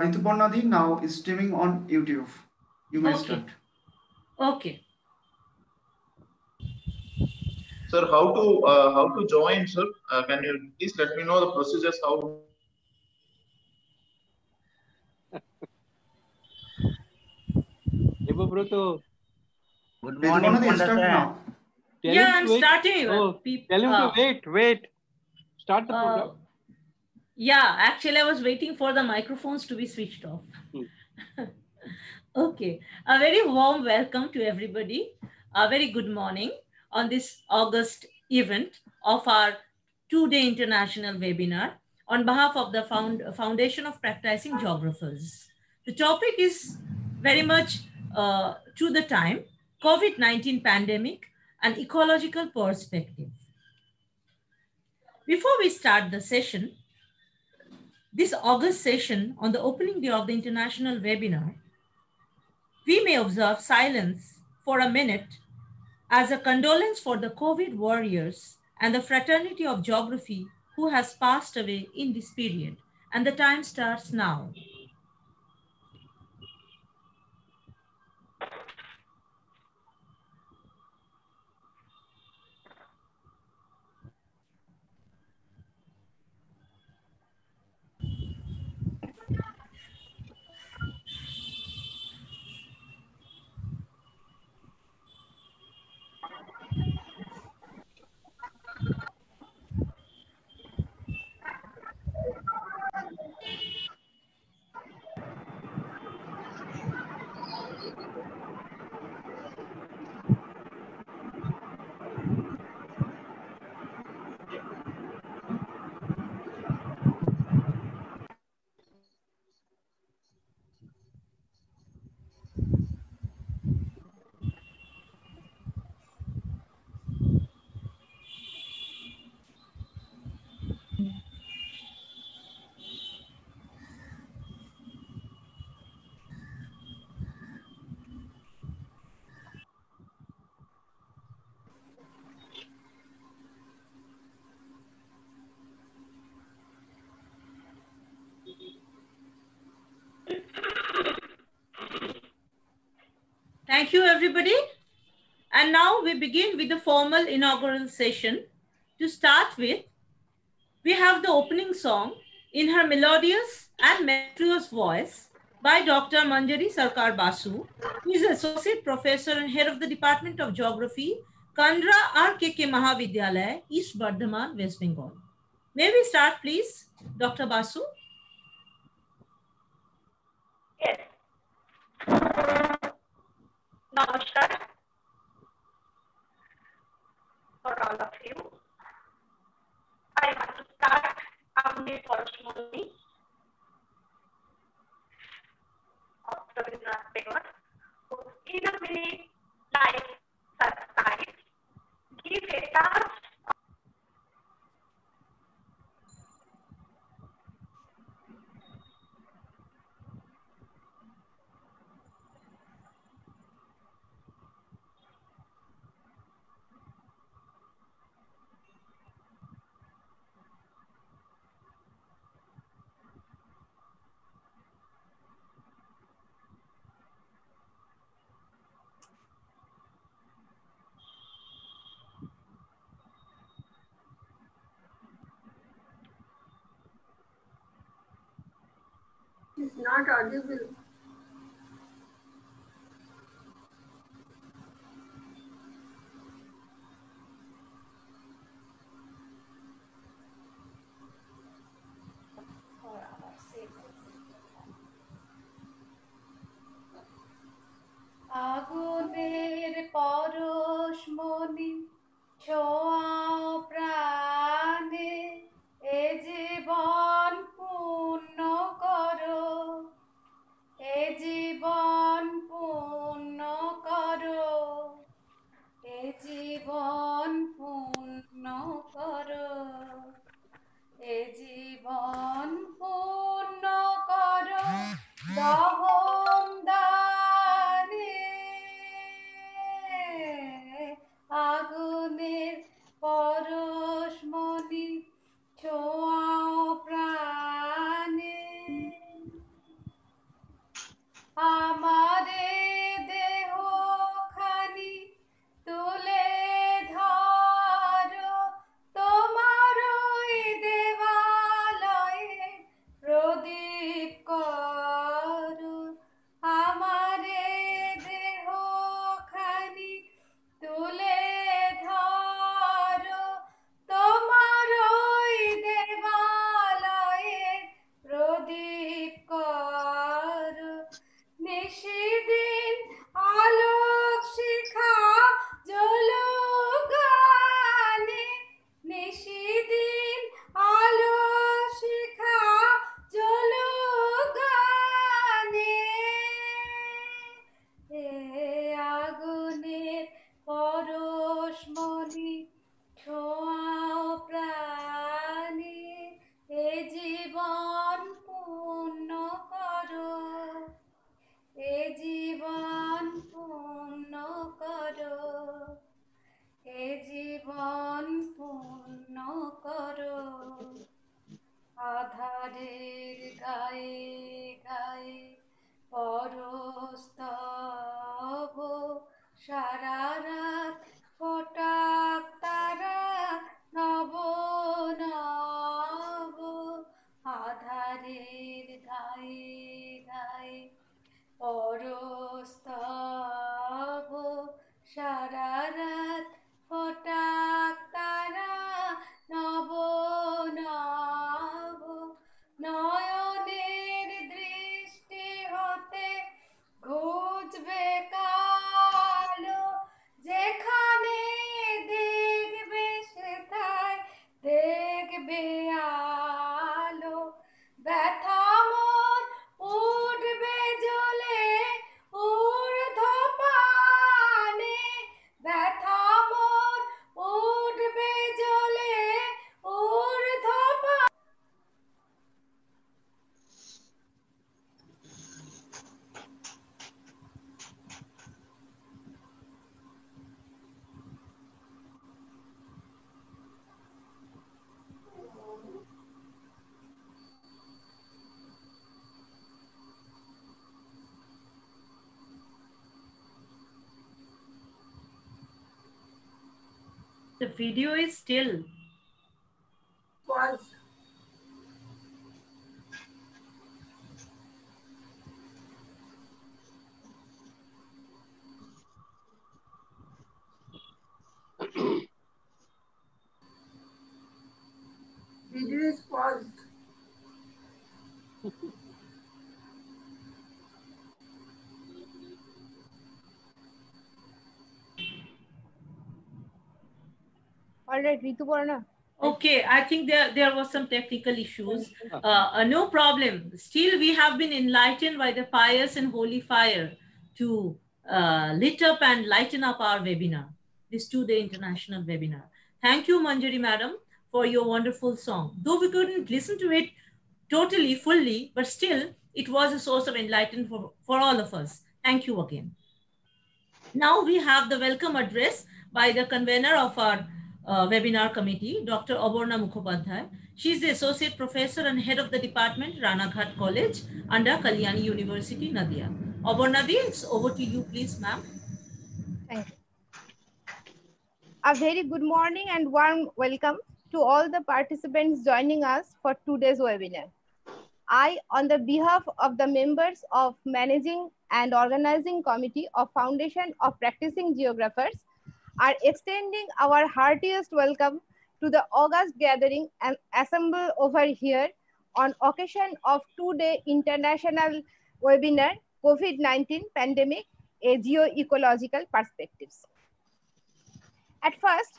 Rituparnadi now is streaming on YouTube. You may Okay. start. Okay. Sir, how to join, sir? Can you please let me know the procedures how? Devabroto, Good morning, Rituparnadi, start Panda. now. tell Yeah, him I'm to wait. starting. Oh, tell him to wait. Start the program. Yeah, actually, I was waiting for the microphones to be switched off. Okay. A very warm welcome to everybody. A very good morning on this August event of our two-day international webinar on behalf of the Foundation of Practicing Geographers. The topic is very much to the time, COVID-19 pandemic and ecological perspective. Before we start the session, this August session on the opening day of the international webinar, we may observe silence for a minute as a condolence for the COVID warriors and the fraternity of geography who has passed away in this period. And the time starts now. Thank you, everybody. And now we begin with the formal inaugural session. To start with, we have the opening song in her melodious and mellifluous voice by Dr. Manjari Sarkar Basu, who is Associate Professor and Head of the Department of Geography, Kandra RKK Mahavidyalaya, East Bardhaman, West Bengal. May we start, please, Dr. Basu? Yes. Namaskar for all of you. I want to start Amni Porchmoni of Rabindranath Tagore, whose inability life subsides, give a touch. It's not audible. আগুনের পরশ মনি ছোঁয়া প্রাণে এ জীবন পূর্ণ করো সারা রাত ফটাক তারা নব নব আধারের ধায়ে ধায়ে পরস্তব সারা রাত ফটাক তারা নব নব নয়নের দৃষ্টি হতে ঘুচবে কালো যেখানে দেখবে সেথায় দেখবে আলো ব্যথা মোর উঠবে জ্বলে ঊর্ধ্বপানে ব্যথা মোর উঠবে জ্বলে ঊর্ধ্বপানে The video is still. Was video is paused. All right, Ritu Parna. Okay, I think there was some technical issues. No problem. Still, we have been enlightened by the pious and holy fire to lit up and lighten up our webinar, this 2-day international webinar. Thank you, Manjari madam, for your wonderful song. Though we couldn't listen to it totally, fully, but still, it was a source of enlightenment for all of us. Thank you again. Now we have the welcome address by the convener of our webinar committee, Dr. Aborna Mukhopadhyay. She is the Associate Professor and Head of the Department, Ranaghat College, under Kalyani University, Nadia. Aborna Di, it's over to you, please, ma'am. Thank you. A very good morning and warm welcome to all the participants joining us for today's webinar. I, on the behalf of the members of Managing and Organizing Committee of Foundation of Practicing Geographers, are extending our heartiest welcome to the August gathering and assemble over here on occasion of 2-day international webinar, COVID-19 pandemic, a geo-ecological perspectives. At first,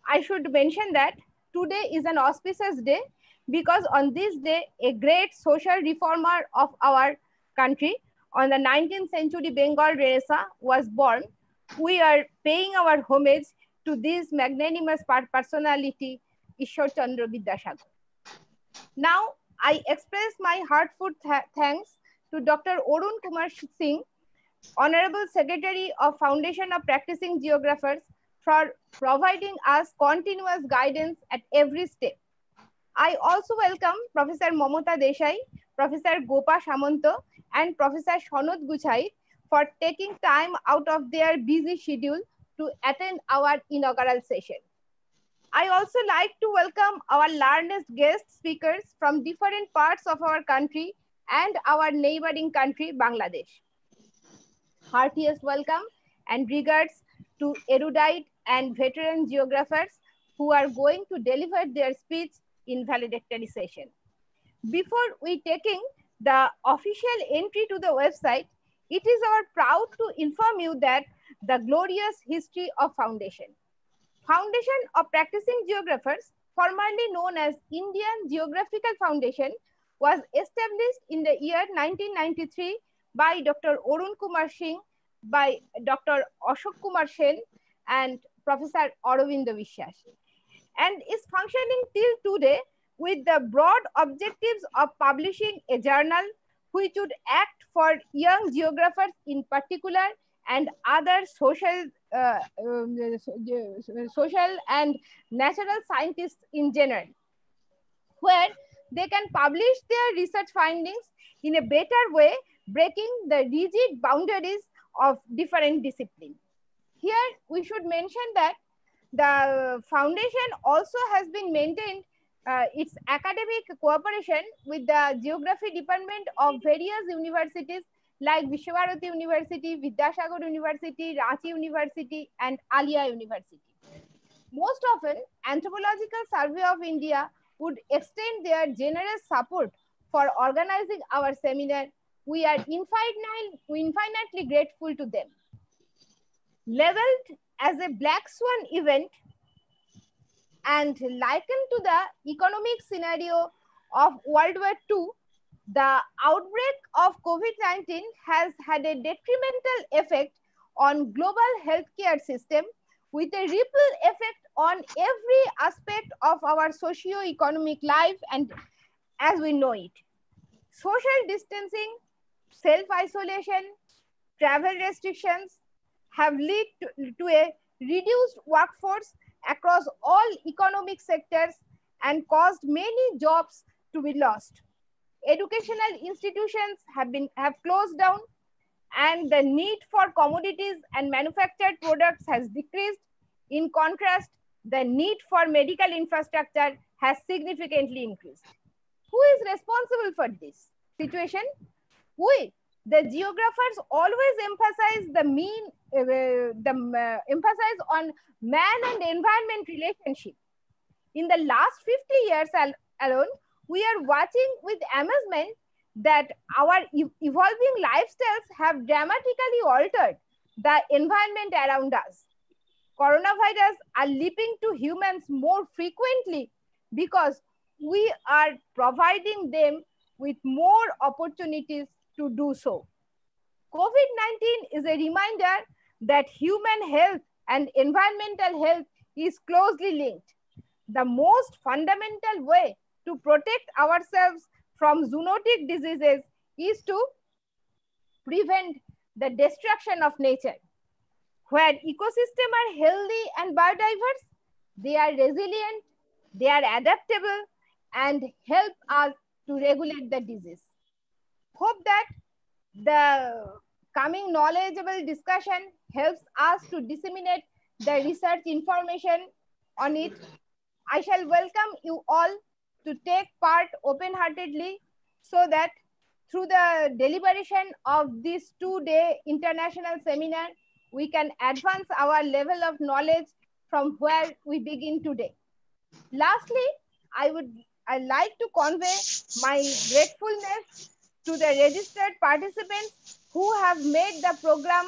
I should mention that today is an auspicious day because on this day, a great social reformer of our country on the 19th century Bengal Renaissance was born. We are paying our homage to this magnanimous personality, Ishwar Chandra Vidyasagar. Now, I express my heartfelt thanks to Dr. Arun Kumar Singh, Honorable Secretary of Foundation of Practicing Geographers, for providing us continuous guidance at every step. I also welcome Professor Mamata Desai, Professor Gopa Samanto, and Professor Shanod Guchai for taking time out of their busy schedule to attend our inaugural session. I also like to welcome our learned guest speakers from different parts of our country and our neighboring country, Bangladesh. Heartiest welcome and regards to erudite and veteran geographers who are going to deliver their speech in valedictory session. Before we taking the official entry to the website, it is our proud to inform you that the glorious history of Foundation. Foundation of Practicing Geographers, formerly known as Indian Geographical Foundation, was established in the year 1993 by Dr. Arun Kumar Singh, by Dr. Ashok Kumar Sen, and Professor Aurobindo Vishwas, and is functioning till today with the broad objectives of publishing a journal which would act for young geographers in particular and other social and natural scientists in general, where they can publish their research findings in a better way, breaking the rigid boundaries of different disciplines. Here we should mention that the foundation also has been maintained its academic cooperation with the geography department of various universities like Vishwabharati University, Vidyasagar University, Ranchi University, and Alia University. Most often, Anthropological Survey of India would extend their generous support for organizing our seminar. We are infinitely grateful to them. Labeled as a black swan event and likened to the economic scenario of World War II, the outbreak of COVID-19 has had a detrimental effect on global healthcare system with a ripple effect on every aspect of our socio-economic life and as we know it. Social distancing, self-isolation, travel restrictions have led to a reduced workforce across all economic sectors and caused many jobs to be lost. Educational institutions have closed down and the need for commodities and manufactured products has decreased. In contrast, the need for medical infrastructure has significantly increased. Who is responsible for this situation? We, the geographers, always emphasize emphasize on man and environment relationship. In the last 50 years alone, we are watching with amazement that our evolving lifestyles have dramatically altered the environment around us. Coronavirus are leaping to humans more frequently because we are providing them with more opportunities to do so. COVID-19 is a reminder that human health and environmental health is closely linked. The most fundamental way to protect ourselves from zoonotic diseases is to prevent the destruction of nature. Where ecosystems are healthy and biodiverse, they are resilient, they are adaptable, and help us to regulate the disease. Hope that the coming knowledgeable discussion helps us to disseminate the research information on it. I shall welcome you all to take part open-heartedly so that through the deliberation of this two-day international seminar, we can advance our level of knowledge from where we begin today. Lastly, I'd like to convey my gratefulness to the registered participants who have made the program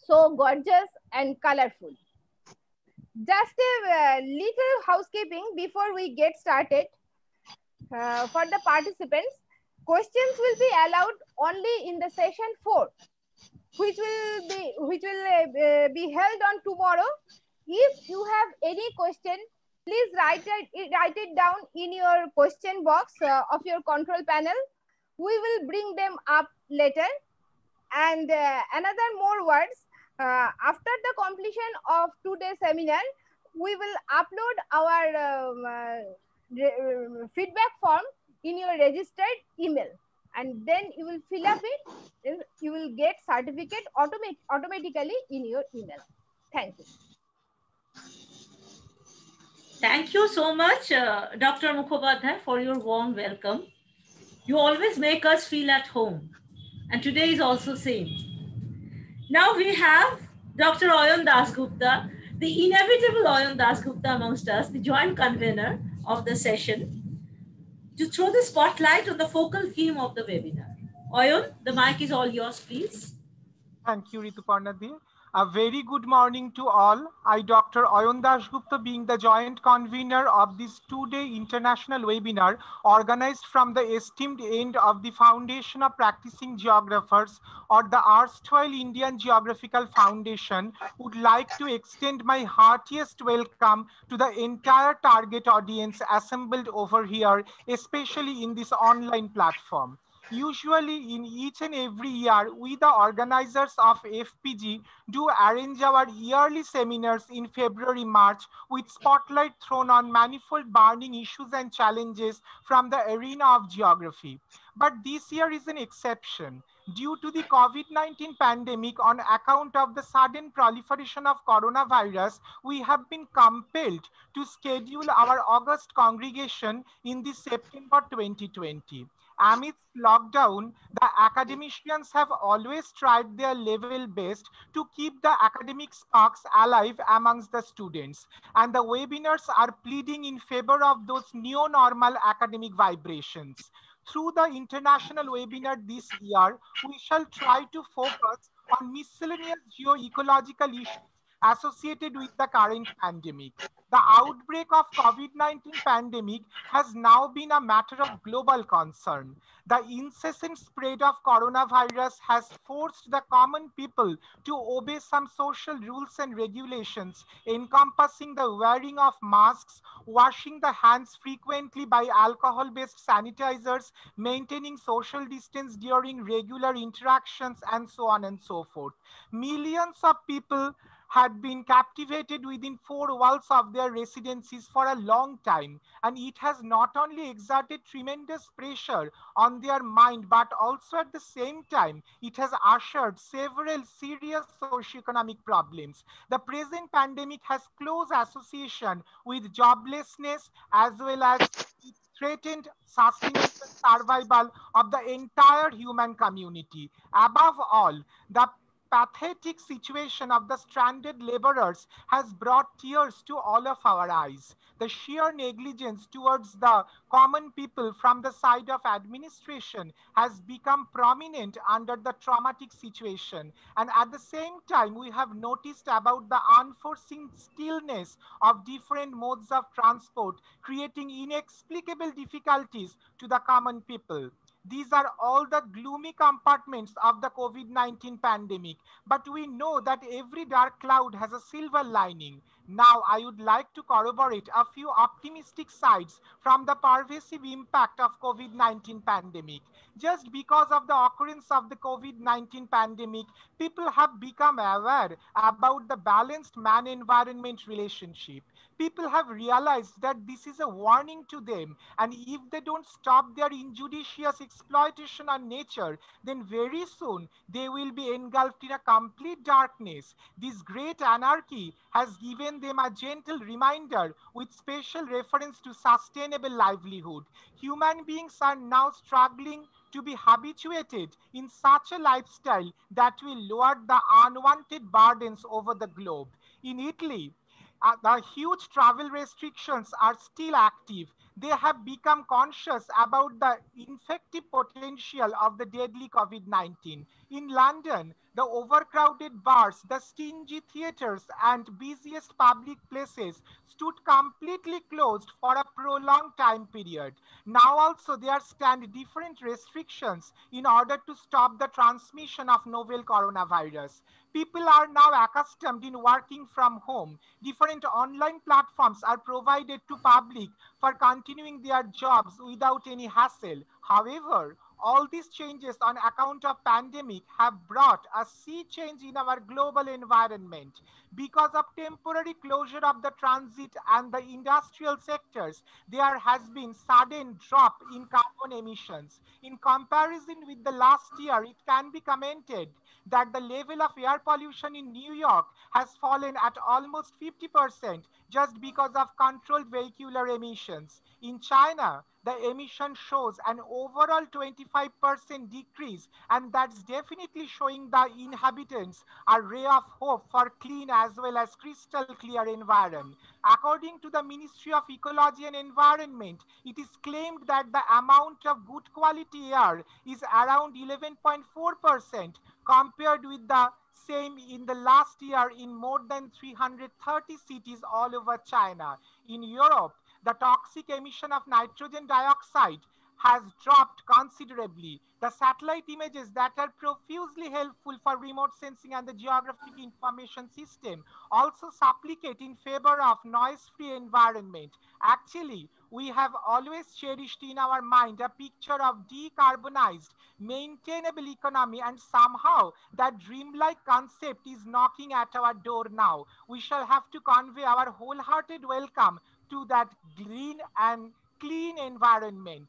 so gorgeous and colorful. Just a little housekeeping before we get started. For the participants, questions will be allowed only in the session 4, which will be held on tomorrow. If you have any question, please write it down in your question box of your control panel. We will bring them up later. And another more words, after the completion of today's seminar, we will upload our feedback form in your registered email. And then you will fill up it, and you will get certificate automatically in your email. Thank you. Thank you so much, Dr. Mukhopadhyay, for your warm welcome. You always make us feel at home. And today is also same. Now we have Dr. Ayan Dasgupta, the inevitable Ayan Dasgupta amongst us, the joint convener of the session, to throw the spotlight on the focal theme of the webinar. Ayan, the mic is all yours, please. Thank you, Rituparna Di. A very good morning to all. I, Dr. Ayan Dasgupta, being the joint convener of this two-day international webinar organized from the esteemed end of the Foundation of Practicing Geographers, or the erstwhile Indian Geographical Foundation, would like to extend my heartiest welcome to the entire target audience assembled over here, especially in this online platform. Usually in each and every year, we the organizers of FPG do arrange our yearly seminars in February, March with spotlight thrown on manifold burning issues and challenges from the arena of geography. But this year is an exception. Due to the COVID-19 pandemic, on account of the sudden proliferation of coronavirus, we have been compelled to schedule our August congregation in the September 2020. Amidst lockdown, the academicians have always tried their level best to keep the academic sparks alive amongst the students, and the webinars are pleading in favor of those neo-normal academic vibrations. Through the international webinar this year, we shall try to focus on miscellaneous geo-ecological issues associated with the current pandemic. The outbreak of COVID-19 pandemic has now been a matter of global concern. The incessant spread of coronavirus has forced the common people to obey some social rules and regulations encompassing the wearing of masks, washing the hands frequently by alcohol-based sanitizers, maintaining social distance during regular interactions, and so on and so forth. Millions of people had been captivated within four walls of their residencies for a long time, and it has not only exerted tremendous pressure on their mind, but also at the same time, it has ushered several serious socioeconomic problems. The present pandemic has close association with joblessness as well as threatened sustenance and survival of the entire human community. Above all, the pathetic situation of the stranded laborers has brought tears to all of our eyes. The sheer negligence towards the common people from the side of administration has become prominent under the traumatic situation. And at the same time, we have noticed about the unforeseen stillness of different modes of transport, creating inexplicable difficulties to the common people. These are all the gloomy compartments of the COVID-19 pandemic. But we know that every dark cloud has a silver lining. Now, I would like to corroborate a few optimistic sides from the pervasive impact of COVID-19 pandemic. Just because of the occurrence of the COVID-19 pandemic, people have become aware about the balanced man-environment relationship. People have realized that this is a warning to them, and if they don't stop their injudicious exploitation on nature, then very soon they will be engulfed in a complete darkness. This great anarchy has given them a gentle reminder with special reference to sustainable livelihood. Human beings are now struggling to be habituated in such a lifestyle that will lower the unwanted burdens over the globe. In Italy, the huge travel restrictions are still active. They have become conscious about the infective potential of the deadly COVID-19. In London, the overcrowded bars, the stingy theaters, and busiest public places stood completely closed for a prolonged time period. Now also there stand different restrictions in order to stop the transmission of novel coronavirus. People are now accustomed in working from home. Different online platforms are provided to public for continuing their jobs without any hassle. However, all these changes on account of pandemic have brought a sea change in our global environment. Because of temporary closure of the transit and the industrial sectors, there has been sudden drop in carbon emissions. In comparison with the last year, it can be commented that the level of air pollution in New York has fallen at almost 50% just because of controlled vehicular emissions. In China, the emission shows an overall 25% decrease, and that's definitely showing the inhabitants a ray of hope for clean as well as crystal clear environment. According to the Ministry of Ecology and Environment, it is claimed that the amount of good quality air is around 11.4% compared with the same in the last year in more than 330 cities all over China. In Europe, the toxic emission of nitrogen dioxide has dropped considerably. The satellite images that are profusely helpful for remote sensing and the geographic information system also supplicate in favor of noise-free environment. Actually, we have always cherished in our mind a picture of decarbonized, maintainable economy, and somehow that dreamlike concept is knocking at our door now. We shall have to convey our wholehearted welcome to that green and clean environment.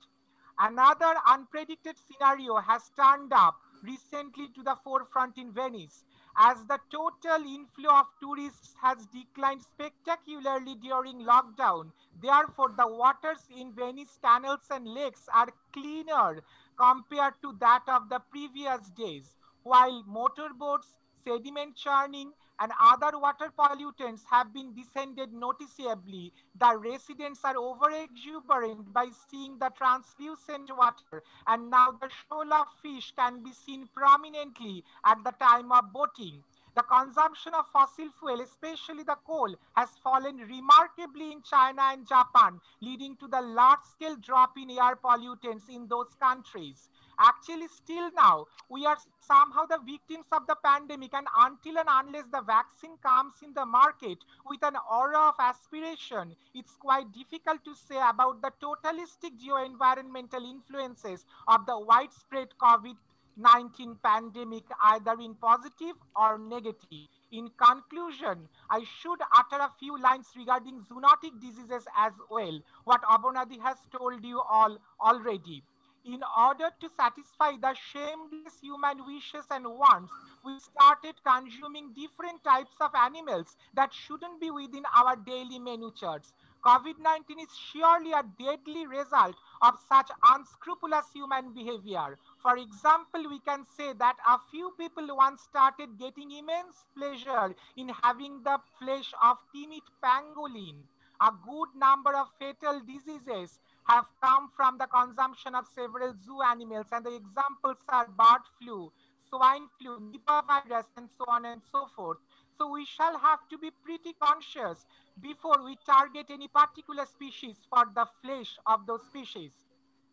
Another unpredicted scenario has turned up recently to the forefront in Venice, as the total inflow of tourists has declined spectacularly during lockdown. Therefore, the waters in Venice canals and lakes are cleaner compared to that of the previous days, while motorboats, sediment churning, and other water pollutants have been descended noticeably. The residents are over exuberant by seeing the translucent water, and now the shoal of fish can be seen prominently at the time of boating. The consumption of fossil fuel, especially the coal, has fallen remarkably in China and Japan, leading to the large-scale drop in air pollutants in those countries. Actually, still now, we are somehow the victims of the pandemic, and until and unless the vaccine comes in the market with an aura of aspiration, it's quite difficult to say about the totalistic geo-environmental influences of the widespread COVID-19 pandemic, either in positive or negative. In conclusion, I should utter a few lines regarding zoonotic diseases as well, what Abonadi has told you all already. In order to satisfy the shameless human wishes and wants, we started consuming different types of animals that shouldn't be within our daily menu charts. COVID-19 is surely a deadly result of such unscrupulous human behavior. For example, we can say that a few people once started getting immense pleasure in having the flesh of timid pangolin. A good number of fatal diseases have come from the consumption of several zoo animals, and the examples are bird flu, swine flu, Nipah virus, and so on and so forth. So we shall have to be pretty conscious before we target any particular species for the flesh of those species.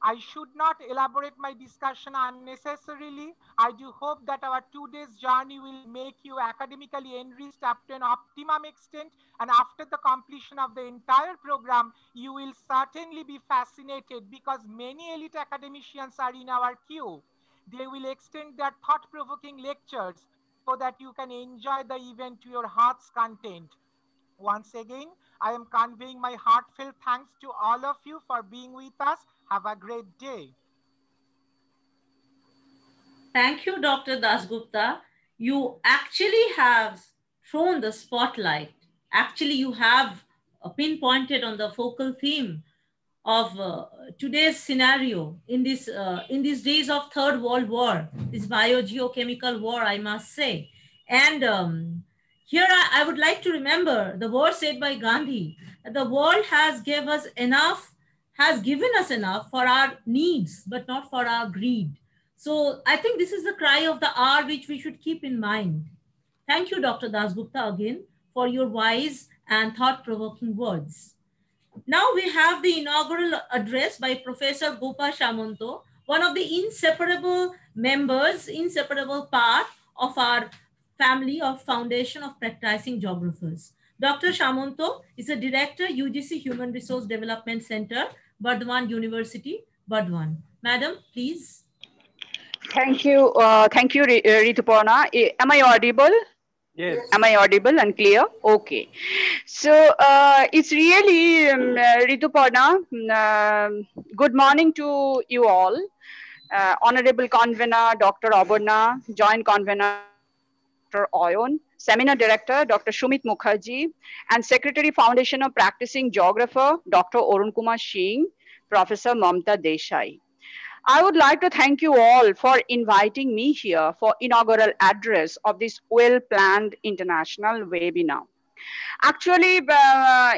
I should not elaborate my discussion unnecessarily. I do hope that our 2 days journey will make you academically enriched up to an optimum extent, and after the completion of the entire program, you will certainly be fascinated because many elite academicians are in our queue. They will extend their thought-provoking lectures so that you can enjoy the event to your heart's content. Once again, I am conveying my heartfelt thanks to all of you for being with us. Have a great day. Thank you, Dr. Dasgupta. You actually have thrown the spotlight. Actually, you have pinpointed on the focal theme of today's scenario in these days of Third World War, this biogeochemical war, I must say. And here I would like to remember the word said by Gandhi, that the world has given us enough for our needs, but not for our greed. So I think this is the cry of the hour which we should keep in mind. Thank you, Dr. Dasgupta, again for your wise and thought-provoking words. Now we have the inaugural address by Professor Gopa Shamanto, one of the inseparable members, inseparable part of our family of Foundation of Practicing Geographers. Dr. Shamanto is a director, UGC Human Resource Development Center, Burdwan University, Burdwan. Madam, please. Thank you, Rituparna. Am I audible? Yes. Am I audible and clear? Okay. So it's really, Rituparna, good morning to you all. Honorable Convener, Dr. Abarna, Joint Convener, Dr. Oyon, Seminar Director, Dr. Shumit Mukherjee, and Secretary, Foundation of Practicing Geographer, Dr. Arun Kumar Singh, Professor Mamta Desai. I would like to thank you all for inviting me here for inaugural address of this well-planned international webinar. Actually,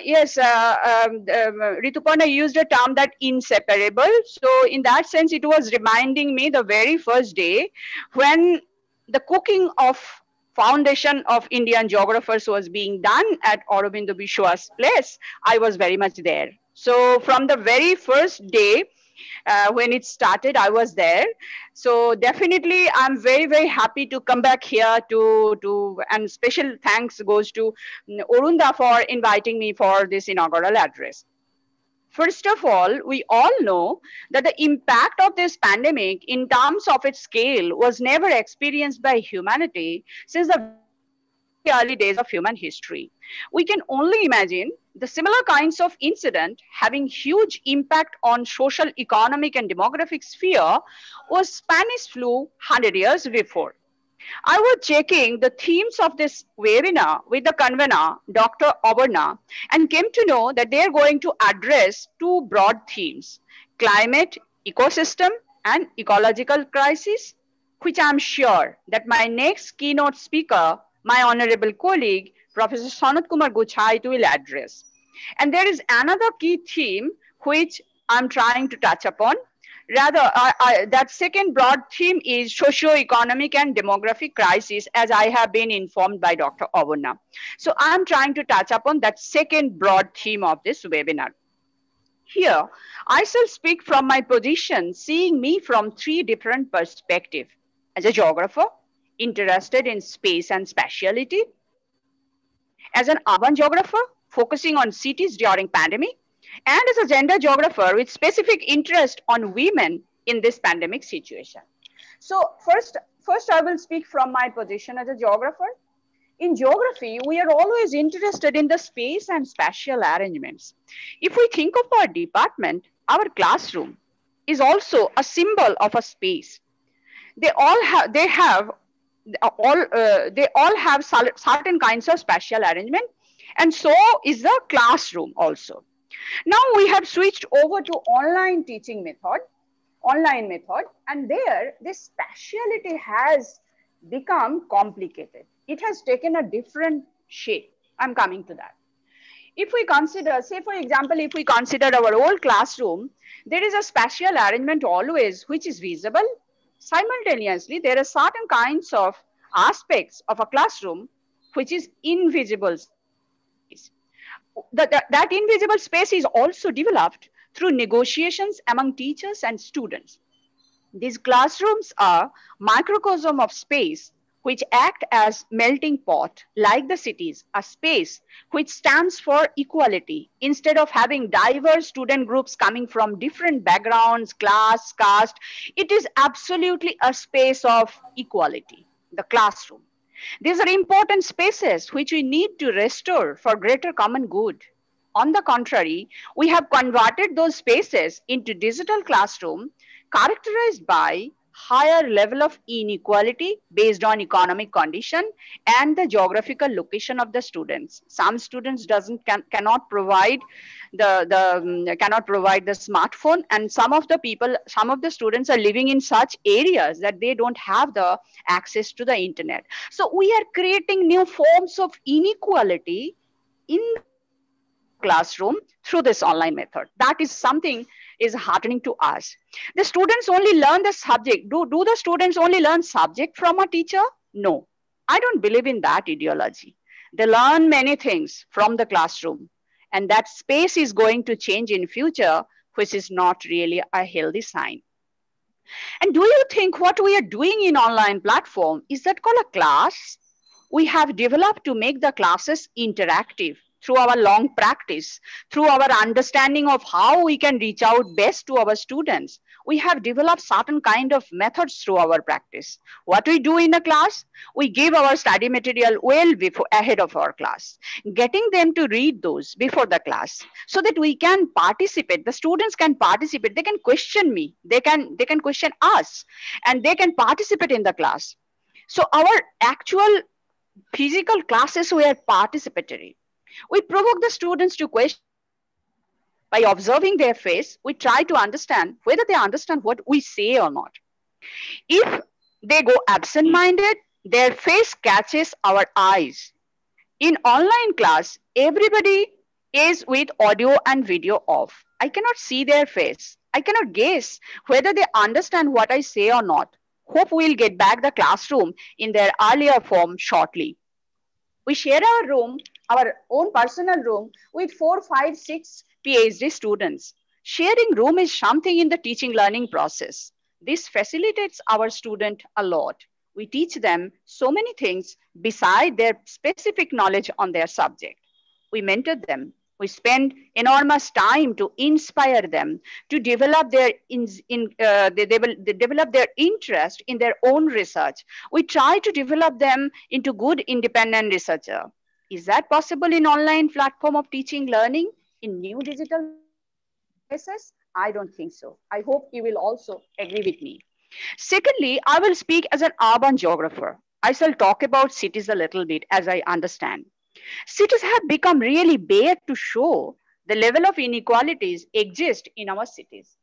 yes, Rituparna used a term that inseparable. So in that sense, it was reminding me the very first day when the cooking of Foundation of Indian Geographers was being done at Aurobindo Biswa's place. I was very much there. So from the very first day, when it started, I was there. So definitely, I'm very, very happy to come back here and special thanks goes to Orunda for inviting me for this inaugural address. First of all, we all know that the impact of this pandemic in terms of its scale was never experienced by humanity since the early days of human history. We can only imagine the similar kinds of incident having huge impact on social, economic, and demographic sphere was Spanish flu 100 years before. I was checking the themes of this webinar with the convener, Dr. Oberna, and came to know that they are going to address two broad themes: climate, ecosystem, and ecological crisis, which I'm sure that my next keynote speaker, my honorable colleague, Professor Sanat Kumar Guchait, will address. And there is another key theme which I'm trying to touch upon. Rather, that second broad theme is socio-economic and demographic crisis, as I have been informed by Dr. Oberna. So I'm trying to touch upon that second broad theme of this webinar. Here, I shall speak from my position, seeing me from three different perspectives. As a geographer, interested in space and spatiality. As an urban geographer, focusing on cities during pandemic. And as a gender geographer with specific interest on women in this pandemic situation. So first I will speak from my position as a geographer. In geography, we are always interested in the space and spatial arrangements. If we think of our department, our classroom is also a symbol of a space. They all have certain kinds of spatial arrangement, and so is the classroom also. Now we have switched over to online teaching method, and there this spatiality has become complicated. It has taken a different shape. I'm coming to that. If we consider, say for example, if we consider our old classroom, there is a spatial arrangement always which is visible. Simultaneously, there are certain kinds of aspects of a classroom which is invisible. That invisible space is also developed through negotiations among teachers and students. These classrooms are microcosm of space which act as melting pot, like the cities, a space which stands for equality. Instead of having diverse student groups coming from different backgrounds, class, caste, it is absolutely a space of equality, the classroom. These are important spaces which we need to restore for greater common good. On the contrary, we have converted those spaces into digital classroom characterized by higher level of inequality based on economic condition and the geographical location of the students. Some students cannot provide the smartphone, and some of the students are living in such areas that they don't have the access to the internet. So we are creating new forms of inequality in the classroom through this online method. That is something is heartening to us. The students only learn the subject. Do the students only learn subject from a teacher? No, I don't believe in that ideology. They learn many things from the classroom, and that space is going to change in future, which is not really a healthy sign. And do you think what we are doing in online platform, is that called a class? We have developed to make the classes interactive through our long practice, through our understanding of how we can reach out best to our students. We have developed certain kind of methods through our practice. What we do in a class, we give our study material well ahead of our class, getting them to read those before the class so that we can participate. The students can participate. They can question me. They can question us, and they can participate in the class. So our actual physical classes were participatory. We provoke the students to question. By observing their face, we try to understand whether they understand what we say or not. If they go absent-minded, their face catches our eyes. In online class, everybody is with audio and video off. I cannot see their face. I cannot guess whether they understand what I say or not. Hope we'll get back the classroom in their earlier form shortly. We share our room, our own personal room, with 4, 5, 6 PhD students. Sharing room is something in the teaching learning process. This facilitates our student a lot. We teach them so many things beside their specific knowledge on their subject. We mentor them. We We spend enormous time to inspire them to develop they develop their interest in their own research. We try to develop them into good independent researcher. Is that possible in online platform of teaching learning in new digital spaces? I don't think so. I hope you will also agree with me. Secondly, I will speak as an urban geographer. I shall talk about cities a little bit as I understand. Cities have become really bare to show the level of inequalities exist in our cities.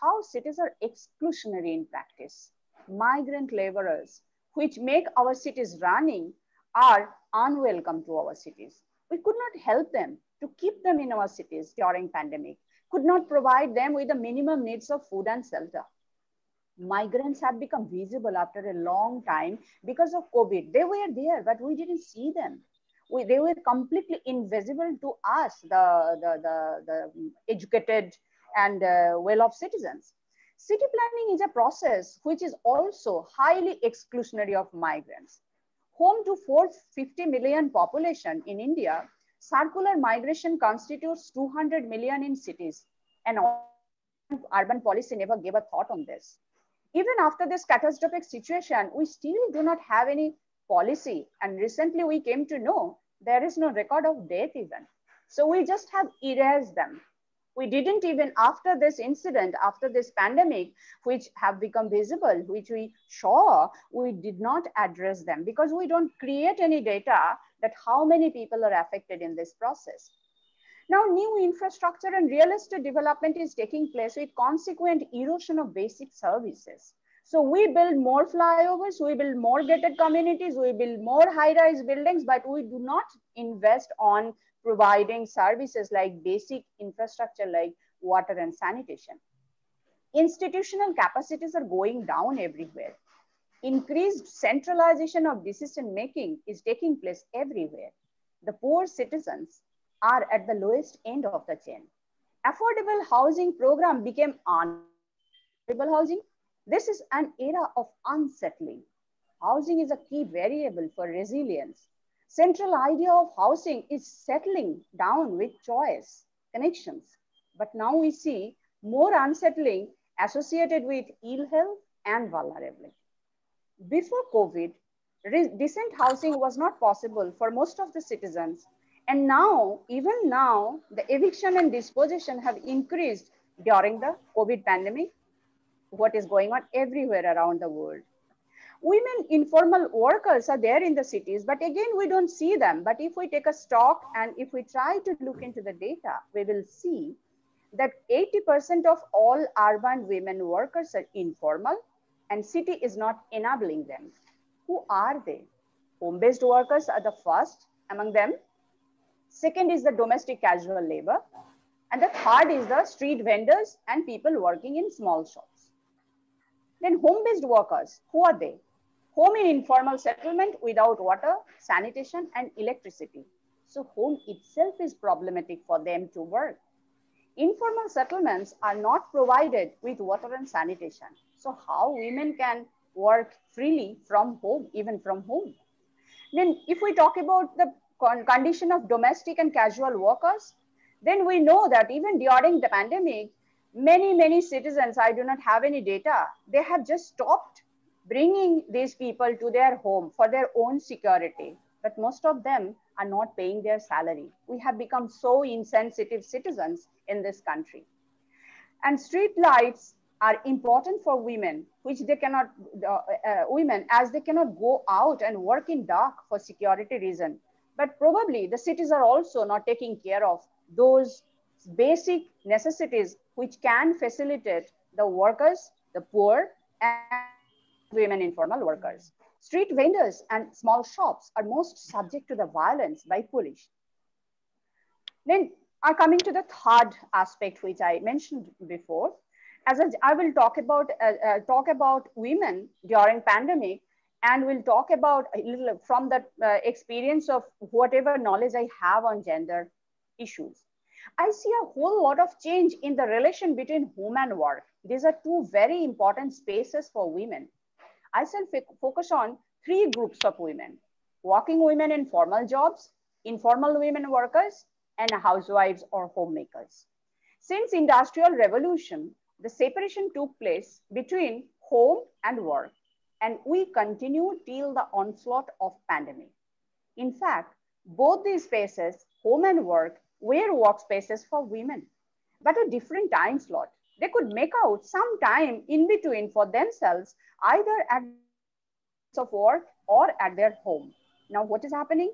How cities are exclusionary in practice. Migrant laborers, which make our cities running, are unwelcome to our cities. We could not help them to keep them in our cities during pandemic, could not provide them with the minimum needs of food and shelter. Migrants have become visible after a long time because of COVID. They were there, but we didn't see them. They were completely invisible to us, the educated and well-off citizens. City planning is a process which is also highly exclusionary of migrants. Home to 450 million population in India, circular migration constitutes 200 million in cities, and urban policy never gave a thought on this. Even after this catastrophic situation, we still do not have any policy. And recently we came to know there is no record of death even. So we just have erased them. We didn't even, after this incident, after this pandemic, which have become visible, which we saw, we did not address them because we don't create any data that how many people are affected in this process. Now, new infrastructure and real estate development is taking place with consequent erosion of basic services. So we build more flyovers, we build more gated communities, we build more high-rise buildings, but we do not invest on providing services like basic infrastructure like water and sanitation. Institutional capacities are going down everywhere. Increased centralization of decision-making is taking place everywhere. The poor citizens are at the lowest end of the chain. Affordable housing program became unaffordable housing. This is an era of unsettling. Housing is a key variable for resilience. Central idea of housing is settling down with choice, connections. But now we see more unsettling associated with ill health and vulnerability. Before COVID, decent housing was not possible for most of the citizens. And now, even now, the eviction and dispossession have increased during the COVID pandemic, what is going on everywhere around the world. Women informal workers are there in the cities, but again, we don't see them. But if we take a stock and if we try to look into the data, we will see that 80% of all urban women workers are informal and city is not enabling them. Who are they? Home-based workers are the first among them. Second is the domestic casual labor. And the third is the street vendors and people working in small shops. Then home-based workers, who are they? Home in informal settlement without water, sanitation, and electricity. So home itself is problematic for them to work. Informal settlements are not provided with water and sanitation. So how women can work freely from home, even from home? Then if we talk about the condition of domestic and casual workers, then we know that even during the pandemic, many citizens, I do not have any data, they have just stopped bringing these people to their home for their own security. But most of them are not paying their salary. We have become so insensitive citizens in this country. And street lights are important for women, which they cannot, women as they cannot go out and work in dark for security reason. But probably the cities are also not taking care of those basic necessities which can facilitate the workers, the poor, and women informal workers. Street vendors and small shops are most subject to the violence by police. Then coming to the third aspect, which I mentioned before, I will talk about women during pandemic, and we'll talk about a little from the experience of whatever knowledge I have on gender issues. I see a whole lot of change in the relation between home and work. These are two very important spaces for women. I shall focus on three groups of women: working women in formal jobs, informal women workers, and housewives or homemakers. Since Industrial Revolution, the separation took place between home and work, and we continue till the onslaught of pandemic. In fact, both these spaces, home and work, were workspaces for women, but a different time slot. They could make out some time in between for themselves, either at of work or at their home. Now, what is happening?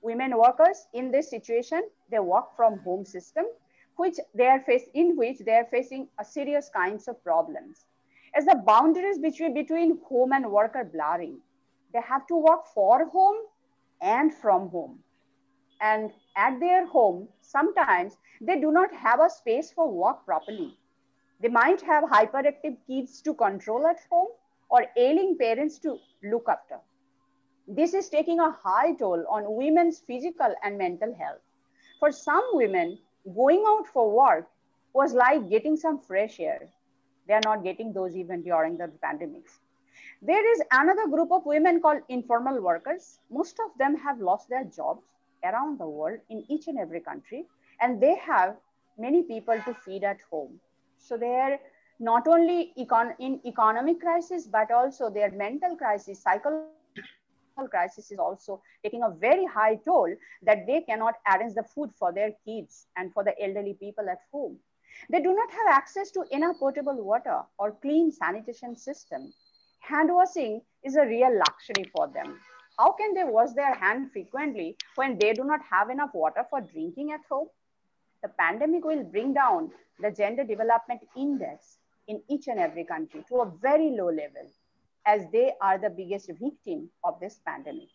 Women workers in this situation, they work from home system, in which they are facing a serious kinds of problems. As the boundaries between home and work are blurring, they have to work for home and from home. And at their home, sometimes they do not have a space for work properly. They might have hyperactive kids to control at home or ailing parents to look after. This is taking a high toll on women's physical and mental health. For some women, going out for work was like getting some fresh air. They are not getting those even during the pandemics. There is another group of women called informal workers. Most of them have lost their jobs around the world in each and every country, and they have many people to feed at home. So they are not only in economic crisis, but also their mental crisis, psychological crisis is also taking a very high toll that they cannot arrange the food for their kids and for the elderly people at home. They do not have access to enough potable water or clean sanitation system. Hand washing is a real luxury for them. How can they wash their hands frequently when they do not have enough water for drinking at home? The pandemic will bring down the gender development index in each and every country to a very low level, as they are the biggest victim of this pandemic.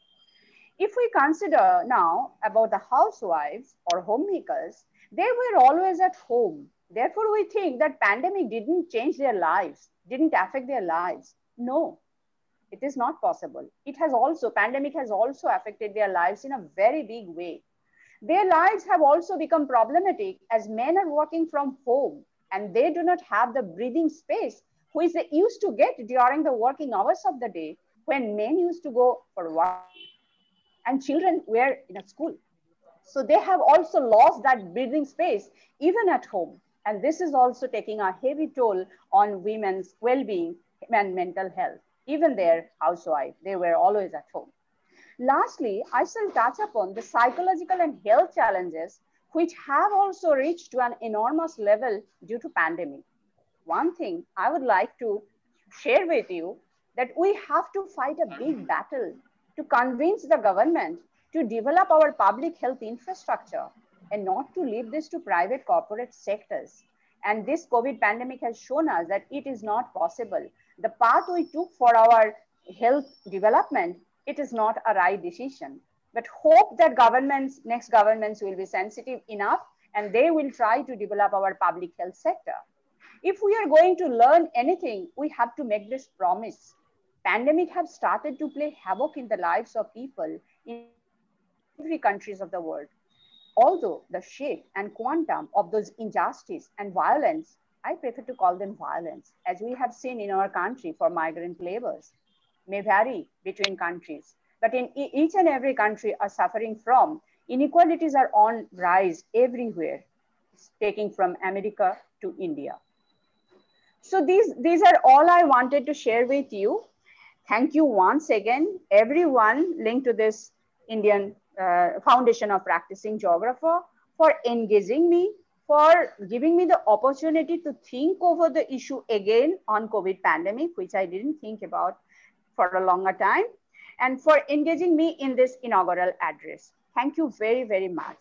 If we consider now about the housewives or homemakers, they were always at home. Therefore, we think that pandemic didn't change their lives, didn't affect their lives. No, it is not possible. Pandemic has also affected their lives in a very big way. Their lives have also become problematic as men are working from home and they do not have the breathing space which they used to get during the working hours of the day when men used to go for work and children were in a school. So they have also lost that breathing space even at home. And this is also taking a heavy toll on women's well-being and mental health. Even their housewife, they were always at home. Lastly, I shall touch upon the psychological and health challenges which have also reached to an enormous level due to pandemic. One thing I would like to share with you that we have to fight a big battle to convince the government to develop our public health infrastructure and not to leave this to private corporate sectors. And this COVID pandemic has shown us that it is not possible. The path we took for our health development, it is not a right decision. But hope that next governments will be sensitive enough and they will try to develop our public health sector. If we are going to learn anything, we have to make this promise. Pandemic have started to play havoc in the lives of people in every countries of the world. Although the shape and quantum of those injustice and violence, I prefer to call them violence, as we have seen in our country for migrant laborers, may vary between countries. But in each and every country are suffering from inequalities are on rise everywhere, taking from America to India. So these are all I wanted to share with you. Thank you once again, everyone linked to this Indian Foundation of Practicing Geographer for engaging me, for giving me the opportunity to think over the issue again on COVID pandemic, which I didn't think about for a longer time, and for engaging me in this inaugural address. Thank you very, very much.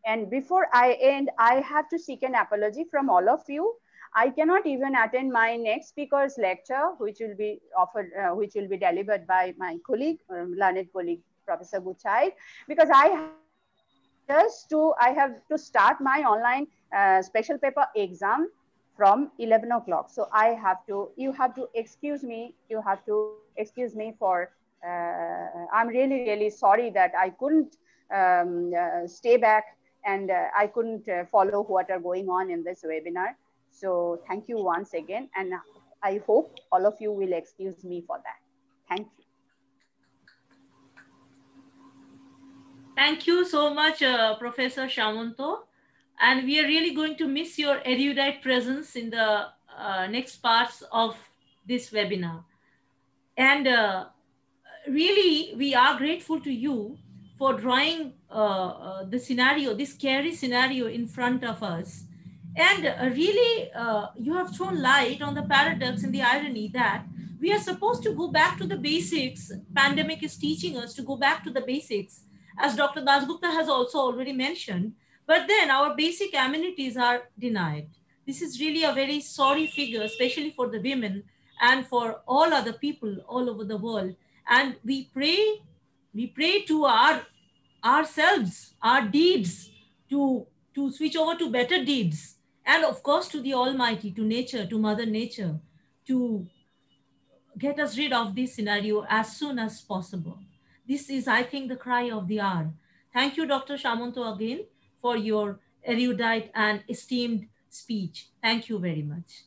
And before I end, I have to seek an apology from all of you. I cannot even attend my next speaker's lecture, which will be offered, which will be delivered by my colleague, learned colleague, Professor Guchai, because I have to start my online special paper exam from 11 o'clock. So you have to excuse me for, I'm really, really sorry that I couldn't stay back and I couldn't follow what are going on in this webinar. So thank you once again. And I hope all of you will excuse me for that. Thank you. Thank you so much, Professor Shamanto. And we are really going to miss your erudite presence in the next parts of this webinar. And really, we are grateful to you for drawing the scenario, this scary scenario in front of us. And really, you have thrown light on the paradox and the irony that we are supposed to go back to the basics. Pandemic is teaching us to go back to the basics, as Dr. Dasgupta has also already mentioned. But then our basic amenities are denied. This is really a very sorry figure, especially for the women and for all other people all over the world. And we pray to ourselves, our deeds, to switch over to better deeds, and of course to the Almighty, to nature, to Mother Nature, to get us rid of this scenario as soon as possible. This is, I think, the cry of the hour. Thank you, Dr. Shamanto, again for your erudite and esteemed speech. Thank you very much.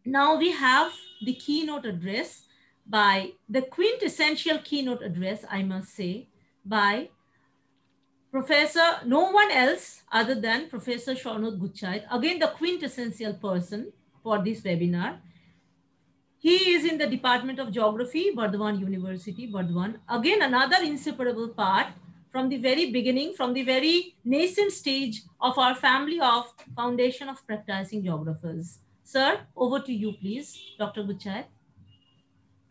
Now we have the keynote address by the quintessential keynote address, I must say, by Professor, no one else other than Professor Shaunod Gutscheit, again the quintessential person for this webinar. He is in the Department of Geography, Burdwan University, Burdwan. Again, another inseparable part from the very beginning, from the very nascent stage of our family of Foundation of Practicing Geographers. Sir, over to you, please, Dr. Gutscheit.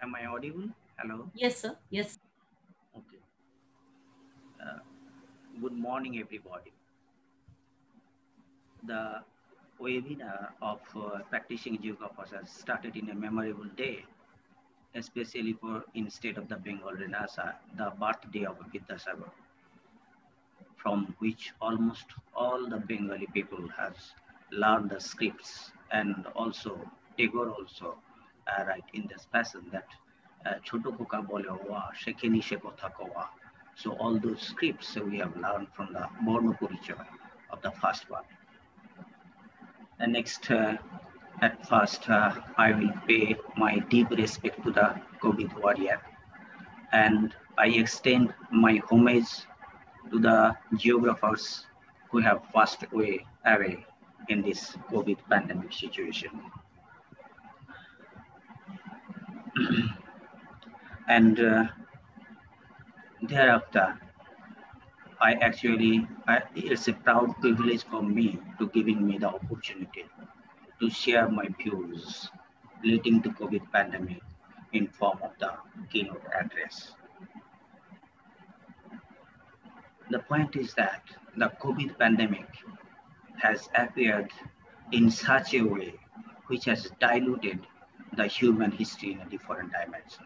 Am I audible? Hello? Yes, sir. Yes. Okay. Good morning, everybody. The webinar of practicing geographers has started in a memorable day, especially for in state of the Bengal Renasa, the birthday of Vidyasagar, from which almost all the Bengali people has learned the scripts, and also Tagore also write in this passage that Choto Koka bole wa shekheni she kotha kowa. So all those scripts we have learned from the Borno Purichoy of the first one. And next, at first, I will pay my deep respect to the COVID warrior, and I extend my homage to the geographers who have passed away in this COVID pandemic situation. And thereafter, it's a proud privilege for me to giving me the opportunity to share my views relating to COVID pandemic in form of the keynote address. The point is that the COVID pandemic has appeared in such a way which has diluted the human history in a different dimension.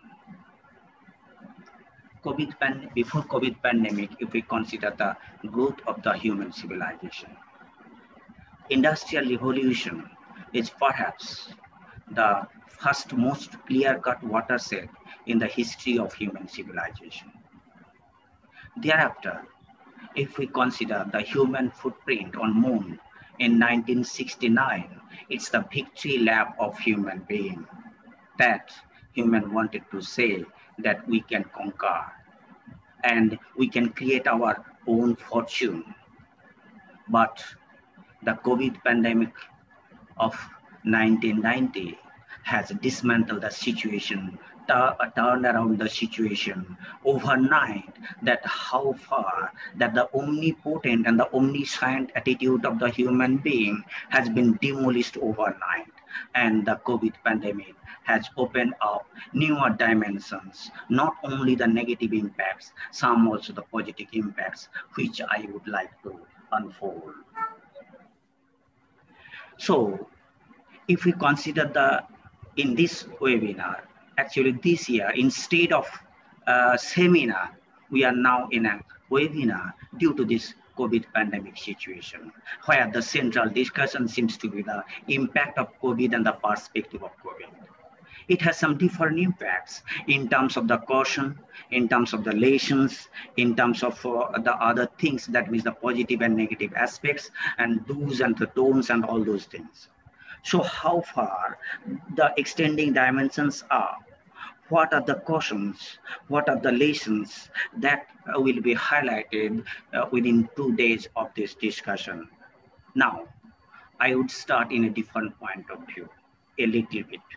Before COVID pandemic, if we consider the growth of the human civilization, Industrial Revolution is perhaps the first most clear-cut watershed in the history of human civilization. Thereafter, if we consider the human footprint on Moon in 1969, it's the victory lap of human being that human wanted to say that we can conquer and we can create our own fortune. But the COVID pandemic of 1990 has dismantled the situation, turned around the situation overnight, that how far that the omnipotent and the omniscient attitude of the human being has been demolished overnight. And the COVID pandemic has opened up newer dimensions, not only the negative impacts, some also the positive impacts, which I would like to unfold. So, if we consider in this webinar, actually this year, instead of a seminar, we are now in a webinar due to this COVID pandemic situation, where the central discussion seems to be the impact of COVID and the perspective of COVID. It has some different impacts in terms of the caution, in terms of the lessons, in terms of the other things, that means the positive and negative aspects, and do's and the don'ts and all those things. So how far the extending dimensions are, what are the cautions, what are the lessons that will be highlighted within 2 days of this discussion. Now, I would start in a different point of view, a little bit.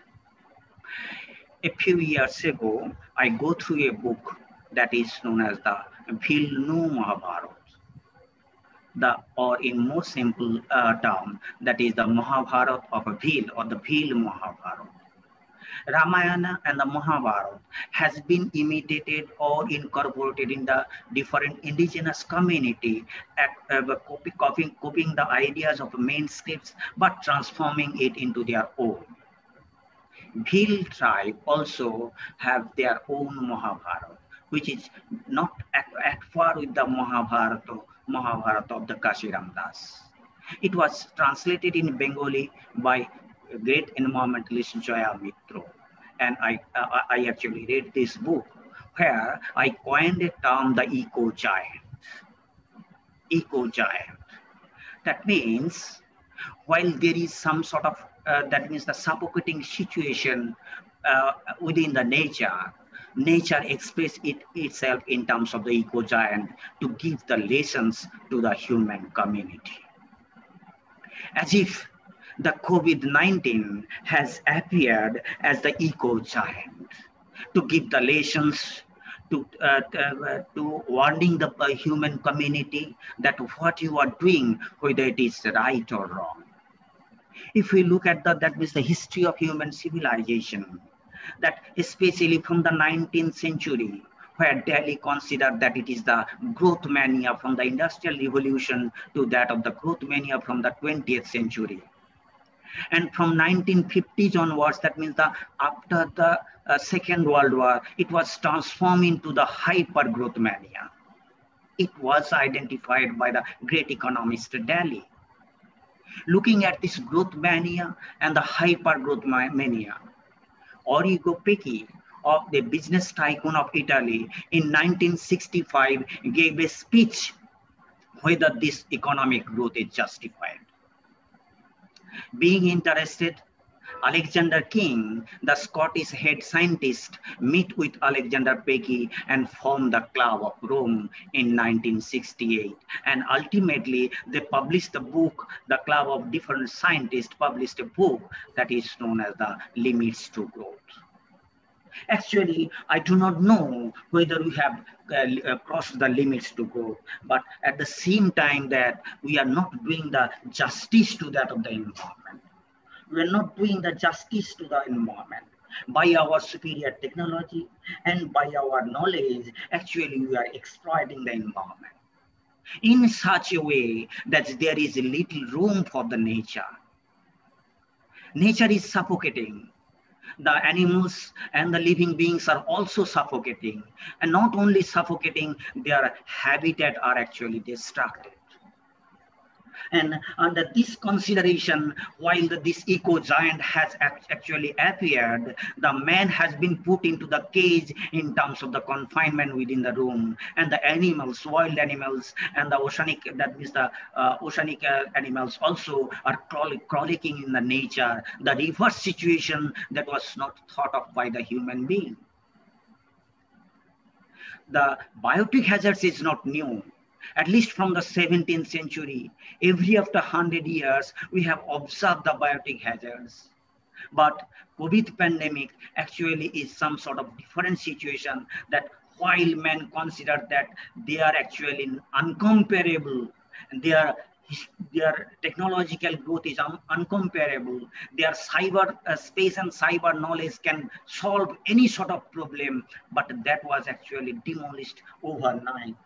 A few years ago, I go through a book that is known as the Bhilnu Mahabharata. Or in more simple term, that is the Mahabharata of a Bhil, or the Bhil Mahabharata. Ramayana and the Mahabharata has been imitated or incorporated in the different indigenous community, copying the ideas of main scripts, but transforming it into their own. Bhil tribe also have their own Mahabharata, which is not at par with the Mahabharata of the Kashiram Das. It was translated in Bengali by great environmentalist Jaya Mitro. And I actually read this book where I coined a term, the eco-giant. Eco-giant. That means while there is some sort of, that means the suffocating situation within the nature expresses itself in terms of the eco-giant to give the lessons to the human community. As if the COVID-19 has appeared as the eco-giant to give the lessons to warning the human community that what you are doing, whether it is right or wrong. If we look at that means the history of human civilization, that especially from the 19th century, where Delhi considered that it is the growth mania from the Industrial Revolution to that of the growth mania from the 20th century. And from 1950s onwards, that means after the Second World War, it was transformed into the hyper growth mania. It was identified by the great economist Delhi. Looking at this growth mania and the hyper growth mania, Origo Pecchi, of the business tycoon of Italy, in 1965 gave a speech whether this economic growth is justified. Being interested, Alexander King, the Scottish head scientist, met with Alexander Pecchi and formed the Club of Rome in 1968. And ultimately, they published the book, the Club of Different Scientists published a book that is known as the Limits to Growth. Actually, I do not know whether we have crossed the limits to growth, but at the same time that we are not doing the justice to that of the environment. We are not doing the justice to the environment. By our superior technology and by our knowledge, actually we are exploiting the environment in such a way that there is little room for the nature. Nature is suffocating. The animals and the living beings are also suffocating. And not only suffocating, their habitat are actually destructed. And under this consideration, while this eco-giant has actually appeared, the man has been put into the cage in terms of the confinement within the room, and the animals, wild animals, and the oceanic, that means the oceanic animals also are crawling in the nature, the reverse situation that was not thought of by the human being. The biotic hazards is not new. At least from the 17th century, every after 100 years, we have observed the biotic hazards. But COVID pandemic actually is some sort of different situation that while men consider that they are actually uncomparable, and their technological growth is uncomparable, their cyber space and cyber knowledge can solve any sort of problem, but that was actually demolished overnight.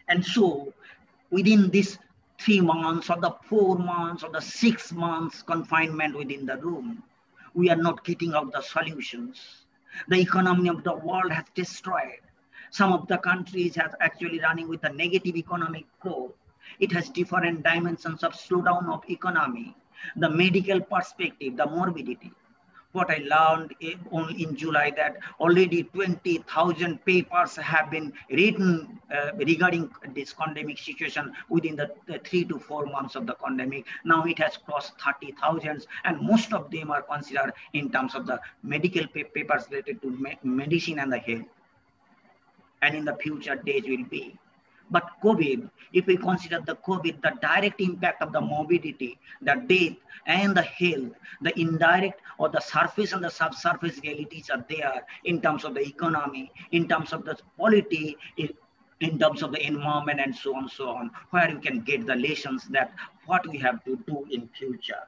And so within this 3 months or the 4 months or the 6 months confinement within the room, we are not getting out the solutions. The economy of the world has destroyed. Some of the countries have actually running with a negative economic growth. It has different dimensions of slowdown of economy, the medical perspective, the morbidity. What I learned only in July that already 20,000 papers have been written regarding this pandemic situation within the 3 to 4 months of the pandemic. Now it has crossed 30,000, and most of them are considered in terms of the medical papers related to medicine and the health. And in the future days will be. But COVID, if we consider the COVID, the direct impact of the morbidity, the death and the health, the indirect or the surface and the subsurface realities are there in terms of the economy, in terms of the polity, in terms of the environment and so on, where you can get the lessons that what we have to do in future.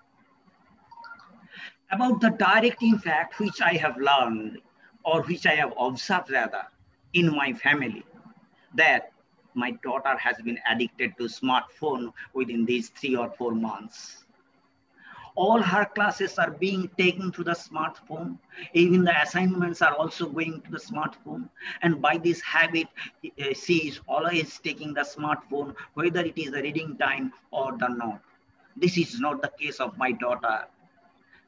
About the direct impact which I have learned or which I have observed rather in my family, that my daughter has been addicted to smartphone within these 3 or 4 months. All her classes are being taken to the smartphone. Even the assignments are also going to the smartphone. And by this habit, she is always taking the smartphone, whether it is the reading time or the not. This is not the case of my daughter.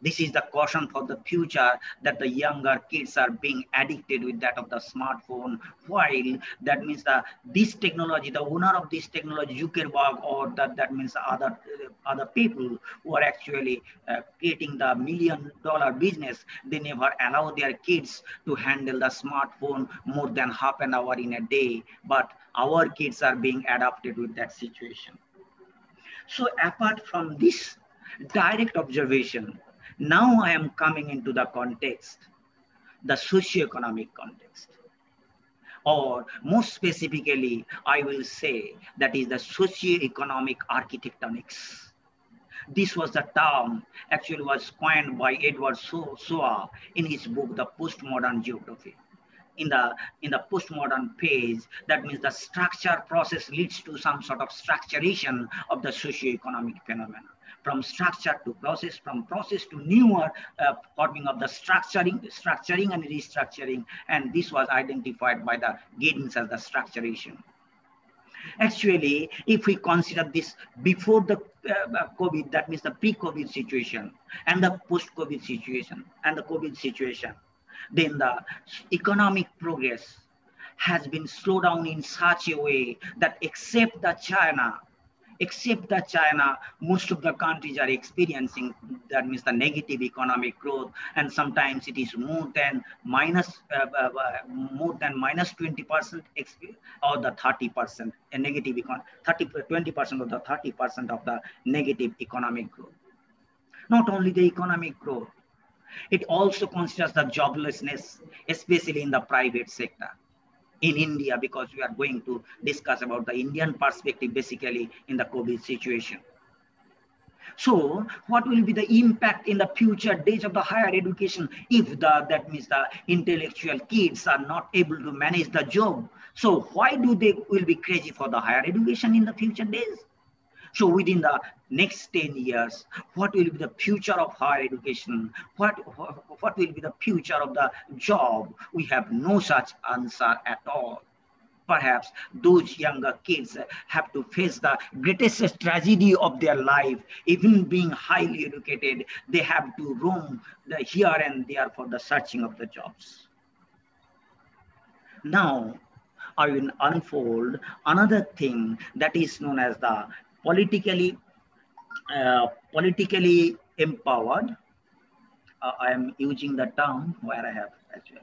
This is the caution for the future that the younger kids are being addicted with that of the smartphone. While that means this technology, the owner of this technology, Zuckerberg, or that means other people who are actually creating the $1 million business, they never allow their kids to handle the smartphone more than half an hour in a day. But our kids are being adapted with that situation. So apart from this direct observation, now I am coming into the context, the socio-economic context. Or more specifically, I will say that is the socio-economic architectonics. This was the term actually was coined by Edward Soa in his book, The Postmodern Geography. In the postmodern phase, that means the structure process leads to some sort of structuration of the socio-economic phenomena. From structure to process, from process to newer forming of the structuring and restructuring, and this was identified by the Giddens as the structuration. Actually, if we consider this before the COVID, that means the pre-COVID situation and the post-COVID situation and the COVID situation, then the economic progress has been slowed down in such a way that except China, most of the countries are experiencing, that means the negative economic growth, and sometimes it is more than minus 20% or the 30%, a negative 20% of the 30% of the negative economic growth. Not only the economic growth, it also considers the joblessness, especially in the private sector. In India, because we are going to discuss about the Indian perspective basically in the COVID situation. So what will be the impact in the future days of the higher education if that means the intellectual kids are not able to manage the job? So why do they will be crazy for the higher education in the future days? So within the next 10 years, what will be the future of higher education? What will be the future of the job? We have no such answer at all. Perhaps those younger kids have to face the greatest tragedy of their life. Even being highly educated, they have to roam here and there for the searching of the jobs. Now, I will unfold another thing that is known as the politically empowered. I am using the term where I have actually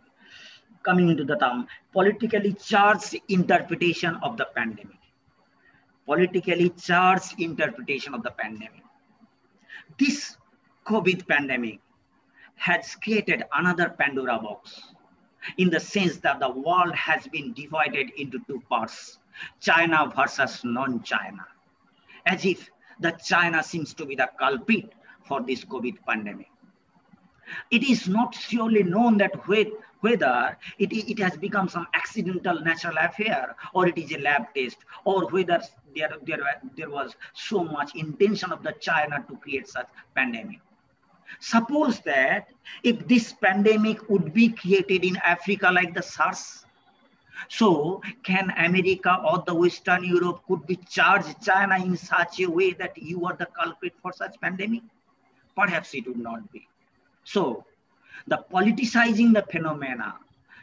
coming into the term politically charged interpretation of the pandemic. Politically charged interpretation of the pandemic. This COVID pandemic has created another Pandora box in the sense that the world has been divided into two parts, China versus non-China. As if the China seems to be the culprit for this COVID pandemic. It is not surely known that whether it has become some accidental natural affair or it is a lab test, or whether there was so much intention of the China to create such pandemic. Suppose that if this pandemic would be created in Africa like the SARS, so can America or the Western Europe could be charged China in such a way that you are the culprit for such pandemic? Perhaps it would not be. So The politicizing the phenomena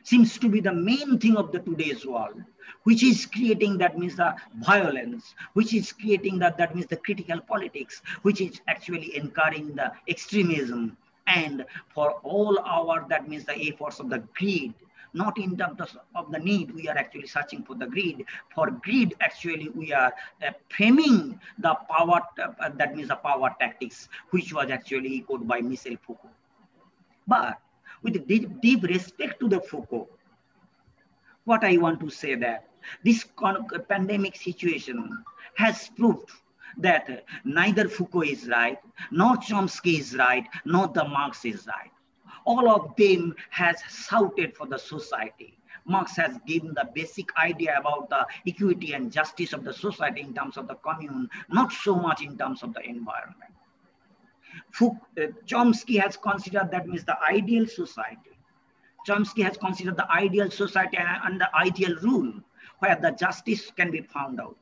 seems to be the main thing of the today's world, which is creating, that means the violence, which is creating that means the critical politics, which is actually encouraging the extremism. And for all our, that means the efforts of the greed, not in terms of the need, we are actually searching for the greed. For greed, actually, we are framing the power, that means the power tactics, which was actually echoed by Michel Foucault. But with deep respect to the Foucault, what I want to say that this pandemic situation has proved that neither Foucault is right, nor Chomsky is right, nor the Marx is right. All of them has shouted for the society. Marx has given the basic idea about the equity and justice of the society in terms of the commune, not so much in terms of the environment. Chomsky has considered that means the ideal society. Chomsky has considered the ideal society and the ideal rule where the justice can be found out.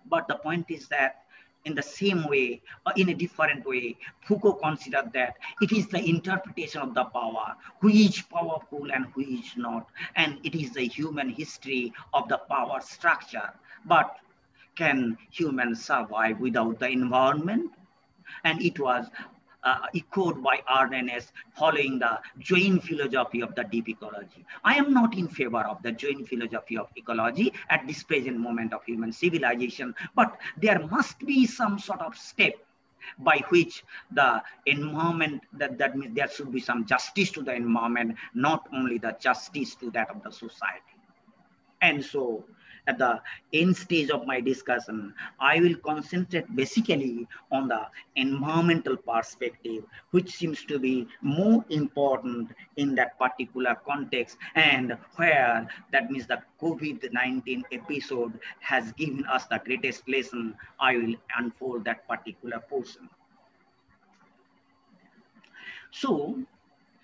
But the point is that in the same way, or in a different way, Foucault considered that it is the interpretation of the power, who is powerful and who is not. And it is the human history of the power structure. But can humans survive without the environment? And it was echoed by Organised following the Jain philosophy of the deep ecology. I am not in favor of the Jain philosophy of ecology at this present moment of human civilization, but there must be some sort of step by which the environment, that means there should be some justice to the environment, not only the justice to that of the society. And so at the end stage of my discussion, I will concentrate basically on the environmental perspective, which seems to be more important in that particular context, and where that means the COVID-19 episode has given us the greatest lesson. I will unfold that particular portion. So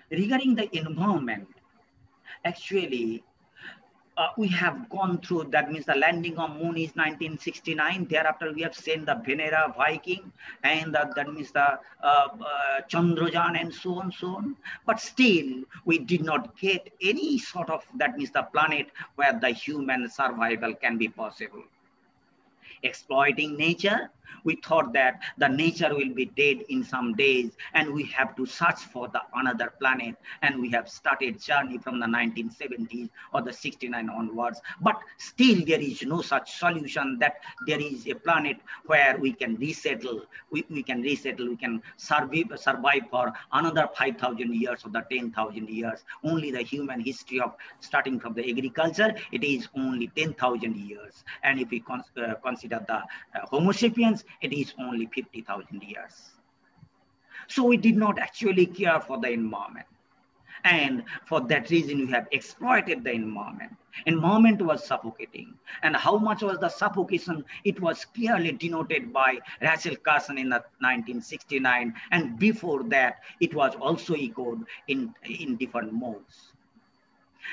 regarding the environment, actually, we have gone through, that means the landing on moon is 1969. Thereafter, we have sent the Venera Viking, and that means the Chandrayaan, and so on. But still, we did not get any sort of, that means the planet where the human survival can be possible. Exploiting nature, we thought that the nature will be dead in some days and we have to search for the another planet, and we have started journey from the 1970s or the 69 onwards, but still there is no such solution that there is a planet where we can resettle, we can survive for another 5,000 years or the 10,000 years. Only the human history of starting from the agriculture, it is only 10,000 years, and if we consider the Homo sapiens, it is only 50,000 years. So we did not actually care for the environment. And for that reason, we have exploited the environment. Environment was suffocating. And how much was the suffocation? It was clearly denoted by Rachel Carson in 1969. And before that, it was also echoed in different modes.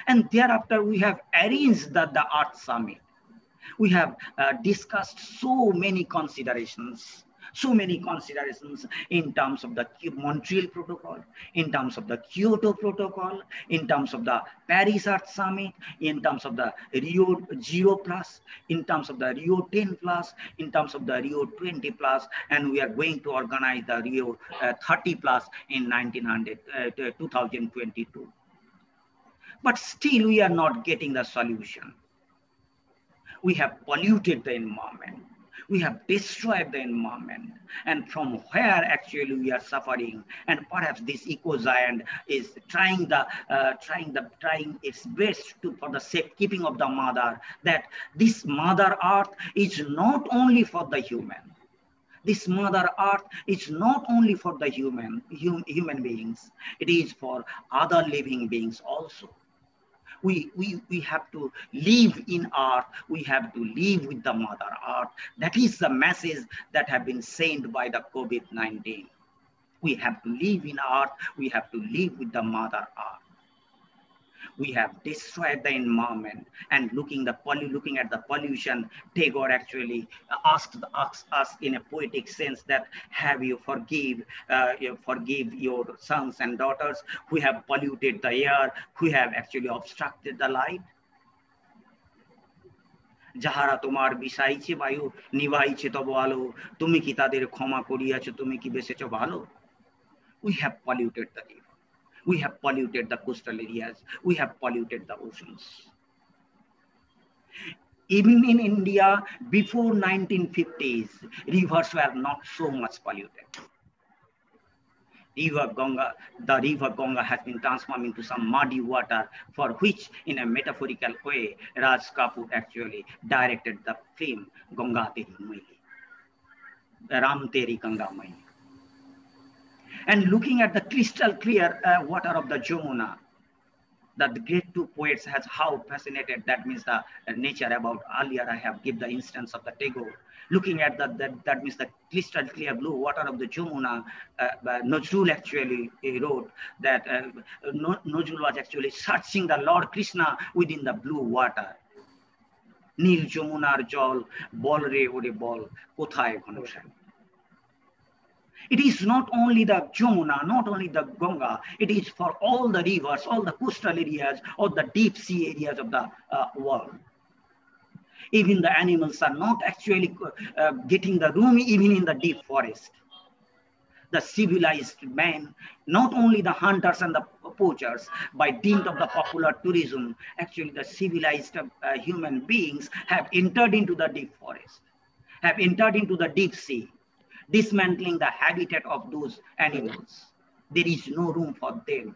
And thereafter, we have arranged the Earth Summit. We have discussed so many considerations in terms of the Montreal Protocol, in terms of the Kyoto Protocol, in terms of the Paris Earth Summit, in terms of the Rio 0+, in terms of the Rio 10+, in terms of the Rio 20+, and we are going to organize the Rio 30+ in 2022. But still we are not getting the solution. We have polluted the environment. We have destroyed the environment. And from where actually we are suffering, and perhaps this eco-giant is trying its best for the safekeeping of the mother, that this Mother Earth is not only for the human. This Mother Earth is not only for the human beings, it is for other living beings also. We have to live in Earth. We have to live with the Mother Earth. That is the message that have been sent by the COVID-19. We have to live in Earth. We have to live with the Mother Earth. We have destroyed the environment, and looking at the pollution, Tagore actually asked us in a poetic sense that have you forgive your sons and daughters who have polluted the air, who have actually obstructed the light? যাহারা তোমার বিষাইছে বায়ু নিভাইছে তব আলো তুমি কি তাদের ক্ষমা করিয়াছো তুমি কি বেসেছো ভালো? We have polluted the river, we have polluted the coastal areas, we have polluted the oceans. Even in India before 1950s, rivers were not so much polluted. The river Ganga has been transformed into some muddy water, for which in a metaphorical way Raj Kapoor actually directed the film Ganga Teri Maili, Ram Teri Ganga Maili. And looking at the crystal clear water of the Jamuna, that the great two poets has how fascinated, that means the nature about, earlier I have given the instance of the Tagore. Looking at that means the crystal clear blue water of the Jamuna, Nazrul actually wrote that Nazrul was actually searching the Lord Krishna within the blue water. Nil Jamunar jol bol re ore bol kothaye ghanoshan. It is not only the Jamuna, not only the Ganga, it is for all the rivers, all the coastal areas, or the deep sea areas of the world. Even the animals are not actually getting the room even in the deep forest. The civilized man, not only the hunters and the poachers, by dint of the popular tourism, actually the civilized human beings have entered into the deep forest, have entered into the deep sea, dismantling the habitat of those animals. There is no room for them.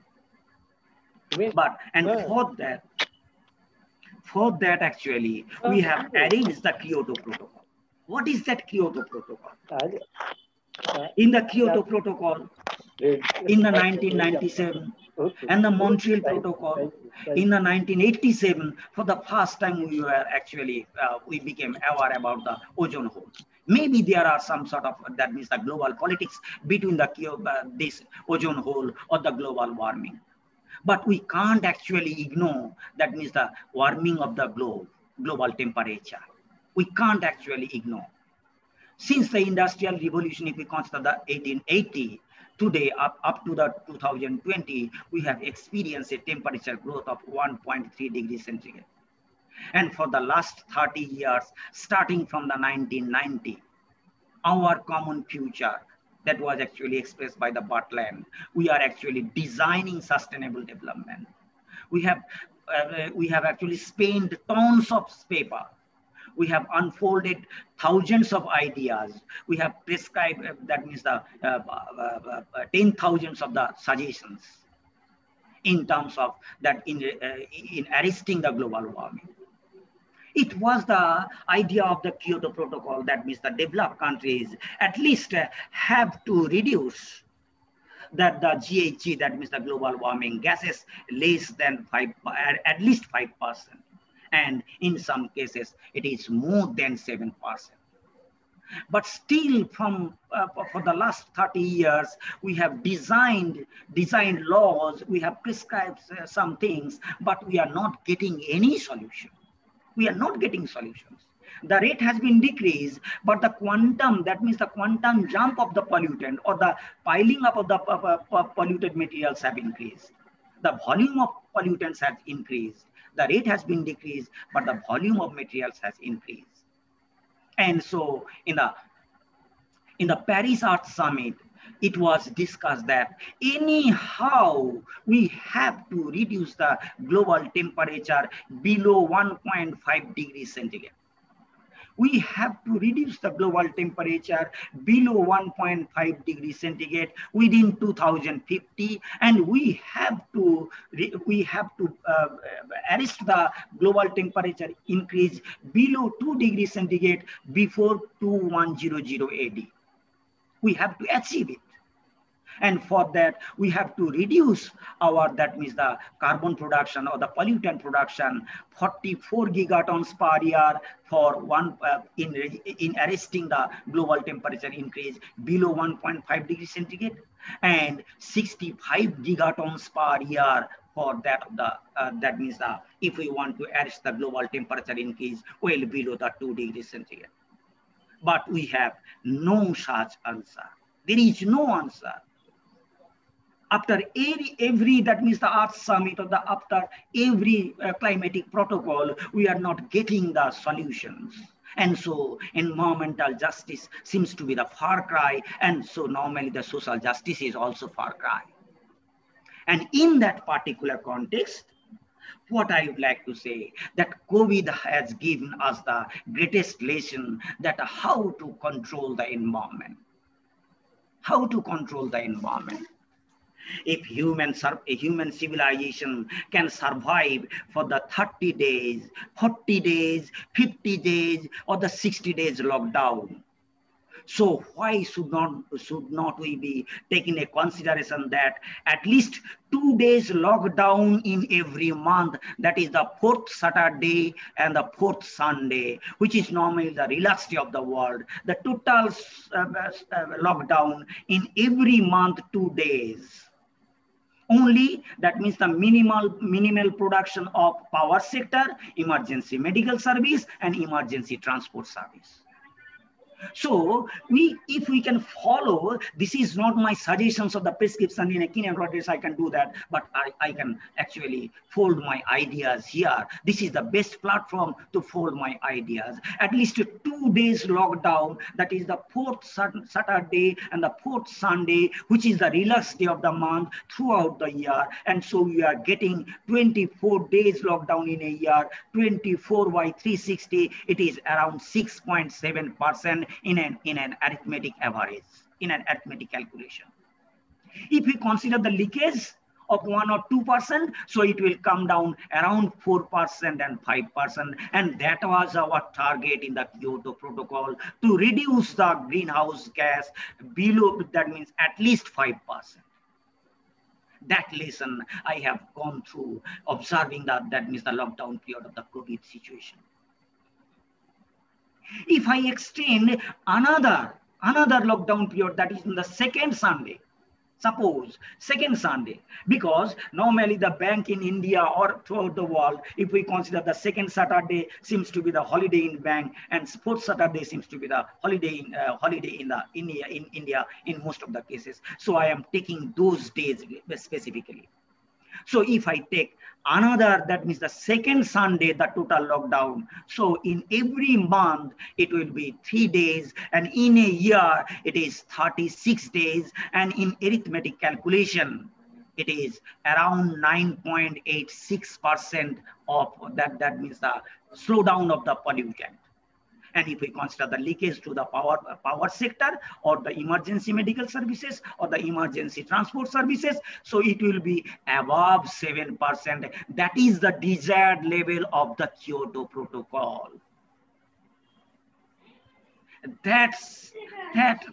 For that actually, we have arranged the Kyoto Protocol. What is that Kyoto Protocol? In the Kyoto Protocol, in the 1997, and the Montreal Protocol in the 1987, for the first time we were actually, we became aware about the ozone hole. Maybe there are some sort of, that means the global politics between the this ozone hole or the global warming. But we can't actually ignore, that means the warming of the global temperature. We can't actually ignore. Since the Industrial Revolution, if we consider the 1880, today up to the 2020, we have experienced a temperature growth of 1.3 degrees centigrade. And for the last 30 years, starting from the 1990, our common future that was actually expressed by the Butland, we are actually designing sustainable development. We have actually spent tons of paper. We have unfolded thousands of ideas. We have prescribed, that means the 10,000s of the suggestions in terms of that in arresting the global warming. It was the idea of the Kyoto Protocol, that means the developed countries at least have to reduce that the GHG, that means the global warming gases, less than at least 5%. And in some cases, it is more than 7%. But still, for the last 30 years, we have designed laws, we have prescribed some things, but we are not getting any solution. We are not getting solutions. The rate has been decreased, but the quantum, that means the quantum jump of the pollutant or the piling up of the polluted materials have increased. The volume of pollutants has increased. The rate has been decreased, but the volume of materials has increased. And so in the Paris Earth Summit, it was discussed that anyhow we have to reduce the global temperature below 1.5 degrees centigrade. We have to reduce the global temperature below 1.5 degrees centigrade within 2050, and we have to arrest the global temperature increase below 2 degrees centigrade before 2100 AD. We have to achieve it. And for that, we have to reduce our, that means the carbon production or the pollutant production, 44 gigatons per year for in arresting the global temperature increase below 1.5 degrees centigrade, and 65 gigatons per year for that of the that means if we want to arrest the global temperature increase well below the 2 degrees centigrade. But we have no such answer. There is no answer. After every that means the Earth Summit or after every climatic protocol, we are not getting the solutions. And so environmental justice seems to be the far cry. And so normally the social justice is also far cry. And in that particular context, what I would like to say that COVID has given us the greatest lesson that how to control the environment. How to control the environment. If human civilization can survive for the 30 days, 40 days, 50 days, or the 60 days lockdown, so why should not we be taking a consideration that at least 2 days lockdown in every month, that is the 4th Saturday and the 4th Sunday, which is normally the relaxed day of the world, the total lockdown in every month 2 days. Only that means the minimal production of power sector, emergency medical service, and emergency transport service. So if we can follow, this is not my suggestions of the prescription in a kindergarten, I can do that, but I can actually fold my ideas here. This is the best platform to fold my ideas. At least 2 days lockdown, that is the 4th Saturday and the 4th Sunday, which is the relaxed day of the month throughout the year. And so we are getting 24 days lockdown in a year, 24 by 360, it is around 6.7% in an arithmetic average, in an arithmetic calculation. If we consider the leakage of 1 or 2%, so it will come down around 4% and 5. And that was our target in the Kyoto Protocol, to reduce the greenhouse gas below, that means at least 5%. That lesson I have gone through observing that means the lockdown period of the COVID situation. If I extend another lockdown period, that is in the 2nd Sunday, suppose 2nd Sunday, because normally the bank in India or throughout the world, if we consider the 2nd Saturday seems to be the holiday in bank, and 4th Saturday seems to be the holiday in India in most of the cases. So I am taking those days specifically. So if I take another, that means the 2nd Sunday, the total lockdown. So in every month, it will be 3 days. And in a year, it is 36 days. And in arithmetic calculation, it is around 9.86% of that means the slowdown of the pollutant. And if we consider the leakage to the power sector or the emergency medical services or the emergency transport services, so it will be above 7%. That is the desired level of the Kyoto Protocol. That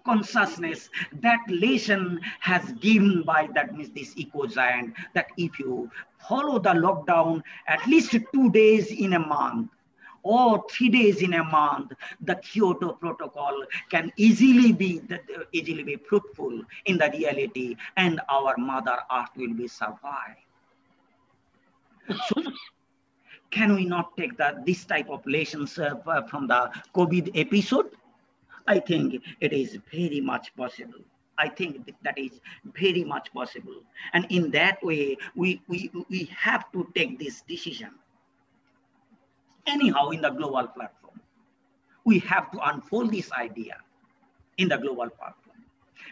consciousness, that lesson has given by that means this eco giant, that if you follow the lockdown at least 2 days in a month, or 3 days in a month, the Kyoto Protocol can easily be fruitful in the reality, and our Mother Earth will be survived. So, can we not take this type of lessons from the COVID episode? I think it is very much possible. I think that is very much possible. And in that way, we have to take this decision. Anyhow, in the global platform, we have to unfold this idea in the global platform.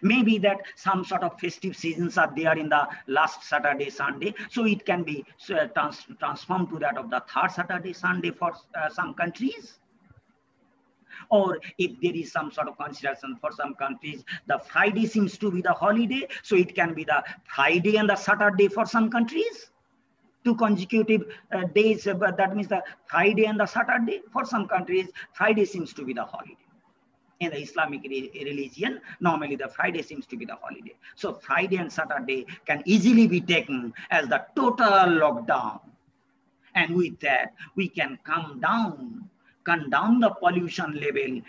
Maybe that some sort of festive seasons are there in the last Saturday, Sunday, so it can be transformed to that of the 3rd Saturday, Sunday for some countries. Or if there is some sort of consideration for some countries, the Friday seems to be the holiday, so it can be the Friday and the Saturday for some countries. 2 consecutive days, but that means the Friday and the Saturday. For some countries, Friday seems to be the holiday. In the Islamic religion, normally the Friday seems to be the holiday. So Friday and Saturday can easily be taken as the total lockdown. And with that, we can come down the pollution level.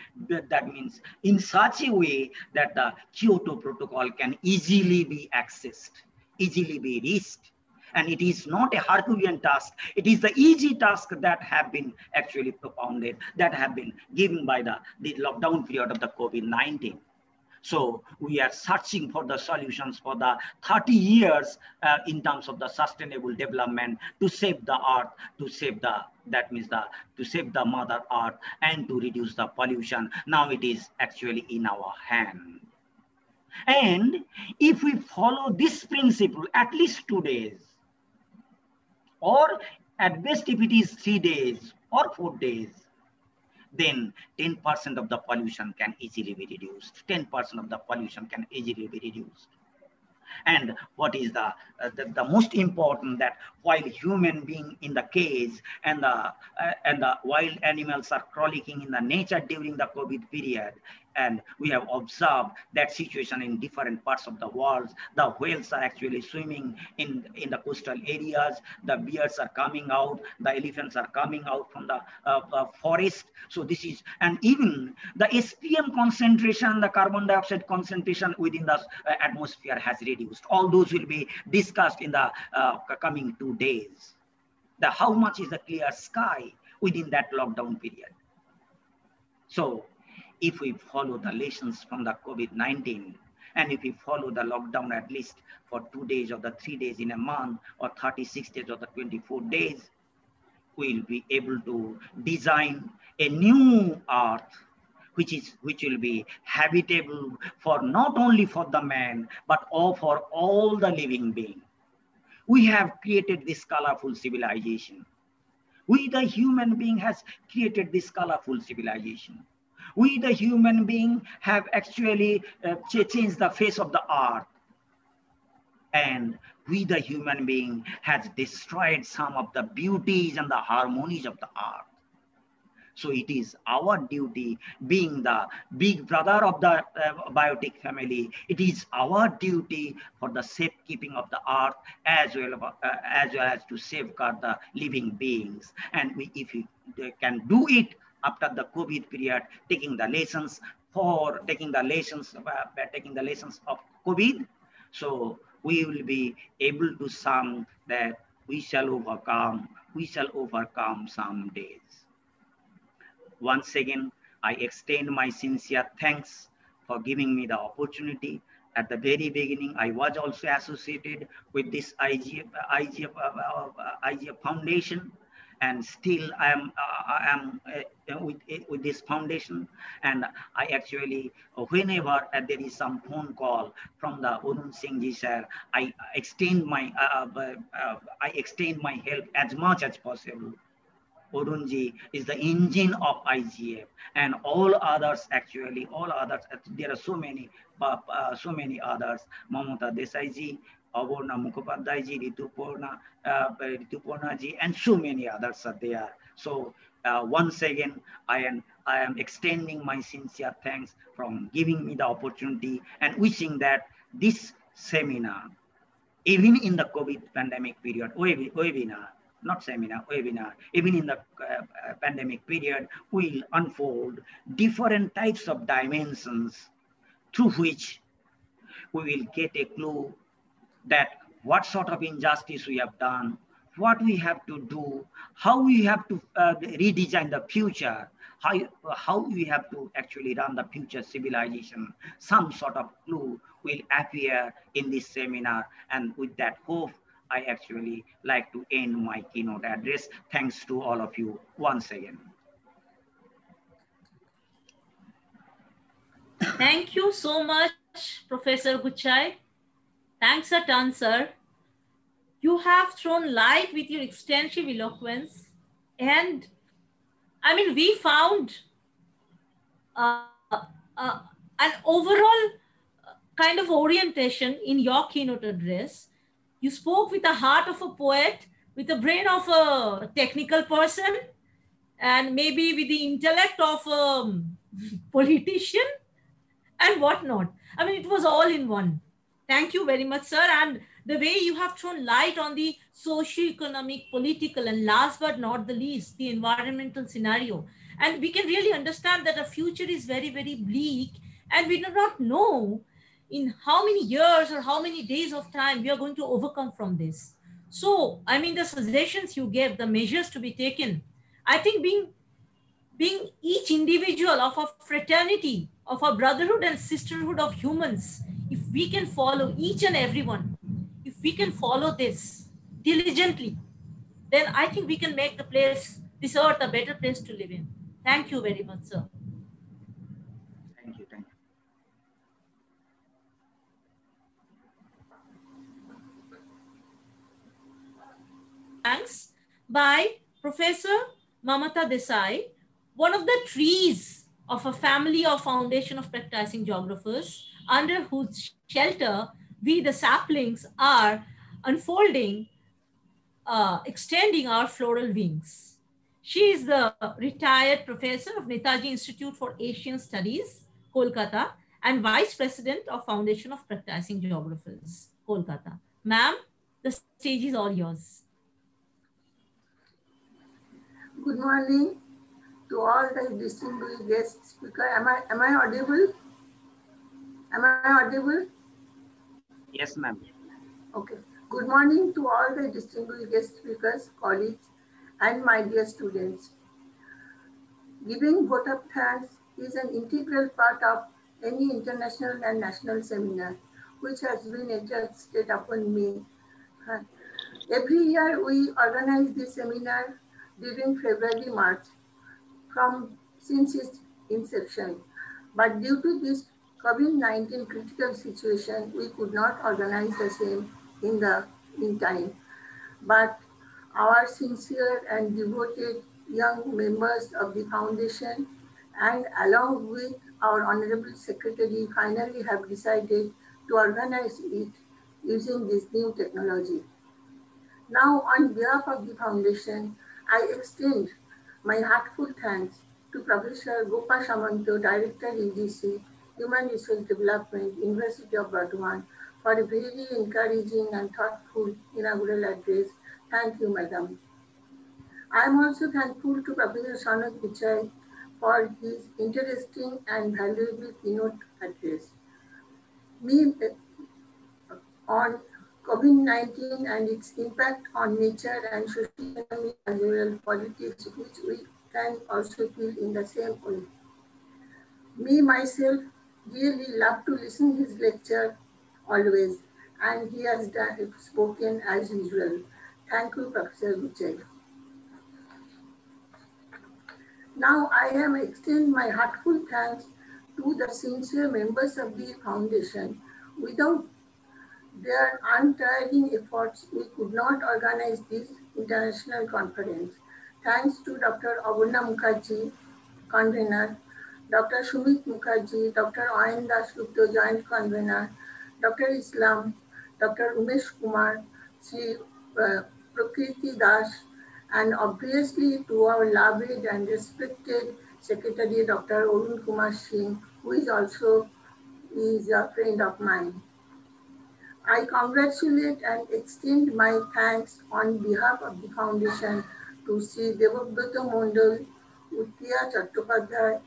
That means in such a way that the Kyoto Protocol can easily be accessed, easily be reached. And it is not a Herculean task. It is the easy task that have been actually propounded, that have been given by the lockdown period of the COVID-19. So we are searching for the solutions for the 30 years in terms of the sustainable development to save the earth, to save the, that means to save the mother earth and to reduce the pollution. Now it is actually in our hand. And if we follow this principle at least 2 days, or at best if it is 3 days or 4 days, then 10% of the pollution can easily be reduced. 10% of the pollution can easily be reduced. And what is the most important, that while human being in the cage and the wild animals are frolicking in the nature during the COVID period, and we have observed that situation in different parts of the world. The whales are actually swimming in the coastal areas. The bears are coming out. The elephants are coming out from the forest. So this is, and even the SPM concentration, the carbon dioxide concentration within the atmosphere has reduced. All those will be discussed in the coming 2 days. How much is the clear sky within that lockdown period. So if we follow the lessons from the COVID-19, and if we follow the lockdown at least for 2 days or the 3 days in a month, or 36 days or the 24 days, we'll be able to design a new earth, which will be habitable for not only for the man, but for all the living beings. We have created this colorful civilization. We, the human being, has created this colorful civilization. We, the human being, have actually changed the face of the earth. And we, the human being, has destroyed some of the beauties and the harmonies of the earth. So it is our duty, being the big brother of the biotic family, it is our duty for the safekeeping of the earth as well as to safeguard the living beings. And if we can do it after the COVID period, taking the lessons of COVID, so we will be able to sum that we shall overcome some days. Once again, I extend my sincere thanks for giving me the opportunity. At the very beginning, I was also associated with this IGF Foundation, and still I am with this foundation. And I actually, whenever there is some phone call from the Arun Singh ji sir, I extend my help as much as possible. Arunji is the engine of IGF, and all others, there are so many others, Mamata Desai ji, Aborna Mukhopadhyay ji, Rituparna ji, and so many others are there. So once again, I am extending my sincere thanks from giving me the opportunity, and wishing that this seminar, even in the COVID pandemic period, webinar, even in the pandemic period, will unfold different types of dimensions through which we will get a clue that what sort of injustice we have done, what we have to do, how we have to redesign the future, how we have to actually run the future civilization. Some sort of clue will appear in this seminar, and with that hope, I actually like to end my keynote address. Thanks to all of you once again. Thank you so much, Professor Guchai. Thanks a ton, sir. You have thrown light with your extensive eloquence. And I mean, we found an overall kind of orientation in your keynote address. You spoke with the heart of a poet, with the brain of a technical person, and maybe with the intellect of a politician and whatnot. I mean, it was all in one. Thank you very much, sir. And the way you have thrown light on the socio-economic, political, and last but not the least, the environmental scenario. And we can really understand that the future is very, very bleak, and we do not know in how many years or how many days of time we are going to overcome from this. So, I mean, the suggestions you gave, the measures to be taken, I think being each individual of a fraternity, of a brotherhood and sisterhood of humans, if we can follow each and everyone, if we can follow this diligently, then I think we can make the place, this earth, a better place to live in. Thank you very much, sir. Thank you. Thank you. Thanks by Professor Mamata Desai, one of the trees of a family or foundation of practicing geographers, under whose shelter we, the saplings, are unfolding, extending our floral wings. She is the retired professor of Netaji Institute for Asian Studies, Kolkata, and vice president of Foundation of Practicing Geographers, Kolkata. Ma'am, the stage is all yours. Good morning to all the distinguished guest speaker. Am I audible? Am I audible? Yes, ma'am. Okay. Good morning to all the distinguished guest speakers, colleagues, and my dear students. Giving vote of thanks is an integral part of any international and national seminar, which has been entrusted upon me. Every year we organize this seminar during February, March, since its inception. But due to this COVID-19 critical situation, we could not organize the same in time. But our sincere and devoted young members of the foundation, and along with our Honorable Secretary, finally have decided to organize it using this new technology. Now, on behalf of the foundation, I extend my heartfelt thanks to Professor Gopa Samanto, Director UGC, Human Resource Development, University of Burdwan, for a very encouraging and thoughtful inaugural address. Thank you, Madam. I am also thankful to Professor Sanat Pichai for his interesting and valuable keynote address. On COVID-19 and its impact on nature and social economy as well as politics, which we can also feel in the same way. Me, myself, really love to listen his lecture always, and he has spoken as usual. Thank you, Professor Pichai. Now I am extend my heartfelt thanks to the sincere members of the foundation. Without their untiring efforts, we could not organize this international conference. Thanks to Dr. Aburna Mukherjee, convener, Dr. Shumit Mukherjee, Dr. Ayan Das Gupta, joint convener, Dr. Islam, Dr. Umesh Kumar, Sri Prakriti Das, and obviously to our loved and respected Secretary, Dr. Arun Kumar Singh, who is also a friend of mine. I congratulate and extend my thanks on behalf of the foundation to Sri Devabrata Mondal, Uttiya Chattopadhyay,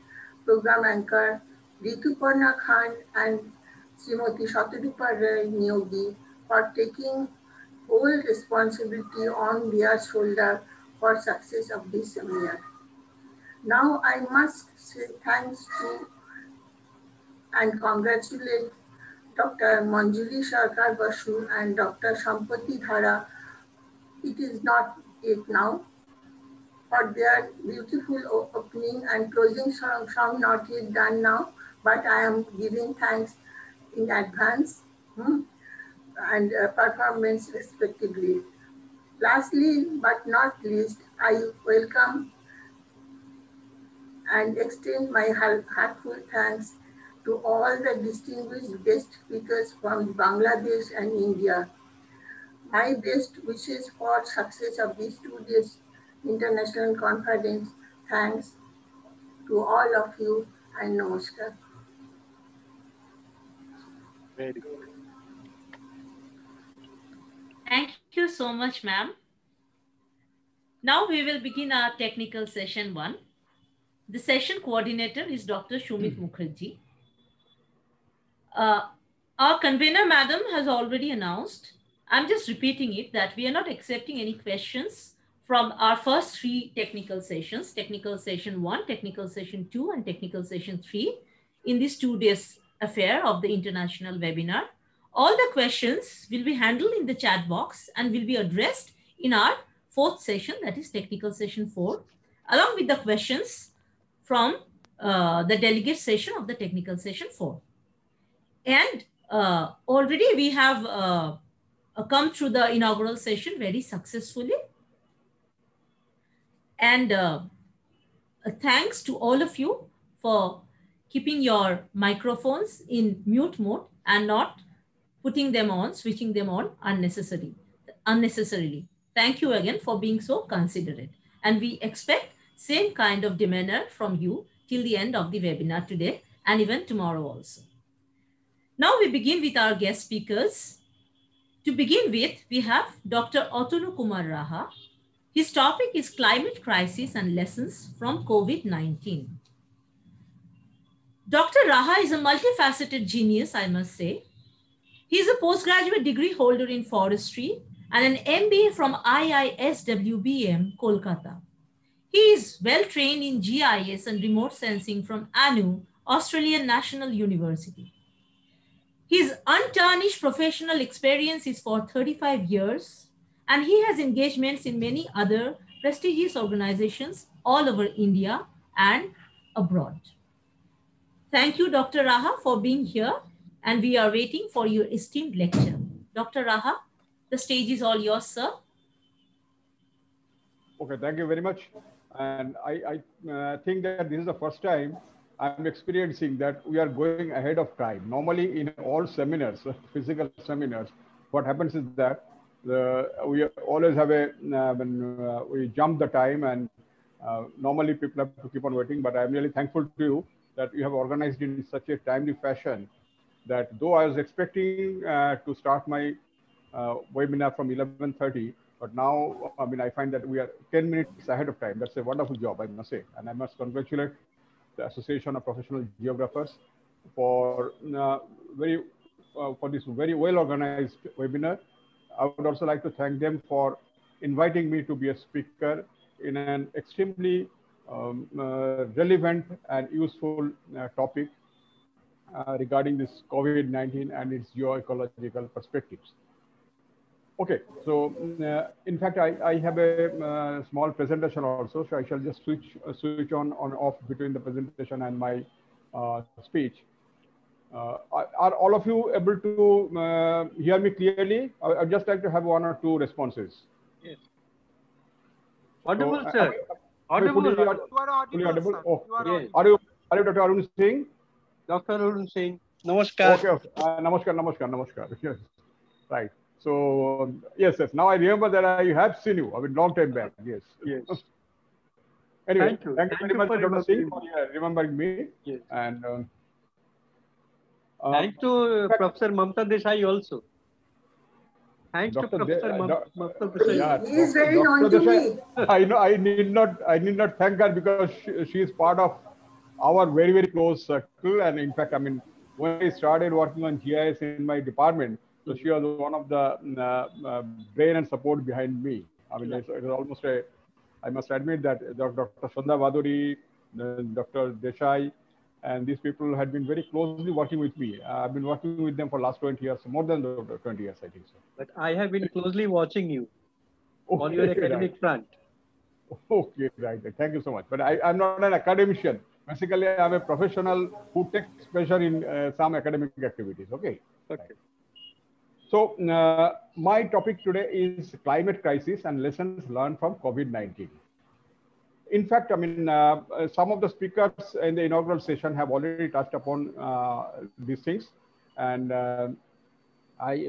Program Anchor, Rituparna Khan, and Srimati Shatarupa Rai Niyogi for taking whole responsibility on their shoulder for success of this seminar. Now I must say thanks to and congratulate Dr. Manjuli Sarkar Basu and Dr. Sampati Dhara. It is not yet now, for their beautiful opening and closing some not yet done now, but I am giving thanks in advance and performance respectively. Lastly, but not least, I welcome and extend my heartfelt thanks to all the distinguished guest speakers from Bangladesh and India. My best wishes for success of these 2 days international conference. Thanks to all of you and namaskar. Very good. Thank you so much, ma'am. Now we will begin our technical session 1. The session coordinator is Dr. Shumit Mukherjee. Our convener, madam, has already announced I'm just repeating it that we are not accepting any questions from our first three technical sessions, technical session 1, technical session 2, and technical session 3 in this 2 days affair of the international webinar. All the questions will be handled in the chat box and will be addressed in our fourth session, that is technical session 4, along with the questions from the delegate session of the technical session 4. And already we have come through the inaugural session very successfully. And thanks to all of you for keeping your microphones in mute mode and not putting them on, switching them on unnecessarily. Thank you again for being so considerate. And we expect same kind of demeanor from you till the end of the webinar today and even tomorrow also. Now we begin with our guest speakers. To begin with, we have Dr. Atanu Kumar Raha. His topic is climate crisis and lessons from COVID-19. Dr. Raha is a multifaceted genius, I must say. He is a postgraduate degree holder in forestry and an MBA from IISWBM, Kolkata. He is well trained in GIS and remote sensing from ANU, Australian National University. His untarnished professional experience is for 35 years, and he has engagements in many other prestigious organizations all over India and abroad. Thank you, Dr. Raha, for being here, and we are waiting for your esteemed lecture. Dr. Raha, the stage is all yours, sir. Okay, thank you very much. And I think that this is the first time I'm experiencing that we are going ahead of time. Normally in all seminars, physical seminars, what happens is that we always have we jump the time, and normally people have to keep on waiting, but I'm really thankful to you that you have organized in such a timely fashion that though I was expecting to start my webinar from 11:30, but now, I find that we are 10 minutes ahead of time. That's a wonderful job, I must say. And I must congratulate the Association of Professional Geographers for this very well organized webinar. I would also like to thank them for inviting me to be a speaker in an extremely relevant and useful topic regarding this COVID-19 and its geoecological perspectives. Okay, so in fact, I have a small presentation also, so I shall just switch on off between the presentation and my speech. Are all of you able to hear me clearly? I'd just like to have one or two responses. Yes. Audible, So, sir. Audible. You are audible, sir. Oh, You are yes. audible. Are you Dr. Arun Singh? Dr. Arun Singh. Namaskar. Okay. Namaskar. Yes. Right. So yes. Now I remember that I have seen you. Long time back. Yes. Yes. Anyway, Thank you. Thank you very much, Dr. Singh, for remembering me. Yes. And Thanks to Professor Mamta Desai also. Thanks to Dr. Professor Mamta Desai. Yeah, He is very Dr. known to Desai, me. I know. I need not thank her because she is part of our very, very close circle. And in fact, when I started working on GIS in my department, so she was one of the brain and support behind me. It was almost I must admit that Dr. Sandha Vaduri, Dr. Desai, and these people had been very closely working with me. I've been working with them for the last 20 years, more than 20 years, I think so. But I have been closely watching you on your academic front. Okay, right. Thank you so much. But I'm not an academician. Basically, I'm a professional who takes pleasure in some academic activities. Okay. Okay. So my topic today is climate crisis and lessons learned from COVID-19. In fact, some of the speakers in the inaugural session have already touched upon these things, and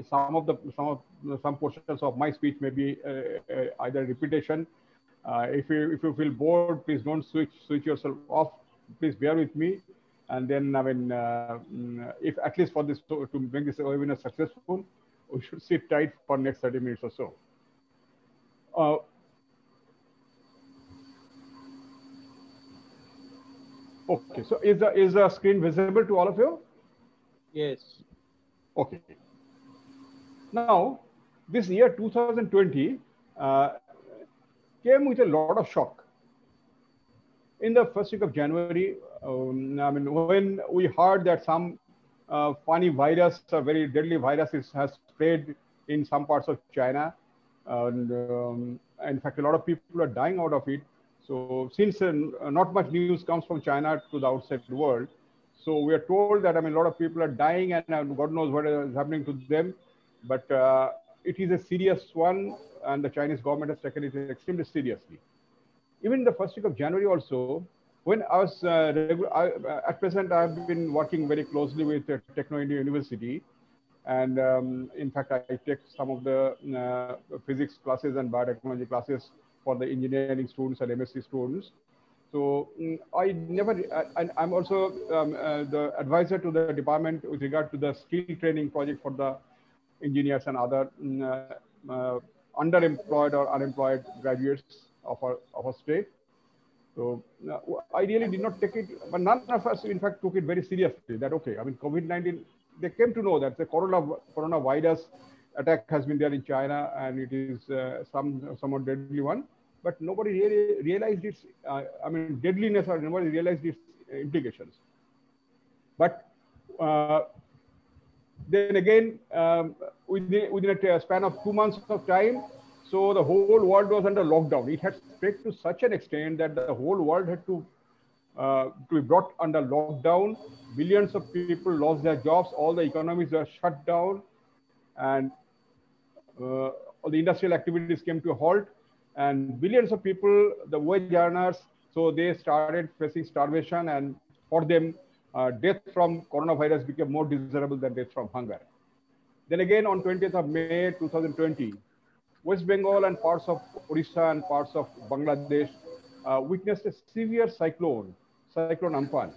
some portions of my speech may be either repetition. If you feel bored, please don't switch yourself off. Please bear with me, and then if at least for this to make this webinar successful, we should sit tight for next 30 minutes or so. Okay, so is the screen visible to all of you? Yes. Okay. Now, this year 2020 came with a lot of shock. In the first week of January, I mean, when we heard that some funny virus, a very deadly virus has spread in some parts of China, and in fact, a lot of people are dying out of it. So since not much news comes from China to the outside world, so we are told that, I mean, a lot of people are dying, and God knows what is happening to them. But it is a serious one, and the Chinese government has taken it extremely seriously. Even the first week of January also, when I was at present, I've been working very closely with Techno India University, and in fact, I take some of the physics classes and biotechnology classes for the engineering students and MSc students. So I never, I'm also the advisor to the department with regard to the skill training project for the engineers and other underemployed or unemployed graduates of our state. So I really did not take it, but none of us, in fact, took it very seriously. That okay, I mean, COVID-19, they came to know that the coronavirus attack has been there in China, and it is somewhat deadly one. But nobody really realized its, I mean, deadliness, or nobody realized its implications. But then again, within a span of 2 months of time, so the whole world was under lockdown. It had spread to such an extent that the whole world had to be brought under lockdown. Billions of people lost their jobs. All the economies were shut down, and all the industrial activities came to a halt. And billions of people, the wage earners, so they started facing starvation, and for them, death from coronavirus became more desirable than death from hunger. Then again, on 20th of May 2020, West Bengal and parts of Odisha and parts of Bangladesh witnessed a severe cyclone Amphan.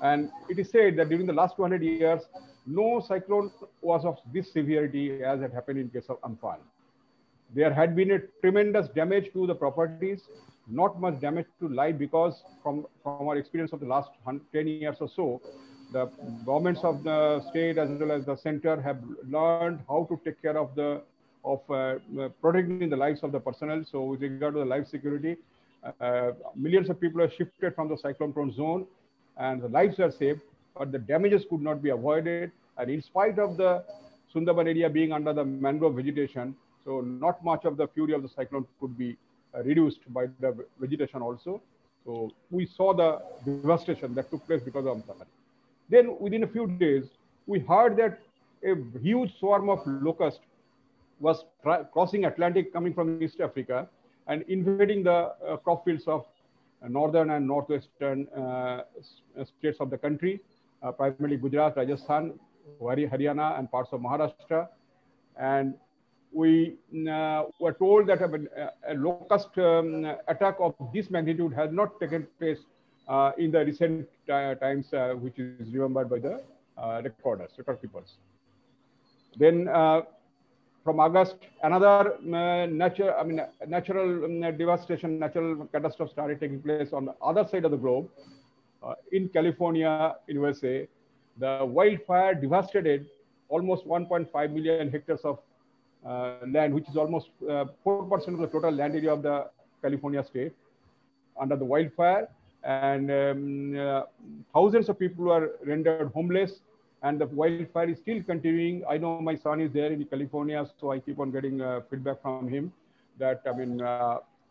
And it is said that during the last 200 years, no cyclone was of this severity as had happened in case of Amphan. There had been a tremendous damage to the properties, not much damage to life, because from our experience of the last 10 years or so, the governments of the state as well as the center have learned how to take care of protecting the lives of the personnel. So with regard to the life security, millions of people are shifted from the cyclone-prone zone, and the lives are saved, but the damages could not be avoided. And in spite of the Sundarban area being under the mangrove vegetation, so not much of the fury of the cyclone could be reduced by the vegetation also. So we saw the devastation that took place because of that. Then within a few days, we heard that a huge swarm of locusts was crossing Atlantic, coming from East Africa, and invading the crop fields of northern and northwestern states of the country, primarily Gujarat, Rajasthan, Haryana, and parts of Maharashtra. And we were told that a locust attack of this magnitude has not taken place in the recent times, which is remembered by the record keepers. Then from August, another natural devastation, natural catastrophe started taking place on the other side of the globe. In California, in USA, the wildfire devastated almost 1.5 million hectares of land, which is almost 4% of the total land area of the California state, under the wildfire. And thousands of people were rendered homeless, and the wildfire is still continuing. I know my son is there in California, so I keep on getting feedback from him that, I mean,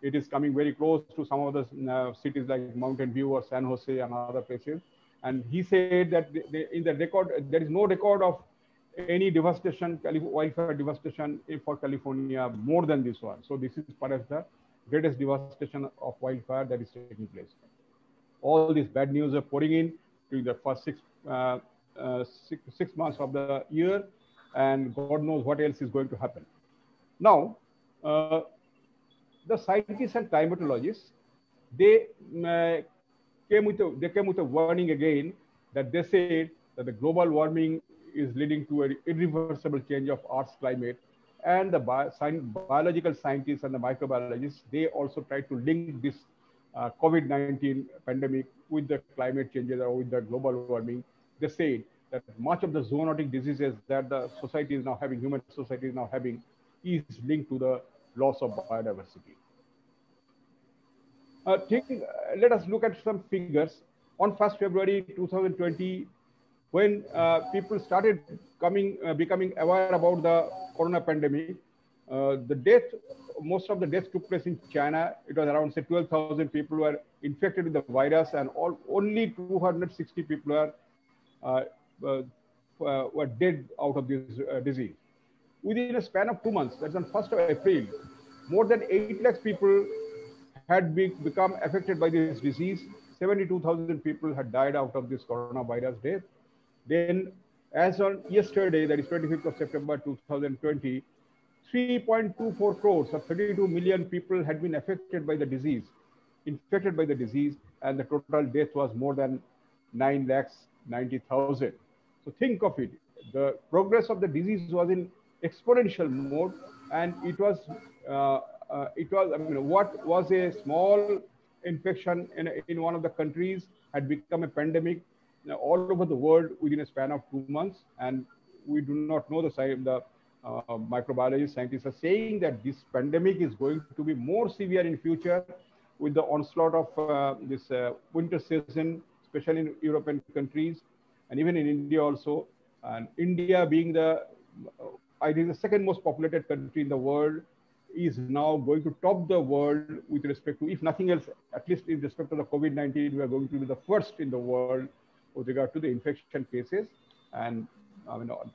it is coming very close to some of the cities like Mountain View or San Jose and other places. And he said that in the record, there is no record of any devastation, wildfire devastation for California more than this one. So this is perhaps the greatest devastation of wildfire that is taking place. All these bad news are pouring in during the first six months of the year, and God knows what else is going to happen. Now, the scientists and climatologists, they came with a warning again, that they said that the global warming is leading to an irreversible change of Earth's climate. And the biological scientists and the microbiologists, they also try to link this COVID-19 pandemic with the climate changes or with the global warming. They say that much of the zoonotic diseases that the society is now having, human society is now having, is linked to the loss of biodiversity. Let us look at some figures. On 1st February 2020, when people started becoming aware about the corona pandemic, most of the deaths took place in China. It was around, say, 12,000 people were infected with the virus, and only 260 people uh, uh, were dead out of this disease. Within a span of 2 months, that's on 1st of April, more than 8 lakhs people had become affected by this disease. 72,000 people had died out of this coronavirus death. Then, as on yesterday, that is 25th of September 2020, 3.24 crores or 32 million people had been affected by the disease, infected by the disease, and the total death was more than 9 lakhs 90,000. So think of it. The progress of the disease was in exponential mode, and what was a small infection in one of the countries had become a pandemic all over the world within a span of 2 months. And we do not know the microbiology scientists are saying that this pandemic is going to be more severe in future with the onslaught of this winter season, especially in European countries and even in India also. And India being I think the second most populated country in the world, is now going to top the world with respect to, if nothing else, at least in respect to the COVID-19, we are going to be the first in the world with regard to the infection cases. And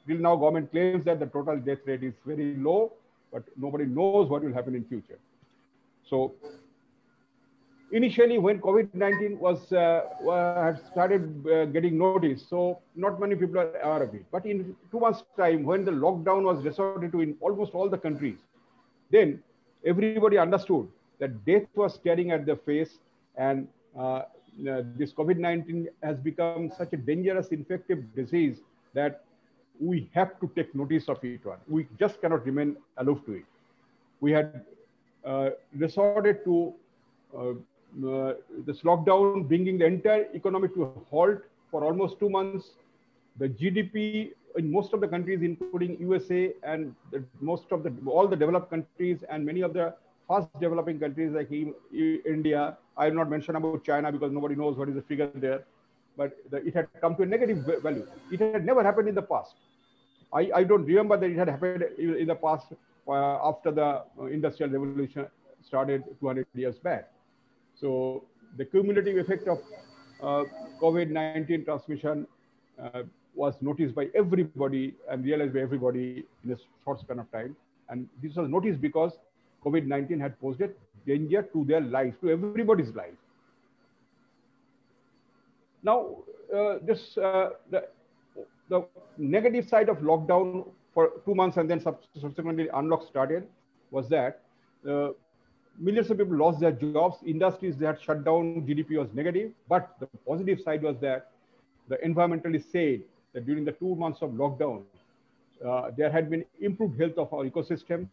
till now, government claims that the total death rate is very low, but nobody knows what will happen in future. So initially, when COVID-19 had started getting noticed, so not many people are aware of it. But in 2 months' time, when the lockdown was resorted to in almost all the countries, then everybody understood that death was staring at their face, and this COVID-19 has become such a dangerous infective disease that we have to take notice of it. We just cannot remain aloof to it. We had resorted to this lockdown, bringing the entire economy to a halt for almost 2 months. The GDP in most of the countries, including USA and all the developed countries and many of the fast developing countries like India, I will not mention about China because nobody knows what is the figure there, but it had come to a negative value. It had never happened in the past. I don't remember that it had happened in the past after the Industrial Revolution started 200 years back. So the cumulative effect of COVID-19 transmission was noticed by everybody and realized by everybody in a short span of time. And this was noticed because COVID-19 had posed a danger to their lives, to everybody's life. Now, the negative side of lockdown for 2 months and then subsequently unlock started was that millions of people lost their jobs, industries that had shut down, GDP was negative. But the positive side was that the environmentalists said that during the 2 months of lockdown, there had been improved health of our ecosystem.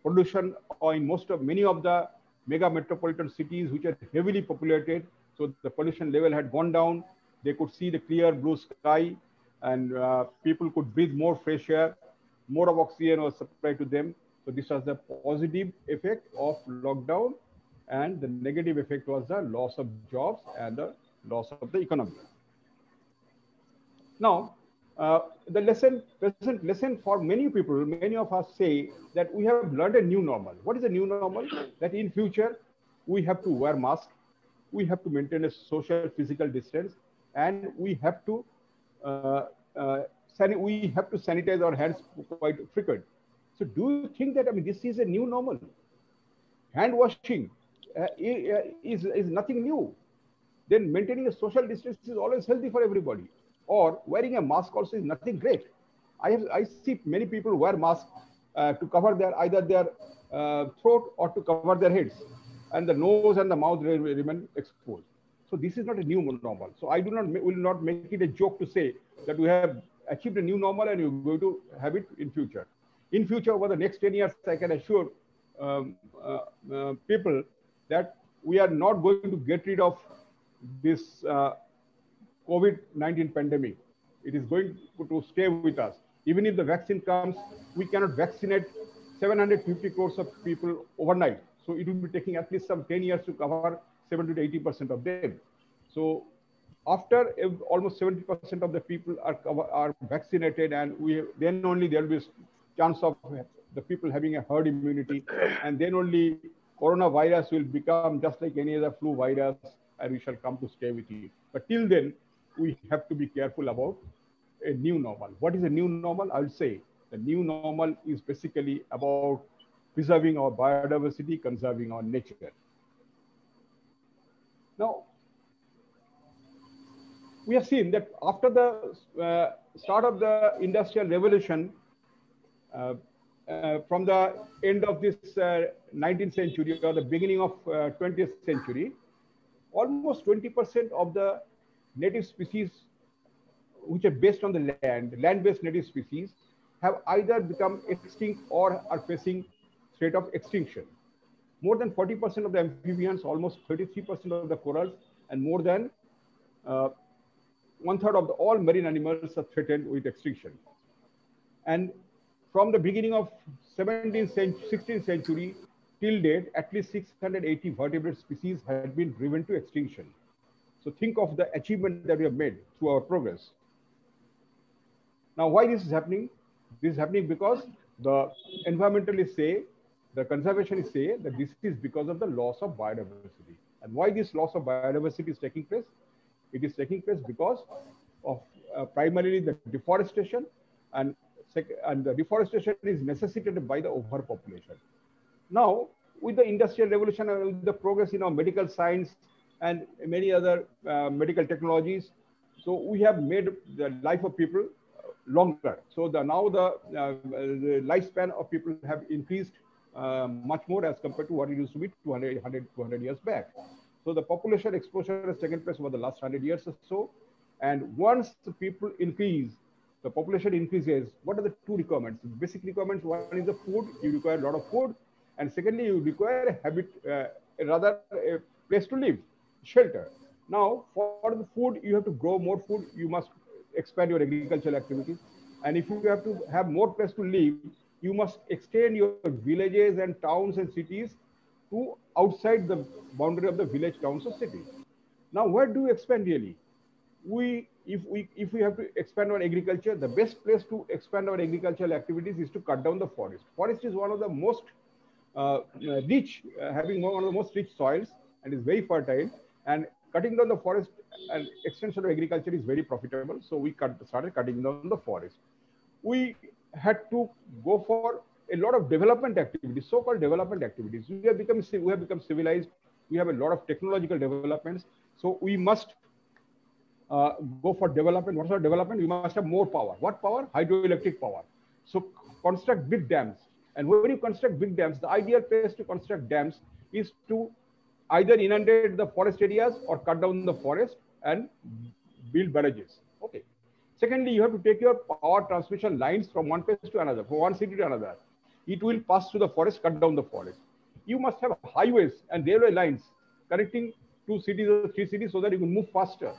Pollution in many of the mega metropolitan cities, which are heavily populated, so the pollution level had gone down. They could see the clear blue sky, and people could breathe more fresh air. More of oxygen was supplied to them. So this was the positive effect of lockdown, and the negative effect was the loss of jobs and the loss of the economy. Now, the present lesson for many people, many of us say that we have learned a new normal. What is a new normal? That in future, we have to wear masks, we have to maintain a social physical distance, and we have to sanitize our hands quite frequent. So do you think that, this is a new normal? Hand washing is nothing new. Then maintaining a social distance is always healthy for everybody. Or wearing a mask also is nothing great. I see many people wear masks to cover either their throat or to cover their heads, and the nose and the mouth remain exposed. So this is not a new normal. So I will not make it a joke to say that we have achieved a new normal and we're going to have it in future. In future, over the next 10 years, I can assure people that we are not going to get rid of this COVID-19 pandemic. It is going to stay with us. Even if the vaccine comes, we cannot vaccinate 750 crores of people overnight. So it will be taking at least some 10 years to cover 70 to 80% of them. So after almost 70% of the people are vaccinated, and then only there will be chance of the people having a herd immunity, and then only coronavirus will become just like any other flu virus, and we shall come to stay with it. But till then, we have to be careful about a new normal. What is a new normal? I will say the new normal is basically about preserving our biodiversity, conserving our nature. Now, we have seen that after the start of the Industrial Revolution, from the end of this 19th century or the beginning of 20th century, almost 20% of the native species which are based on the land-based native species, have either become extinct or are facing threat of extinction. More than 40% of the amphibians, almost 33% of the corals, and more than 1/3 of all marine animals are threatened with extinction. And from the beginning of 16th century till date, at least 680 vertebrate species had been driven to extinction. So think of the achievement that we have made through our progress. Now, why this is happening? This is happening because the environmentalists say, the conservationists say that this is because of the loss of biodiversity. And why this loss of biodiversity is taking place? It is taking place because of primarily the deforestation, and the deforestation is necessitated by the overpopulation. Now, with the Industrial Revolution and with the progress in our medical science and many other medical technologies, so we have made the life of people longer. So now the lifespan of people have increased much more as compared to what it used to be 200 years back. So the population explosion has taken place over the last 100 years or so. And once the people increase, the population increases, what are the two requirements? Basic requirements: one is the food, you require a lot of food. And secondly, you require a place to live, shelter. Now, for the food, you have to grow more food, you must expand your agricultural activities. And if you have to have more place to live, you must extend your villages and towns and cities to outside the boundary of the village, towns, or cities. Now, where do you expand really? If we have to expand our agriculture, the best place to expand our agricultural activities is to cut down the forest. Forest is one of the most rich, having one of the most rich soils, and is very fertile. And cutting down the forest and extension of agriculture is very profitable. So we started cutting down the forest. We had to go for a lot of development activities, so-called development activities. We have become civilized. We have a lot of technological developments. So we must go for development. What's our development? We must have more power. What power? Hydroelectric power. So construct big dams. And when you construct big dams, the ideal place to construct dams is to either inundate the forest areas or cut down the forest and build barrages. Okay. Secondly, you have to take your power transmission lines from one place to another, from one city to another. It will pass through the forest, cut down the forest. You must have highways and railway lines connecting 2 cities or 3 cities so that you can move faster.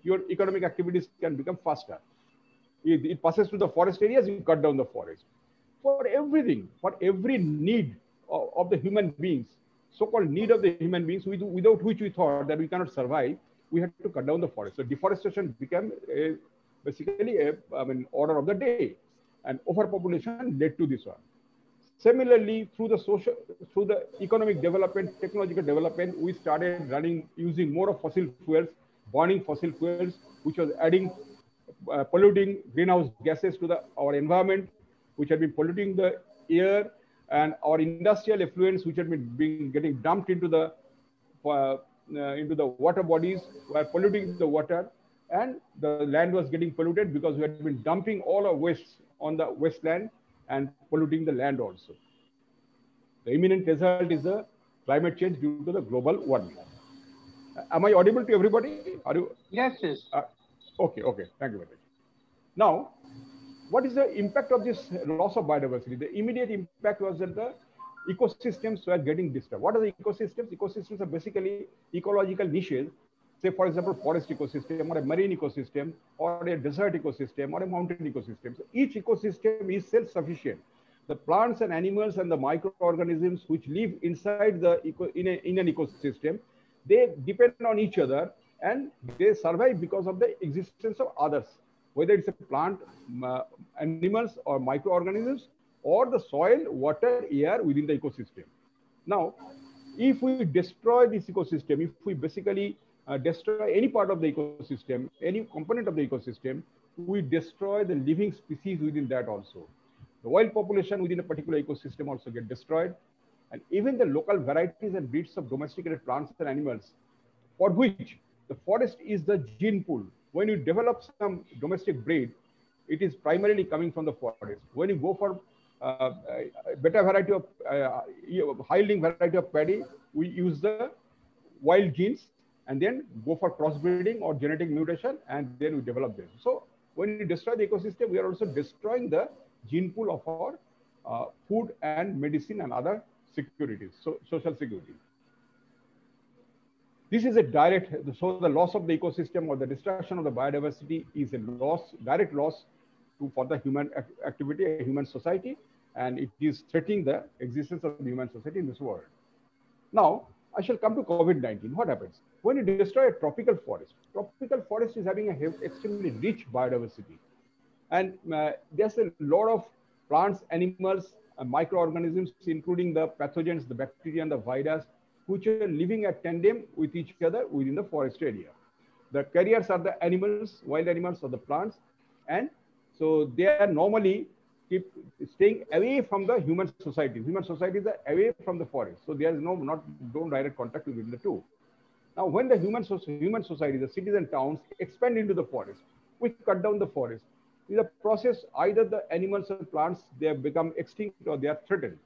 Your economic activities can become faster. It passes through the forest areas, you cut down the forest. For everything, for every need of the human beings, so-called need of the human beings, without which we thought that we cannot survive, we had to cut down the forest. So deforestation became basically order of the day, and overpopulation led to this one. Similarly, through the economic development, technological development, we started using more of fossil fuels, burning fossil fuels, which was adding, polluting greenhouse gases to our environment, which had been polluting the air, and our industrial effluents, which had been getting dumped into the water bodies, were polluting the water, and the land was getting polluted because we had been dumping all our wastes on the wasteland and polluting the land also. The imminent result is the climate change due to the global warming. Am I audible to everybody? Are you? Yes, yes. Okay. Thank you very much. Now, what is the impact of this loss of biodiversity? The immediate impact was that the ecosystems were getting disturbed. What are the ecosystems? Ecosystems are basically ecological niches. Say, for example, forest ecosystem, or a marine ecosystem, or a desert ecosystem, or a mountain ecosystem. So each ecosystem is self-sufficient. The plants and animals and the microorganisms which live inside the in an ecosystem, they depend on each other and they survive because of the existence of others, whether it's a plant, animals or microorganisms, or the soil, water, air within the ecosystem. Now, if we destroy this ecosystem, if we basically destroy any part of the ecosystem, any component of the ecosystem, we destroy the living species within that also. The wild population within a particular ecosystem also get destroyed, and even the local varieties and breeds of domesticated plants and animals, for which the forest is the gene pool. When you develop some domestic breed, it is primarily coming from the forest. When you go for a better variety of high-yielding variety of paddy, we use the wild genes and then go for crossbreeding or genetic mutation, and then we develop them. So when you destroy the ecosystem, we are also destroying the gene pool of our food and medicine and other securities, so social security. This is a direct, so the loss of the ecosystem or the destruction of the biodiversity is a loss, direct loss for the human activity, a human society, and it is threatening the existence of the human society in this world. Now, I shall come to COVID-19. What happens? When you destroy a tropical forest is having an extremely rich biodiversity. And there's a lot of plants, animals, microorganisms, including the pathogens, the bacteria and the virus, which are living at tandem with each other within the forest area. The carriers are the animals, wild animals or the plants. And so they are normally staying away from the human societies. Human societies are away from the forest. So there is no direct contact between the two. Now, when the human society, the cities and towns expand into the forest, we cut down the forest. In the process, either the animals or plants, they have become extinct or they are threatened.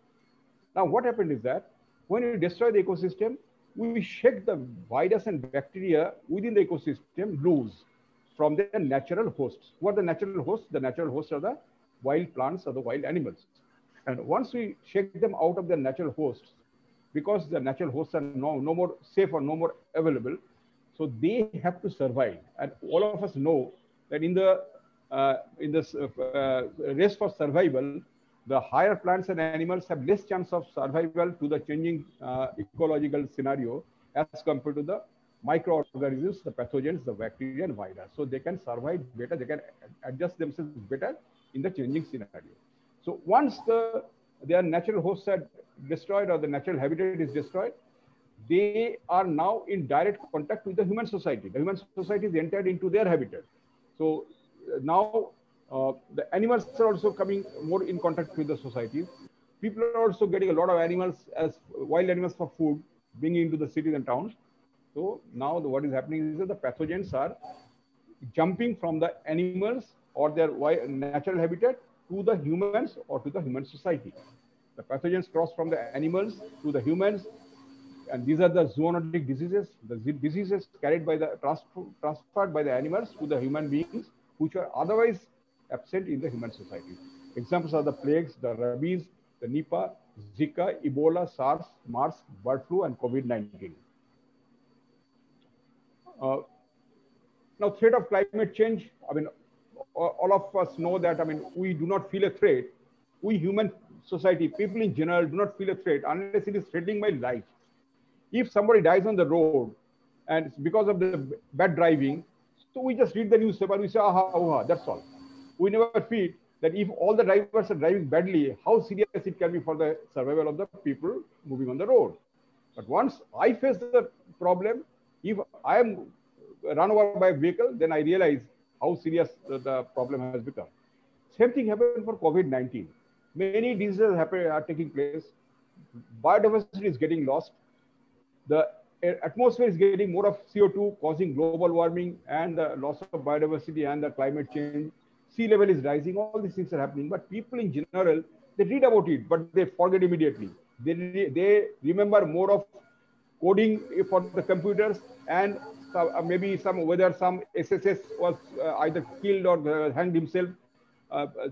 Now, what happened is that when you destroy the ecosystem, we shake the virus and bacteria within the ecosystem loose from their natural hosts. What are the natural hosts? The natural hosts are the wild plants or the wild animals. And once we shake them out of their natural hosts, because the natural hosts are no more safe or no more available, so they have to survive. And all of us know that in this race for survival, the higher plants and animals have less chance of survival to the changing ecological scenario as compared to the microorganisms, the pathogens, the bacteria and virus. So they can survive better, they can adjust themselves better in the changing scenario. So once their natural hosts are destroyed or the natural habitat is destroyed, they are now in direct contact with the human society. The human society is entered into their habitat. So now the animals are also coming more in contact with the society. People are also getting a lot of animals as wild animals for food, bringing into the cities and towns. So now what is happening is that the pathogens are jumping from the animals or their natural habitat to the humans or to the human society. The pathogens cross from the animals to the humans, and these are the zoonotic diseases, the diseases carried by the transferred by the animals to the human beings, which are otherwise absent in the human society. Examples are the plagues, the rabies, the Nipah, Zika, Ebola, SARS, MERS, bird flu, and COVID-19. Now, threat of climate change. I mean, all of us know that. I mean, we do not feel a threat. We human society, people in general, do not feel a threat unless it is threatening my life. If somebody dies on the road and it's because of the bad driving, so we just read the newspaper, we say, aha, aha, that's all. We never feel that if all the drivers are driving badly, how serious it can be for the survival of the people moving on the road. But once I face the problem, if I am run over by a vehicle, then I realize how serious the problem has become. Same thing happened for COVID-19. Many diseases are taking place. Biodiversity is getting lost. The atmosphere is getting more of CO2, causing global warming and the loss of biodiversity and the climate change. Sea level is rising. All these things are happening. But people in general, they read about it, but they forget immediately. They remember more of coding for the computers and maybe whether some SSS was either killed or hanged himself.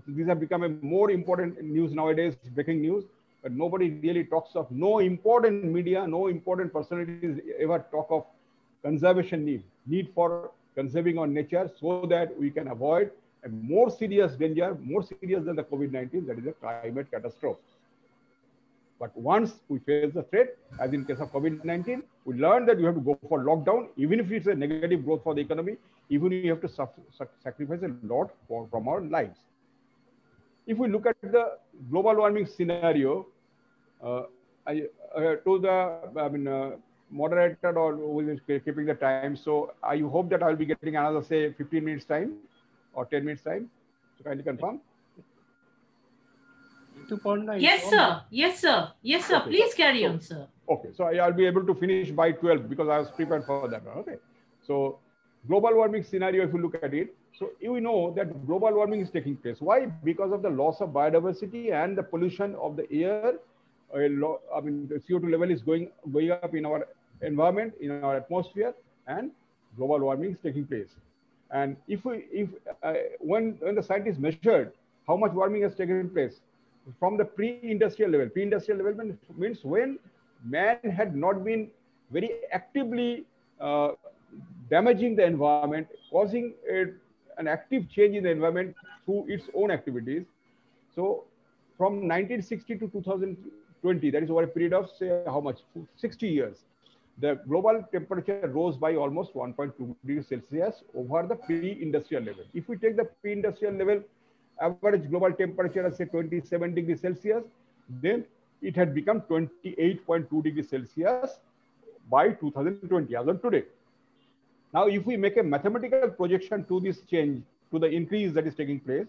These have become a more important news nowadays, breaking news. But nobody really talks of, no important media, no important personalities ever talk of conservation need for conserving our nature so that we can avoid a more serious danger, more serious than the COVID-19, that is a climate catastrophe. But once we face the threat, as in case of COVID-19, we learn that you have to go for lockdown, even if it's a negative growth for the economy, even if you have to sacrifice a lot from our lives. If we look at the global warming scenario, I told the moderator or who is keeping the time, so I hope that I'll be getting another, say, 15 minutes time or 10 minutes time. So kindly confirm. Yes, sir. Yes, sir. Yes, sir. Okay. Please carry on, sir. Okay, so I'll be able to finish by 12 because I was prepared for that. Okay, so global warming scenario, if you look at it, so you know that global warming is taking place. Why? Because of the loss of biodiversity and the pollution of the air. The CO2 level is going up in our environment, in our atmosphere, and global warming is taking place. And when the scientists measured how much warming has taken place from the pre-industrial level means when man had not been very actively damaging the environment, causing an active change in the environment through its own activities. So from 1960 to 2020, that is over a period of, say, how much? 60 years. The global temperature rose by almost 1.2 degrees Celsius over the pre-industrial level. If we take the pre-industrial level, average global temperature as say 27 degrees Celsius, then it had become 28.2 degrees Celsius by 2020, as of today. Now, if we make a mathematical projection to this change, to the increase that is taking place,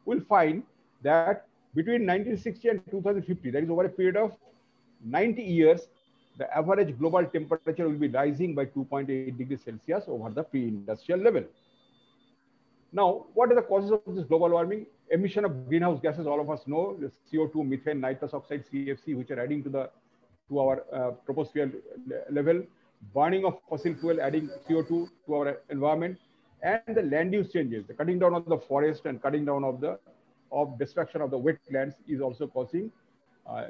we'll find that between 1960 and 2050, that is over a period of 90 years, the average global temperature will be rising by 2.8 degrees Celsius over the pre-industrial level. Now, what are the causes of this global warming? Emission of greenhouse gases, all of us know, the CO2, methane, nitrous oxide, CFC, which are adding to our troposphere level, burning of fossil fuel adding CO2 to our environment, and the land use changes, the cutting down of the forest and cutting down of destruction of the wetlands is also causing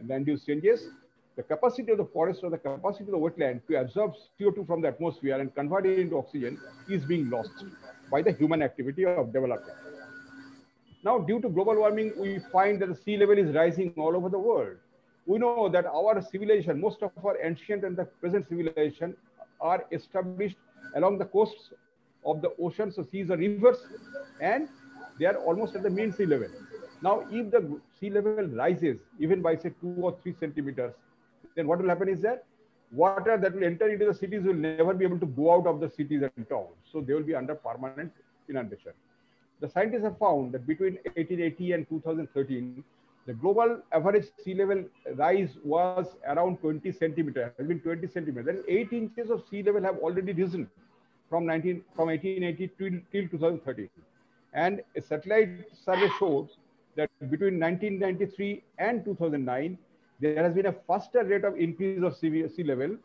land use changes. The capacity of the forest or the capacity of the wetland to absorb CO2 from the atmosphere and convert it into oxygen is being lost by the human activity of development. Now, due to global warming, we find that the sea level is rising all over the world. We know that our civilization, most of our ancient and the present civilization are established along the coasts of the oceans, or seas or rivers, and they are almost at the mean sea level. Now, if the sea level rises even by say 2 or 3 centimeters, then what will happen is that water that will enter into the cities will never be able to go out of the cities and towns. So they will be under permanent inundation. The scientists have found that between 1880 and 2013, the global average sea level rise was around 20 centimeters, has been 20 centimeters. That is 8 inches of sea level have already risen from 1880 till 2013. And a satellite survey shows that between 1993 and 2009, there has been a faster rate of increase of sea level.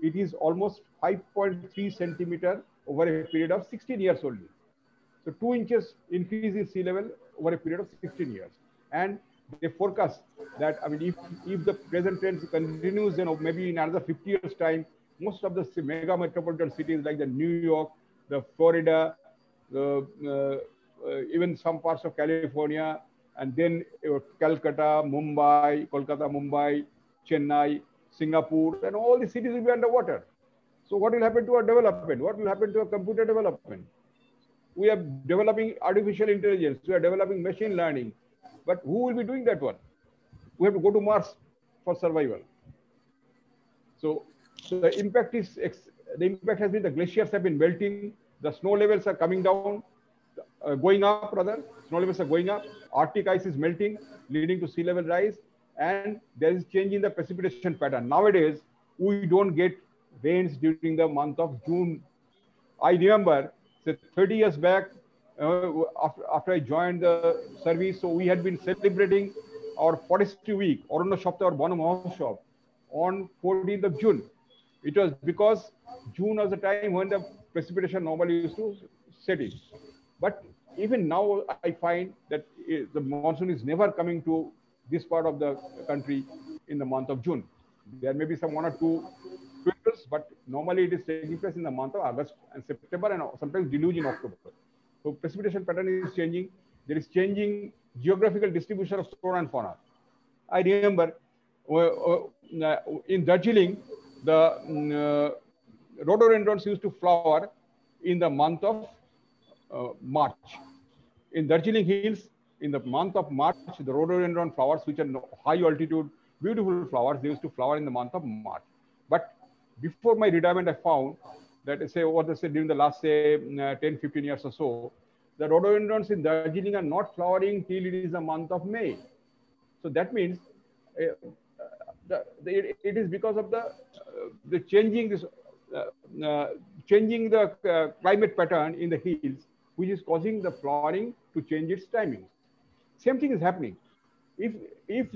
It is almost 5.3 centimeter over a period of 16 years only. So 2 inches increase in sea level over a period of 16 years. And they forecast that, I mean, if the present trend continues, then maybe in another 50 years time, most of the mega metropolitan cities like the New York, the Florida, even some parts of California, and then Kolkata, Mumbai, Chennai, Singapore, and all the cities will be underwater. So what will happen to our development? What will happen to our computer development? We are developing artificial intelligence. We are developing machine learning. But who will be doing that one? We have to go to Mars for survival. So the impact has been the glaciers have been melting. The snow levels are coming down, going up rather. Snow levels are going up. Arctic ice is melting, leading to sea level rise. And there is change in the precipitation pattern. Nowadays, we don't get rains during the month of June. I remember 30 years back, after I joined the service, so we had been celebrating our forestry week, Aranya Shapta or Bana Mahotsav, on 14th of June. It was because June was the time when the precipitation normally used to set in. But even now, I find that the monsoon is never coming to this part of the country in the month of June. There may be some 1 or 2 twinkles, but normally it is taking place in the month of August and September, and sometimes deluge in October. So precipitation pattern is changing. There is changing geographical distribution of flora and fauna. I remember in Darjeeling, the rhododendrons used to flower in the month of March. In Darjeeling Hills, in the month of March, the rhododendron flowers, which are high altitude, beautiful flowers, they used to flower in the month of March. But before my retirement, I found that, say, during the last, say, 10, 15 years or so, the rhododendrons in Darjeeling are not flowering till it is the month of May. So that means it is because of the changing this changing the climate pattern in the hills, which is causing the flowering to change its timing. Same thing is happening. If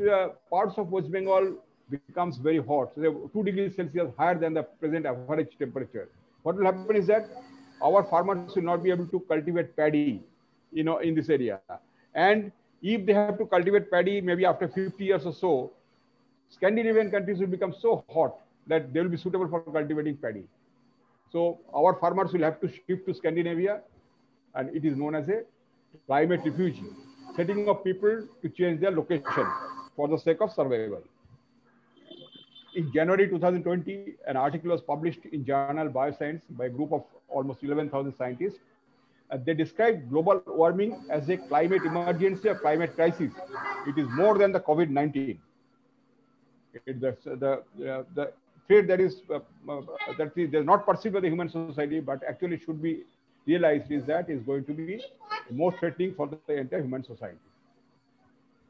parts of West Bengal becomes very hot, so 2 degrees Celsius higher than the present average temperature, what will happen is that our farmers will not be able to cultivate paddy, in this area. And if they have to cultivate paddy, maybe after 50 years or so, Scandinavian countries will become so hot that they will be suitable for cultivating paddy. So our farmers will have to shift to Scandinavia, and it is known as a climate refugee, setting up people to change their location for the sake of survival. In January 2020, an article was published in journal Bioscience by a group of almost 11,000 scientists. They described global warming as a climate emergency or climate crisis. It is more than the COVID-19. The threat that is not perceived by the human society, but actually should be realized, is that is going to be more threatening for the entire human society.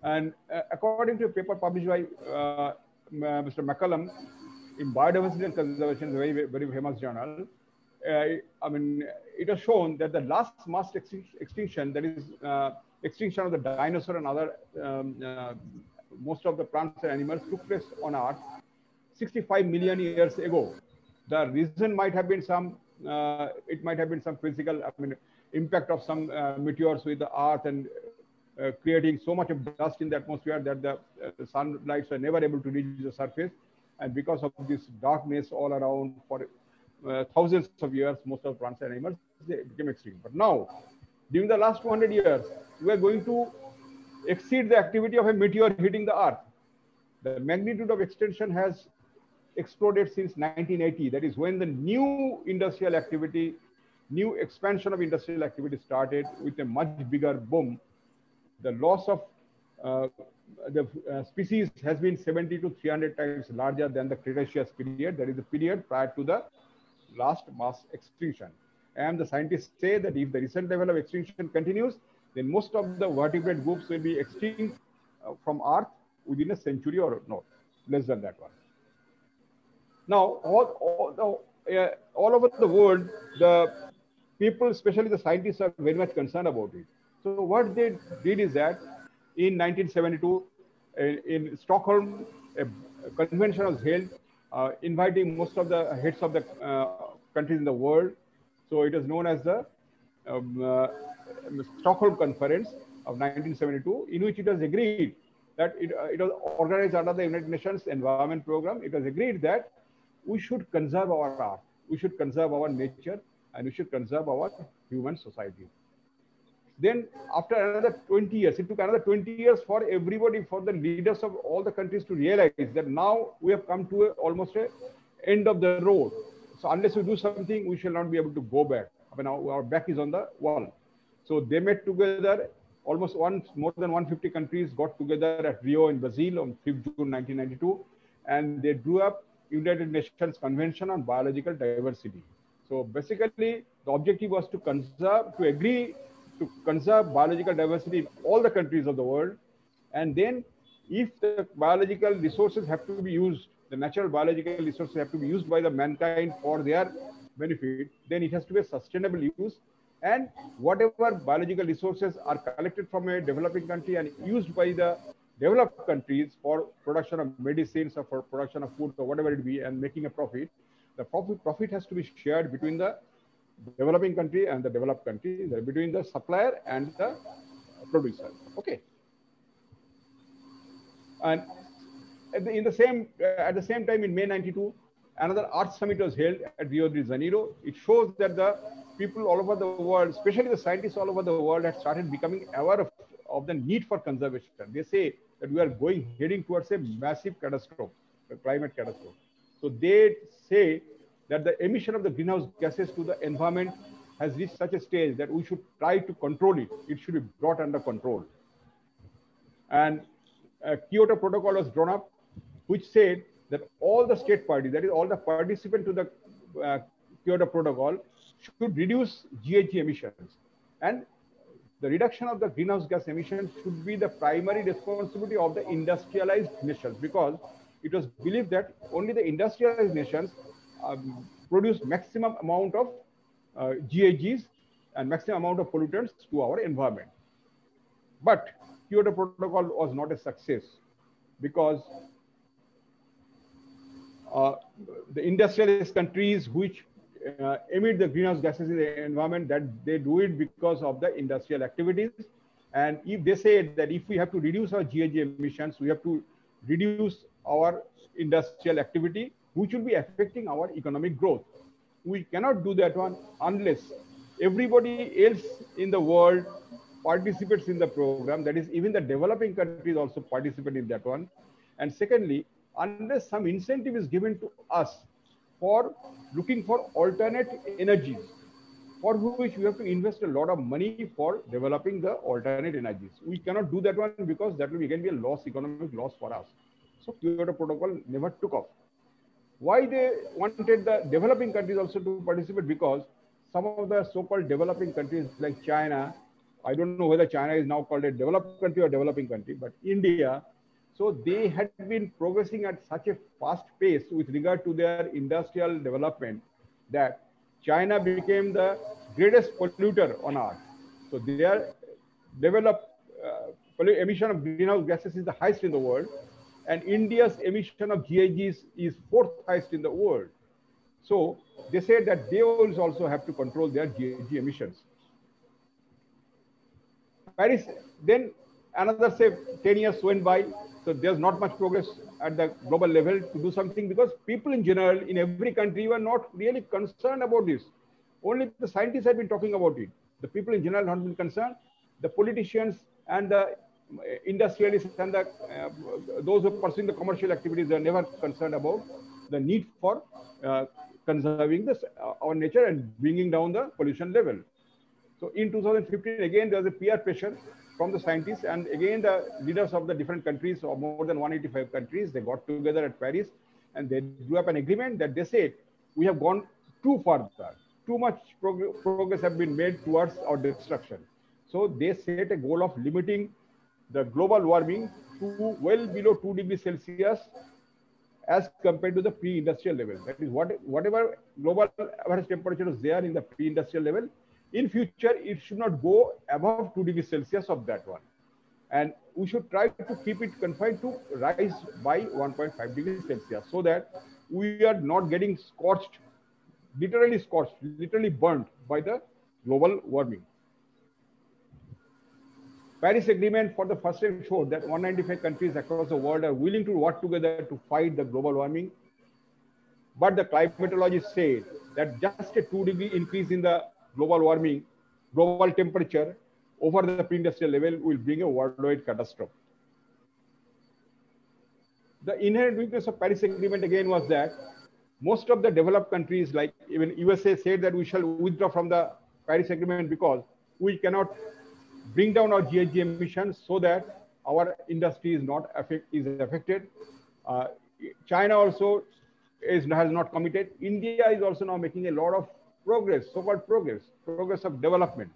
And according to a paper published by Mr. McCallum in Biodiversity and Conservation, a very, very famous journal, it has shown that the last mass extinction, that is extinction of the dinosaur and other most of the plants and animals, took place on Earth 65 million years ago. The reason might have been some physical, impact of some meteors with the Earth and creating so much of dust in the atmosphere that the sunlights are never able to reach the surface. And because of this darkness all around for thousands of years, most of the plants and animals, they became extinct. But now, during the last 200 years, we are going to exceed the activity of a meteor hitting the Earth. The magnitude of extinction has exploded since 1980. That is when the new industrial activity, new expansion of industrial activity started with a much bigger boom. The loss of the species has been 70 to 300 times larger than the Cretaceous period. That is the period prior to the last mass extinction. And the scientists say that if the recent level of extinction continues, then most of the vertebrate groups will be extinct from Earth within a century or no, less than that one. Now, all over the world, the people, especially the scientists, are very much concerned about it. So what they did is that in 1972, in Stockholm, a convention was held, inviting most of the heads of the countries in the world. So it is known as the Stockholm Conference of 1972, in which it was agreed that it was organized under the United Nations Environment Program. It was agreed that we should conserve our Earth, we should conserve our nature, and we should conserve our human society. Then after another 20 years, it took another 20 years for everybody, for the leaders of all the countries to realize that now we have come to almost an end of the road. So unless we do something, we shall not be able to go back. Our back is on the wall. So they met together, almost more than 150 countries got together at Rio in Brazil on 5th June 1992, and they drew up United Nations Convention on Biological Diversity. So basically, the objective was to agree to conserve biological diversity in all the countries of the world. And then if the biological resources have to be used, the natural biological resources have to be used by the mankind for their benefit, then it has to be a sustainable use. And whatever biological resources are collected from a developing country and used by the developed countries for production of medicines or for production of food or whatever it be, and making a profit, the profit has to be shared between the developing country and the developed country, between the supplier and the producer. Okay. And at the same time, in May 92, Another Earth Summit was held at Rio de Janeiro. It shows that the people all over the world, especially the scientists all over the world, had started becoming aware of the need for conservation. They say that we are heading towards a massive catastrophe, a climate catastrophe. So they say that the emission of the greenhouse gases to the environment has reached such a stage that we should try to control it. It should be brought under control. And a Kyoto Protocol was drawn up, which said that all the state parties, that is all the participants to the Kyoto Protocol, should reduce GHG emissions. And the reduction of the greenhouse gas emissions should be the primary responsibility of the industrialized nations, because it was believed that only the industrialized nations produce maximum amount of GHGs and maximum amount of pollutants to our environment. But Kyoto Protocol was not a success, because the industrialist countries which emit the greenhouse gases in the environment, that they do it because of the industrial activities. And if they say that if we have to reduce our GHG emissions, we have to reduce our industrial activity, which will be affecting our economic growth. We cannot do that one unless everybody else in the world participates in the program. That is, even the developing countries also participate in that one. And secondly, unless some incentive is given to us for looking for alternate energies, for which we have to invest a lot of money for developing the alternate energies. We cannot do that one because that will again be a loss, economic loss for us. So Kyoto Protocol never took off. Why they wanted the developing countries also to participate? Because some of the so-called developing countries like China, I don't know whether China is now called a developed country or developing country, but India, so they had been progressing at such a fast pace with regard to their industrial development that China became the greatest polluter on earth. So their developed emission of greenhouse gases is the highest in the world, and India's emission of GHGs is fourth highest in the world. So they said that they also have to control their GHG emissions. Paris, then another say 10 years went by, so there's not much progress at the global level to do something, because people in general in every country were not really concerned about this. Only the scientists have been talking about it. The people in general have not been concerned. The politicians and the industrialists and the, those who are pursuing the commercial activities are never concerned about the need for conserving this, our nature and bringing down the pollution level. So in 2015, again, there was a peer pressure from the scientists, and again, the leaders of the different countries, or more than 185 countries, they got together at Paris, and they drew up an agreement that they said, we have gone too far, too much progress have been made towards our destruction. So they set a goal of limiting the global warming to well below 2 degrees Celsius as compared to the pre-industrial level. That is, whatever global average temperature is there in the pre-industrial level, in future, it should not go above 2 degrees Celsius of that one. And we should try to keep it confined to rise by 1.5 degrees Celsius, so that we are not getting scorched, literally burnt by the global warming. Paris Agreement for the first time showed that 195 countries across the world are willing to work together to fight the global warming. But the climatologists say that just a 2-degree increase in the global warming, global temperature over the pre-industrial level will bring a worldwide catastrophe. The inherent weakness of Paris Agreement again was that most of the developed countries, like even USA, said that we shall withdraw from the Paris Agreement because we cannot bring down our GHG emissions so that our industry is not affected. China also has not committed. India is also now making a lot of progress, so-called progress of development.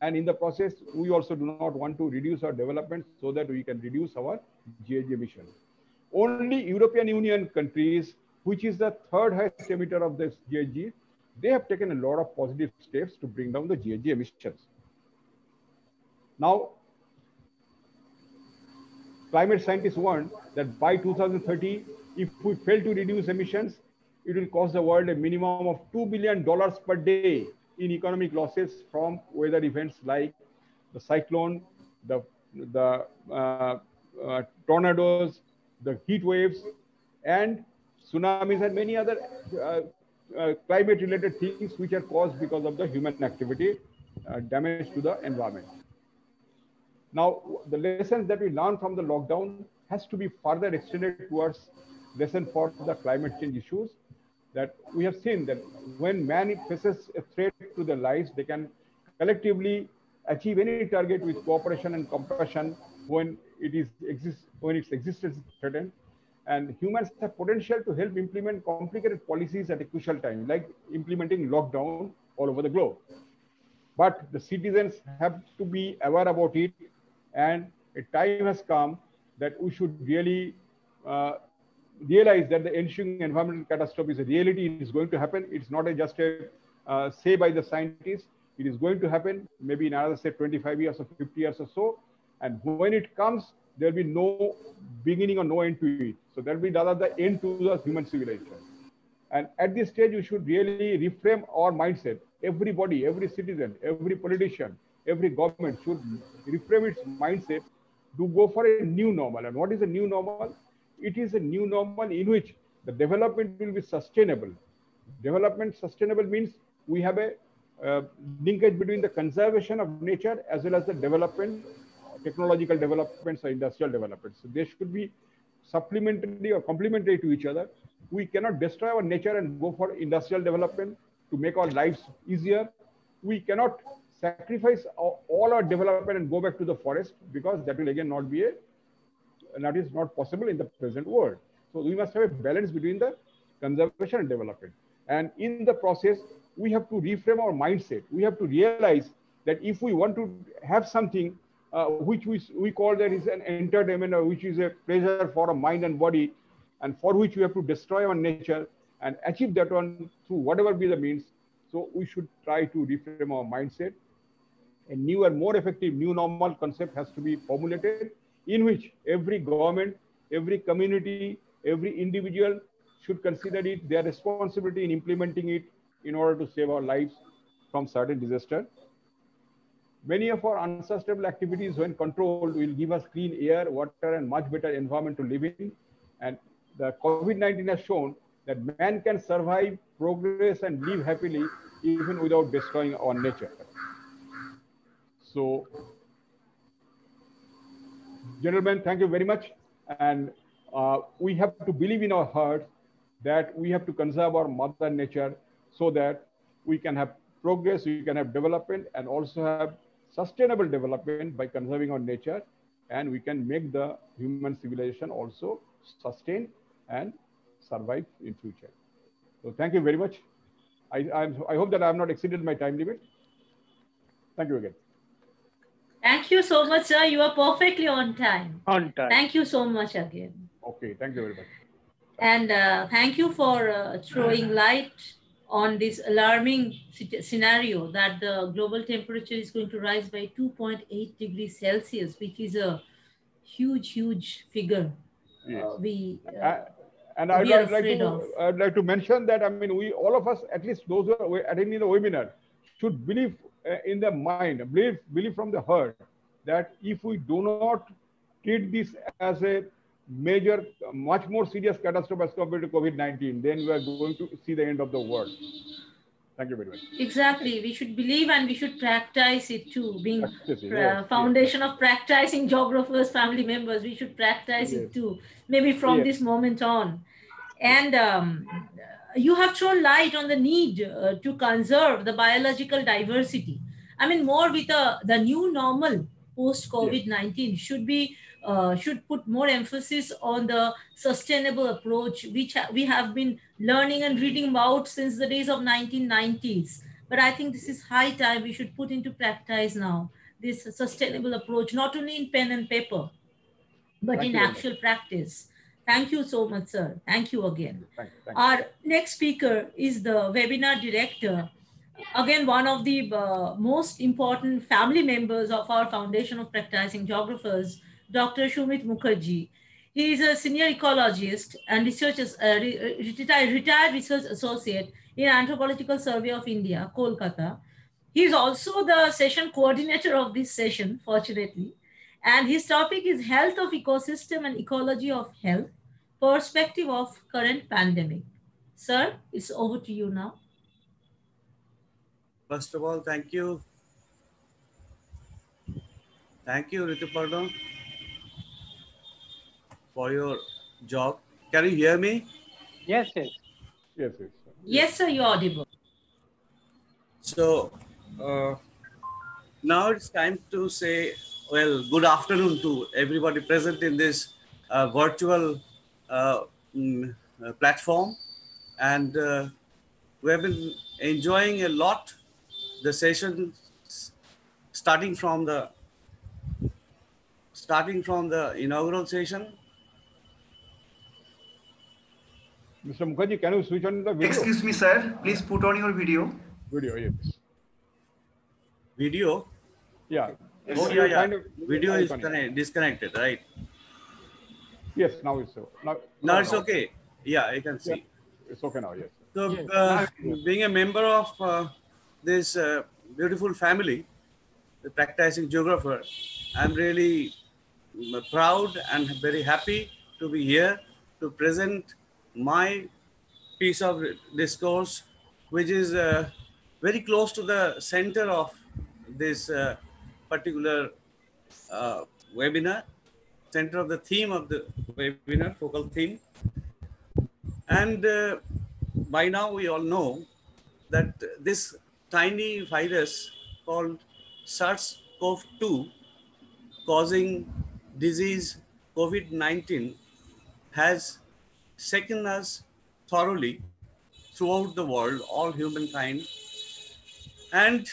And in the process, we also do not want to reduce our development so that we can reduce our GHG emissions. Only European Union countries, which is the third highest emitter of this GHG, they have taken a lot of positive steps to bring down the GHG emissions. Now, climate scientists warn that by 2030, if we fail to reduce emissions, it will cost the world a minimum of $2 billion per day in economic losses from weather events like the cyclone, the tornadoes, the heat waves, and tsunamis, and many other climate-related things which are caused because of the human activity, damage to the environment. Now, the lessons that we learned from the lockdown has to be further extended towards lesson for the climate change issues. That we have seen that when man faces a threat to their lives, they can collectively achieve any target with cooperation and compassion when its existence is threatened. And humans have potential to help implement complicated policies at a crucial time, like implementing lockdown all over the globe. But the citizens have to be aware about it, and a time has come that we should really realize that the ensuing environmental catastrophe is a reality. It is going to happen. It's not just a say by the scientists. It is going to happen maybe in another, say, 25 years or 50 years or so. And when it comes, there'll be no beginning or no end to it. So there'll be rather the end to the human civilization. And at this stage, we should really reframe our mindset. Everybody, every citizen, every politician, every government should reframe its mindset to go for a new normal. And what is a new normal? It is a new normal in which the development will be sustainable. Development sustainable means we have a linkage between the conservation of nature as well as the development, technological developments or industrial developments. So they should be supplementary or complementary to each other. We cannot destroy our nature and go for industrial development to make our lives easier. We cannot sacrifice all our development and go back to the forest, because that will again not be that is not possible in the present world. So we must have a balance between the conservation and development. And in the process, we have to reframe our mindset. We have to realize that if we want to have something which we call that is an entertainment, or which is a pleasure for our mind and body, and for which we have to destroy our nature and achieve that one through whatever be the means. So we should try to reframe our mindset. A new and more effective new normal concept has to be formulated, in which every government, every community, every individual should consider it their responsibility in implementing it in order to save our lives from certain disaster. Many of our unsustainable activities, when controlled, will give us clean air, water, and much better environment to live in. And the COVID-19 has shown that man can survive, progress, and live happily even without destroying our nature. So, gentlemen, thank you very much. And we have to believe in our hearts that we have to conserve our mother nature so that we can have progress, we can have development, and also have sustainable development by conserving our nature, and we can make the human civilization also sustain and survive in future. So thank you very much. I hope that I have not exceeded my time limit. Thank you again. Thank you so much, sir. You are perfectly on time. On time. Thank you so much again. Okay, thank you very much. And thank you for throwing light on this alarming scenario that the global temperature is going to rise by 2.8 degrees Celsius, which is a huge, huge figure. Yes. And I'd like to mention that, I mean, we, all of us, at least those who are attending the webinar, should believe in the mind, believe from the heart, that if we do not treat this as a major, much more serious catastrophe as compared to COVID-19, then we are going to see the end of the world. Thank you very much. Exactly. We should believe and we should practice it too. Being yes, foundation of practicing geographers, family members, we should practice it too. Maybe from this moment on. And you have thrown light on the need to conserve the biological diversity. I mean, more with the new normal post-COVID-19 should put more emphasis on the sustainable approach, which we have been learning and reading about since the days of 1990s. But I think this is high time we should put into practice now, this sustainable approach, not only in pen and paper, but in actual practice. Thank you so much, sir. Thank you again. Thank you. Our next speaker is the webinar director, again, one of the most important family members of our Foundation of Practicing Geographers, Dr. Shumit Mukherjee. He is a senior ecologist and retired research associate in Anthropological Survey of India, Kolkata. He is also the session coordinator of this session, fortunately. And his topic is health of ecosystem and ecology of health, perspective of current pandemic. Sir, it's over to you now. First of all, thank you. Thank you, Rituparna, for your job. Can you hear me? Yes, yes. Yes, yes. Yes, sir, you're audible. So, now it's time to say, well, good afternoon to everybody present in this virtual platform. And we have been enjoying a lot the session starting from the inaugural session. Mr. Mukherjee, can you switch on the video? Excuse me, sir. Please put on your video. Video, yes. Video? Yeah. Oh, yeah. Kind of video is disconnected, right? Yes, now it's so. Now it's okay. Yeah, I can see. Yeah, it's okay now, yes. So, being a member of this beautiful family, the practicing geographer, I'm really proud and very happy to be here to present my piece of discourse, which is very close to the center of this particular webinar, center of the theme of the webinar, focal theme. And by now we all know that this tiny virus called SARS-CoV-2 causing disease COVID-19 has shaken us thoroughly throughout the world, all humankind. And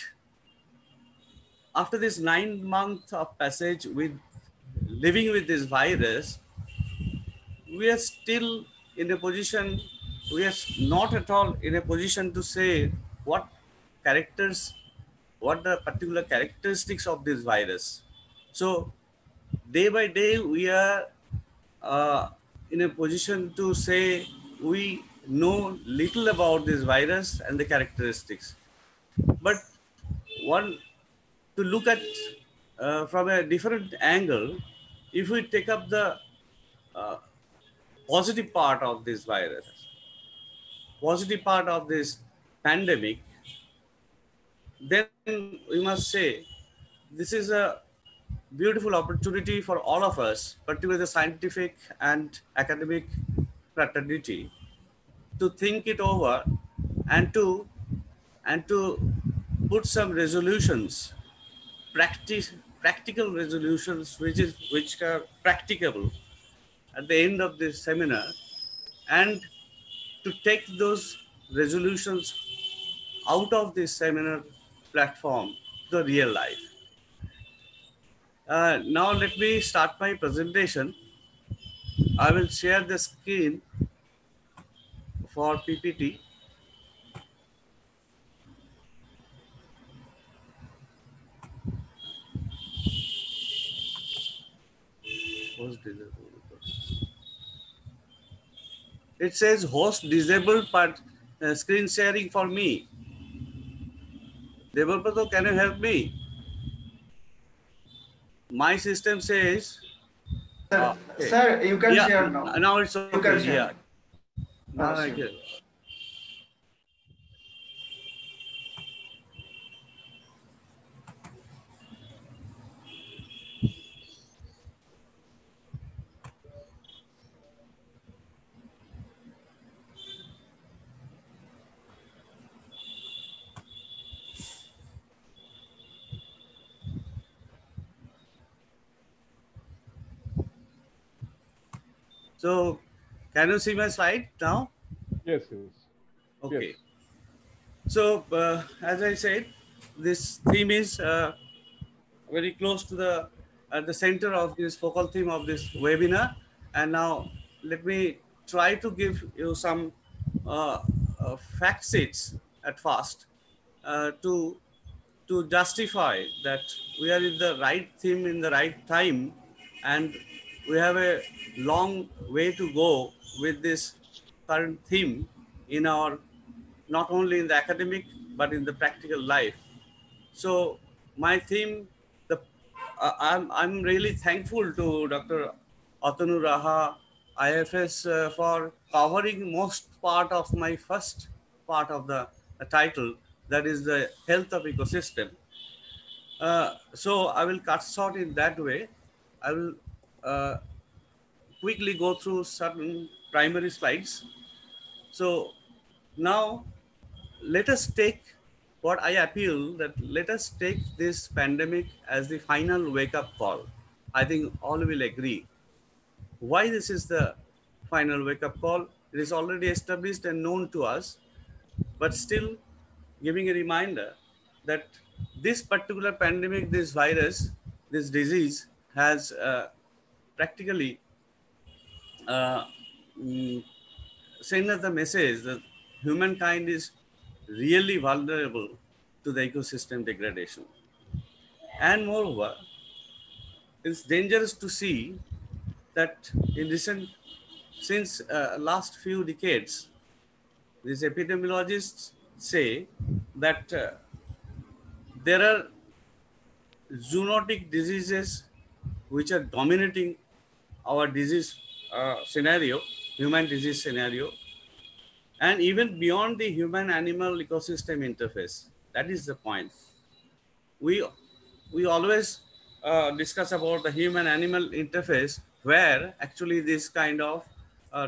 after this 9 months of passage with living with this virus, we are still in a position, we are not at all in a position to say what the particular characteristics of this virus. So day by day, we are in a position to say we know little about this virus and the characteristics. But to look at from a different angle, if we take up the positive part of this virus, positive part of this pandemic, then we must say this is a beautiful opportunity for all of us, particularly the scientific and academic fraternity, to think it over and to put some resolutions, practical resolutions, which are practicable at the end of this seminar, and to take those resolutions out of this seminar platform to the real life. Now let me start my presentation. I will share the screen for PPT. It says host disabled, but screen sharing for me. Developer, can you help me? My system says. Sir, Okay. sir, you can share now. Now it's okay. You can share. Yeah. Now I sure. can. So, can you see my slide now? Yes, yes. Okay. Yes. So, as I said, this theme is very close to the center of this focal theme of this webinar. And now, let me try to give you some fact sheets at first to justify that we are in the right theme in the right time, and we have a long way to go with this current theme in our, not only in the academic but in the practical life. So my theme, I'm really thankful to Dr. Atanu Raha, IFS for covering most part of my first part of the title, that is the health of ecosystem. So I will cut short in that way. I will uh, quickly go through certain primary slides. So now let us take what I appeal, that let us take this pandemic as the final wake up call. I think all will agree. Why this is the final wake up call? It is already established and known to us, but still giving a reminder that this particular pandemic, this virus, this disease has practically uh, mm, send us the message that humankind is really vulnerable to the ecosystem degradation. And moreover, it's dangerous to see that in recent, since last few decades, these epidemiologists say that there are zoonotic diseases which are dominating our disease scenario, human disease scenario, and even beyond the human animal ecosystem interface. That is the point. We we always discuss about the human animal interface, where actually this kind of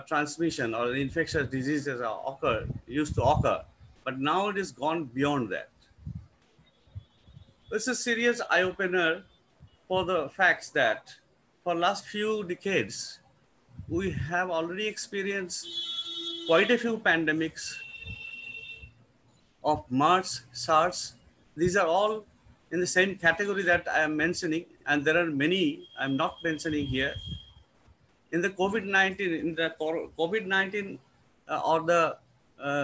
transmission or infectious diseases used to occur, but now it is gone beyond that. It's a serious eye opener for the facts that for last few decades we have already experienced quite a few pandemics of MERS, SARS. These are all in the same category that I am mentioning, and there are many I'm not mentioning here. In the COVID-19, in the COVID-19 or the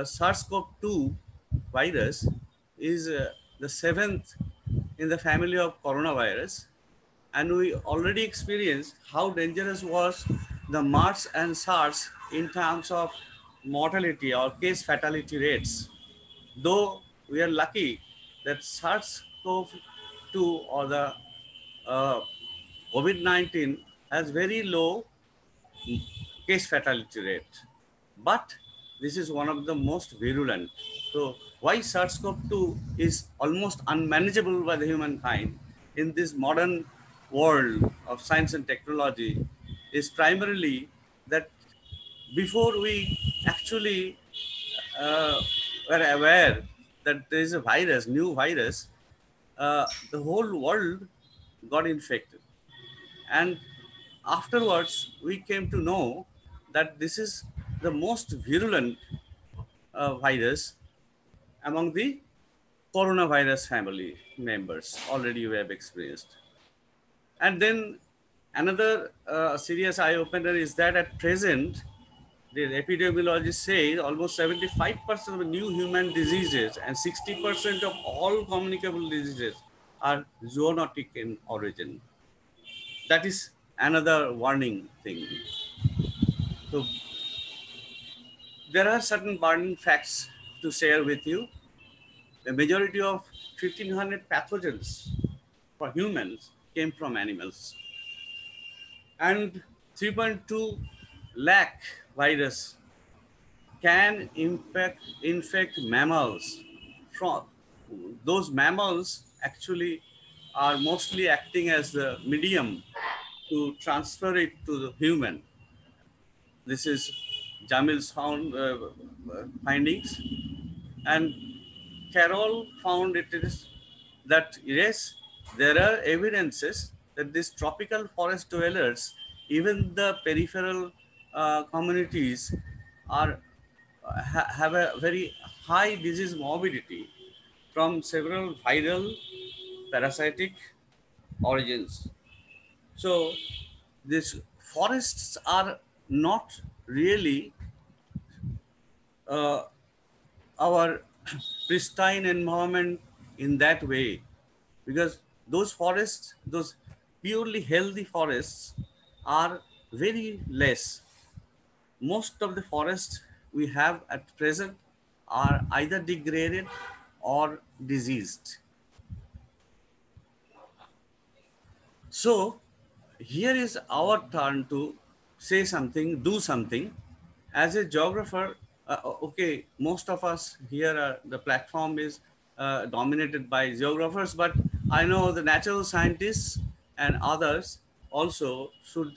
SARS-CoV-2 virus is the seventh in the family of coronavirus, and we already experienced how dangerous was the MERS and SARS in terms of mortality or case fatality rates. Though we are lucky that SARS-CoV-2 or the uh, COVID-19 has very low case fatality rate, but this is one of the most virulent. So why SARS-CoV-2 is almost unmanageable by the humankind in this modern world of science and technology is primarily that before we actually uh, were aware that there is a virus, new virus, the whole world got infected. And afterwards, we came to know that this is the most virulent virus among the coronavirus family members already we have experienced. And then another serious eye opener is that at present, the epidemiologists say almost 75% of new human diseases and 60% of all communicable diseases are zoonotic in origin. That is another warning thing. So there are certain burning facts to share with you. The majority of 1500 pathogens for humans came from animals, and 3.2 lakh virus can infect mammals. From those mammals actually are mostly acting as the medium to transfer it to the human. This is Jamil's findings, and Carroll found it is that yes, there are evidences that these tropical forest dwellers, even the peripheral communities, are have a very high disease morbidity from several viral parasitic origins. So these forests are not really uh, our pristine environment in that way, because those forests, those purely healthy forests, are very less. Most of the forests we have at present are either degraded or diseased. So here is our turn to say something, do something. As a geographer, okay, most of us here, the platform is dominated by geographers, but I know the natural scientists and others also should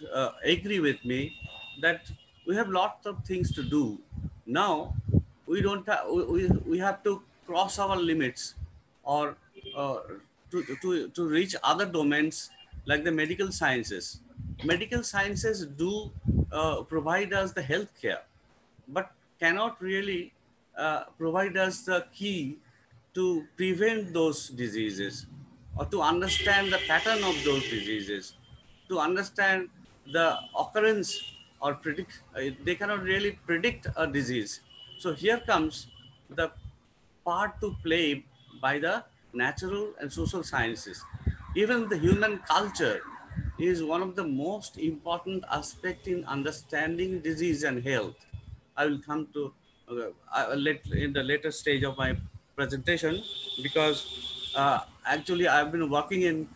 agree with me that we have lots of things to do. Now, we don't we have to cross our limits, or uh, to reach other domains like the medical sciences. Medical sciences do provide us the health care, but cannot really provide us the key to prevent those diseases, or to understand the pattern of those diseases, to understand the occurrence, or predict. They cannot really predict a disease. So here comes the part to play by the natural and social sciences. Even the human culture is one of the most important aspect in understanding disease and health. I will come to I will in the later stage of my presentation, because actually I've been working in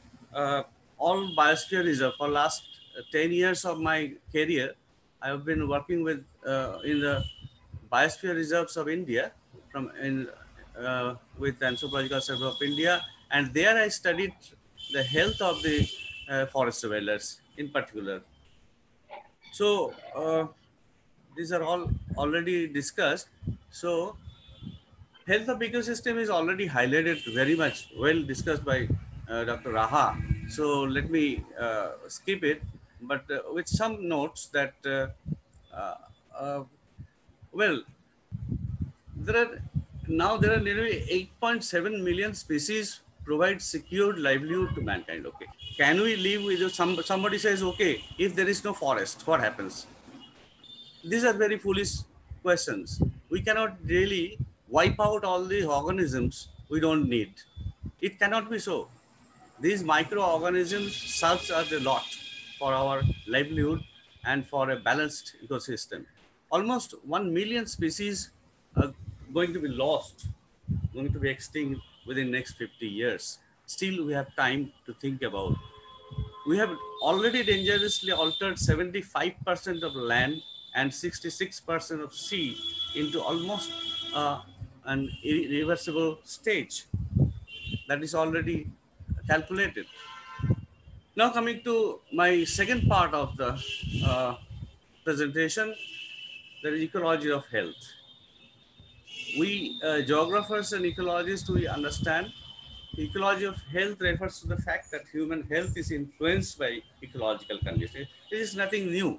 all biosphere reserve for last 10 years of my career. I've been working with in the biosphere reserves of India, from in with Anthropological Survey of India, and there I studied the health of the forest dwellers in particular. So these are all already discussed. So health of ecosystem is already highlighted, very much well discussed by Dr. Raha. So let me skip it, but with some notes that uh, uh, well, there are there are nearly 8.7 million species provide secured livelihood to mankind. Okay, can we live with somebody says, okay, if there is no forest, what happens? These are very foolish questions. We cannot really wipe out all the organisms we don't need. It cannot be so. These microorganisms serves us a lot for our livelihood and for a balanced ecosystem. Almost 1 million species are going to be lost, going to be extinct within next 50 years. Still, we have time to think about. We have already dangerously altered 75% of land and 66% of sea into almost an irreversible stage that is already calculated. Now coming to my second part of the presentation, the ecology of health. We geographers and ecologists, we understand ecology of health refers to the fact that human health is influenced by ecological conditions. It is nothing new.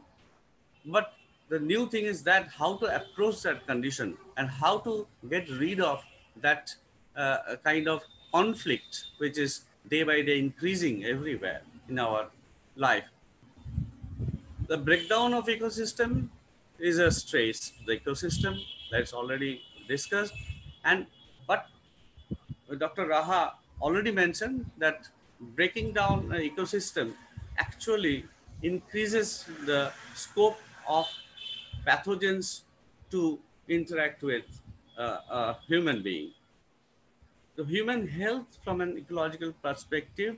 But the new thing is that how to approach that condition and how to get rid of that kind of conflict, which is day by day increasing everywhere in our life. The breakdown of ecosystem is a stress to the ecosystem that's already discussed. And but Dr. Raha already mentioned that breaking down an ecosystem actually increases the scope of pathogens to interact with a human being. The human health from an ecological perspective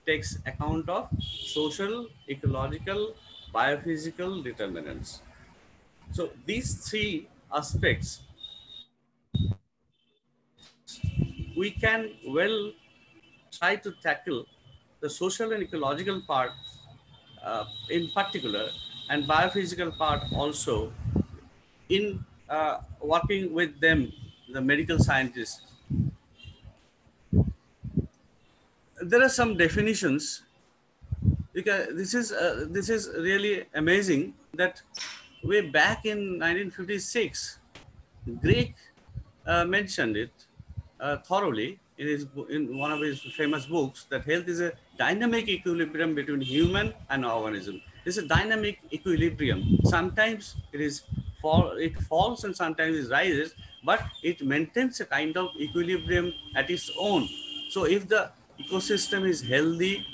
takes account of social, ecological, biophysical determinants. So these three aspects we can well try to tackle the social and ecological part in particular, and biophysical part also, in working with them, the medical scientists. There are some definitions, because this is really amazing that way back in 1956, Greek mentioned it thoroughly in in one of his famous books, that health is a dynamic equilibrium between human and organism. It's a dynamic equilibrium. Sometimes it falls and sometimes it rises, but it maintains a kind of equilibrium at its own. So if the ecosystem is healthy,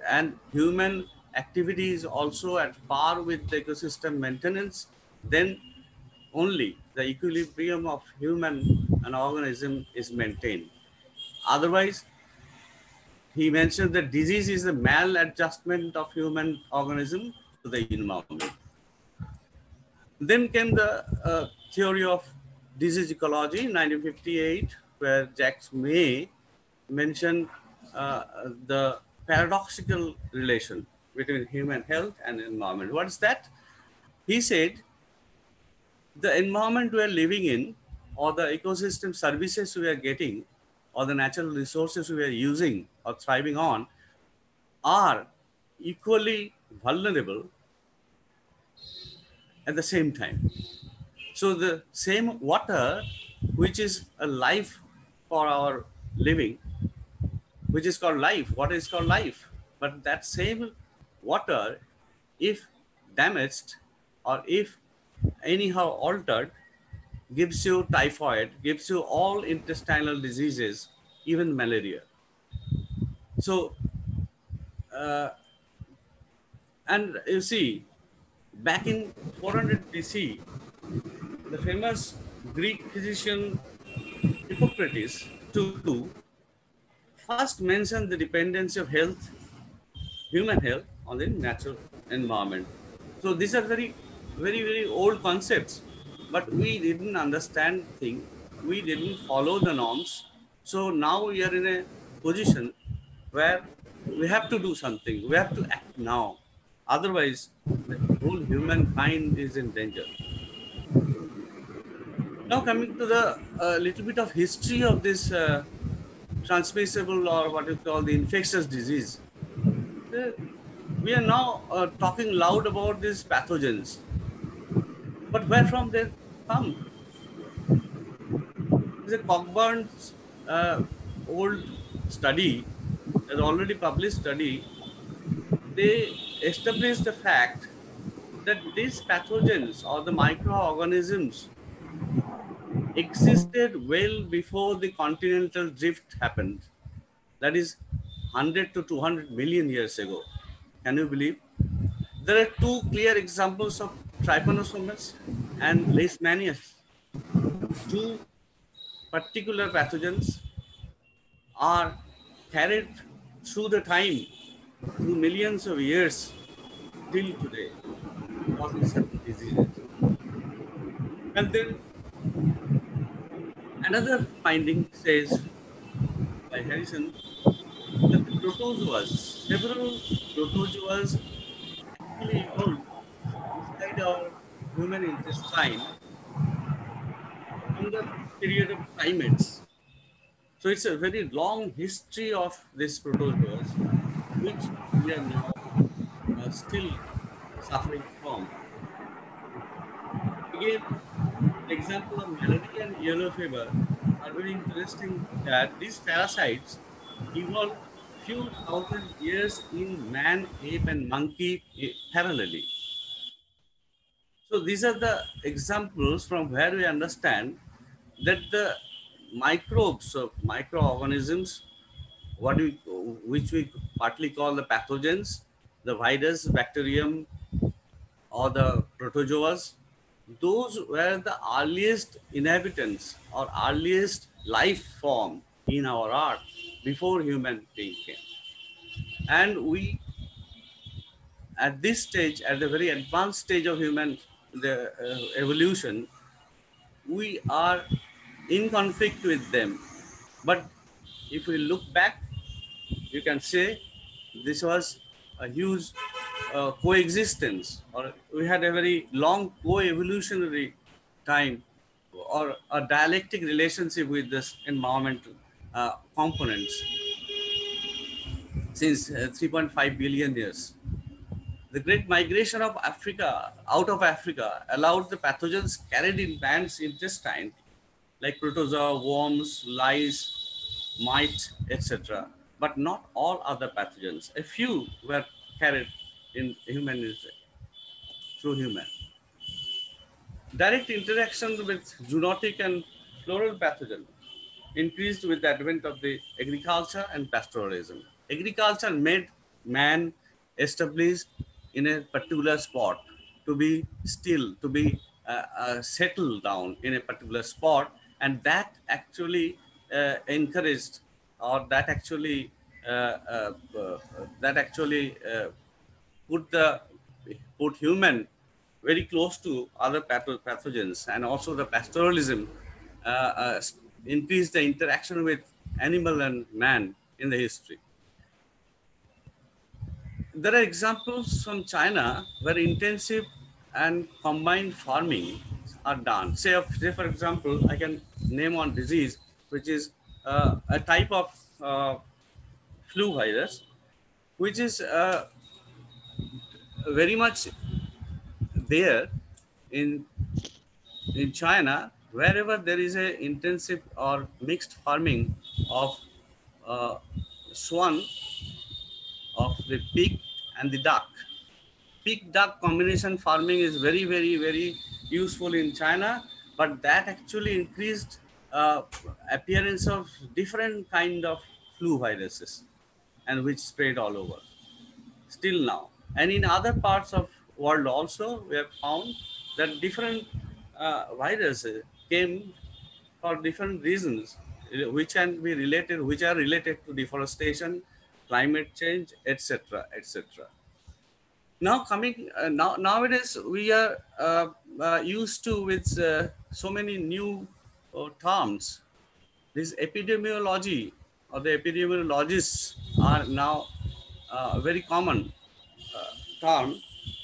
and human activity is also at par with the ecosystem maintenance, then only the equilibrium of human and organism is maintained. Otherwise, he mentioned that disease is the maladjustment of human organism to the environment. Then came the theory of disease ecology in 1958, where Jacques May mentioned the paradoxical relation between human health and environment. What is that? He said the environment we are living in, or the ecosystem services we are getting, or the natural resources we are using or thriving on, are equally vulnerable at the same time. So the same water, which is a life for our living, which is called life, water is called life. But that same water, if damaged or if anyhow altered, gives you typhoid, gives you all intestinal diseases, even malaria. So, uh, and you see, back in 400 BC, the famous Greek physician Hippocrates too first mentioned the dependency of health, human health, on the natural environment. So these are very old concepts, but we didn't understand things. We didn't follow the norms. So now we are in a position where we have to do something. We have to act now. Otherwise, the whole humankind is in danger. Now coming to the little bit of history of this transmissible, or what you call the infectious disease. Uh, we are now talking loud about these pathogens, but where from they come? There's a Cockburn's old study, an already published study. They established the fact that these pathogens or the microorganisms existed well before the continental drift happened. That is 100 to 200 million years ago. Can you believe? There are two clear examples of trypanosomes and leishmaniasis. Two particular pathogens are carried through the time, through millions of years till today, causing certain diseases. And then another finding says by Harrison that the protozoas, several protozoas actually evolved inside our human intestine from the period of primates. So it's a very long history of these protozoas, which we are now still suffering from. Again, the example of malaria and yellow fever are very interesting, that these parasites evolved few thousand years in man, ape, and monkey parallelly. So these are the examples from where we understand that the microbes of microorganisms, which we partly call the pathogens, the virus, bacterium, or the protozoas, those were the earliest inhabitants or earliest life form in our earth before human being came. And we, at this stage, at the very advanced stage of human evolution, we are in conflict with them. But if we look back, you can say this was a huge coexistence, or we had a very long co-evolutionary time, or a dialectic relationship with this environmental components since 3.5 billion years. The great migration of Africa, out of Africa, allowed the pathogens carried in man's intestine, like protozoa, worms, lice, mite, etc. But not all other pathogens. A few were carried in human through human. Direct interaction with zoonotic and floral pathogen increased with the advent of the agriculture and pastoralism. Agriculture made man established in a particular spot, to be still, to be settled down in a particular spot, and that actually encouraged, or that actually put human very close to other pathogens, and also the pastoralism increased the interaction with animal and man in the history. There are examples from China where intensive and combined farming are done. Say for example, I can name one disease, which is a type of flu virus, which is very much there in China, wherever there is a intensive or mixed farming of uh, swan, of the pig and the duck. Pig duck combination farming is very, very, very useful in China, but that actually increased appearance of different kind of flu viruses, and which spread all over still now. And in other parts of world also, we have found that different viruses came for different reasons, which can be related, which are related to deforestation, climate change, etc., etc. Now coming nowadays, we are used to with so many new terms. This epidemiology or the epidemiologists are now very common term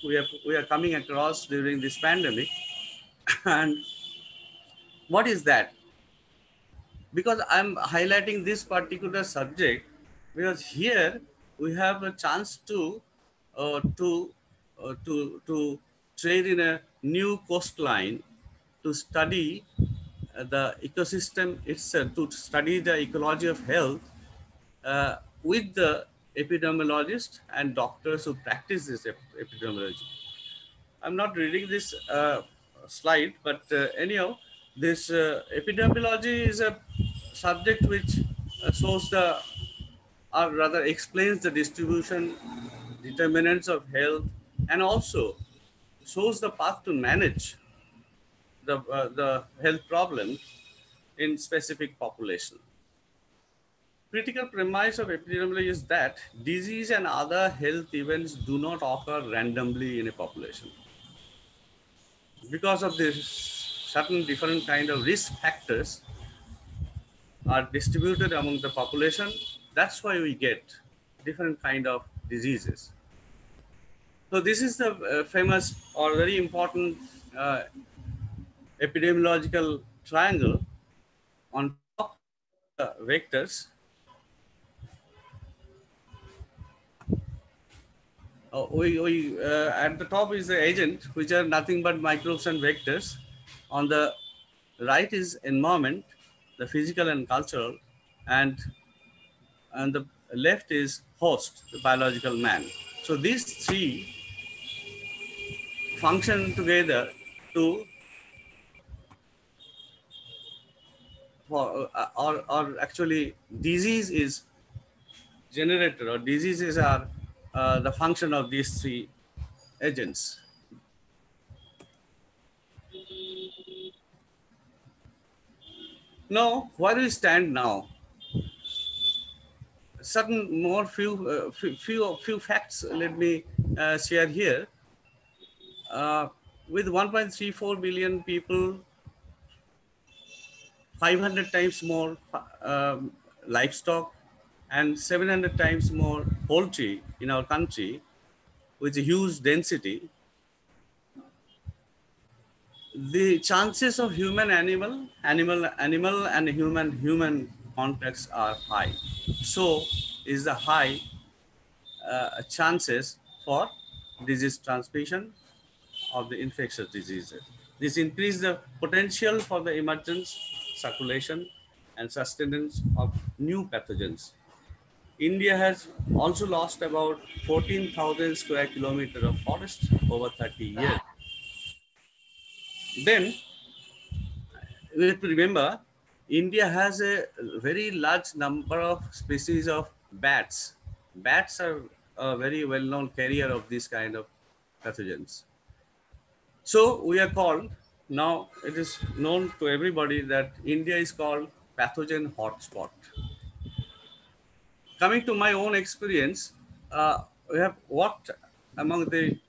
we are coming across during this pandemic. And what is that? Because I'm highlighting this particular subject because here we have a chance to uh, to to trade in a new coastline, to study the ecosystem itself, to study the ecology of health with the epidemiologists and doctors who practice this epidemiology. I'm not reading this slide, but anyhow, this epidemiology is a subject which shows the, or rather explains the distribution, determinants of health, and also shows the path to manage the health problems in specific population. Critical premise of epidemiology is that disease and other health events do not occur randomly in a population. Because of this, certain different kind of risk factors are distributed among the population. That's why we get different kind of diseases. So this is the famous or very important epidemiological triangle. On top vectors, at the top is the agent, which are nothing but microbes and vectors. On the right is environment, the physical and cultural, and the left is host, the biological man. So these three function together to or actually disease is generated, or diseases are the function of these three agents. Now, where do we stand now? Certain more few facts let me share here. With 1.34 billion people, 500 times more livestock, and 700 times more poultry in our country, with a huge density, the chances of animal and human contacts are high. So is the high chances for disease transmission of the infectious diseases. This increases the potential for the emergence, circulation, and sustenance of new pathogens. India has also lost about 14,000 square kilometers of forest over 30 years. Then we have to remember, India has a very large number of species of bats. Bats are a very well-known carrier of this kind of pathogens. So we are called, now it is known to everybody that India is called pathogen hotspot. Coming to my own experience, we have worked among the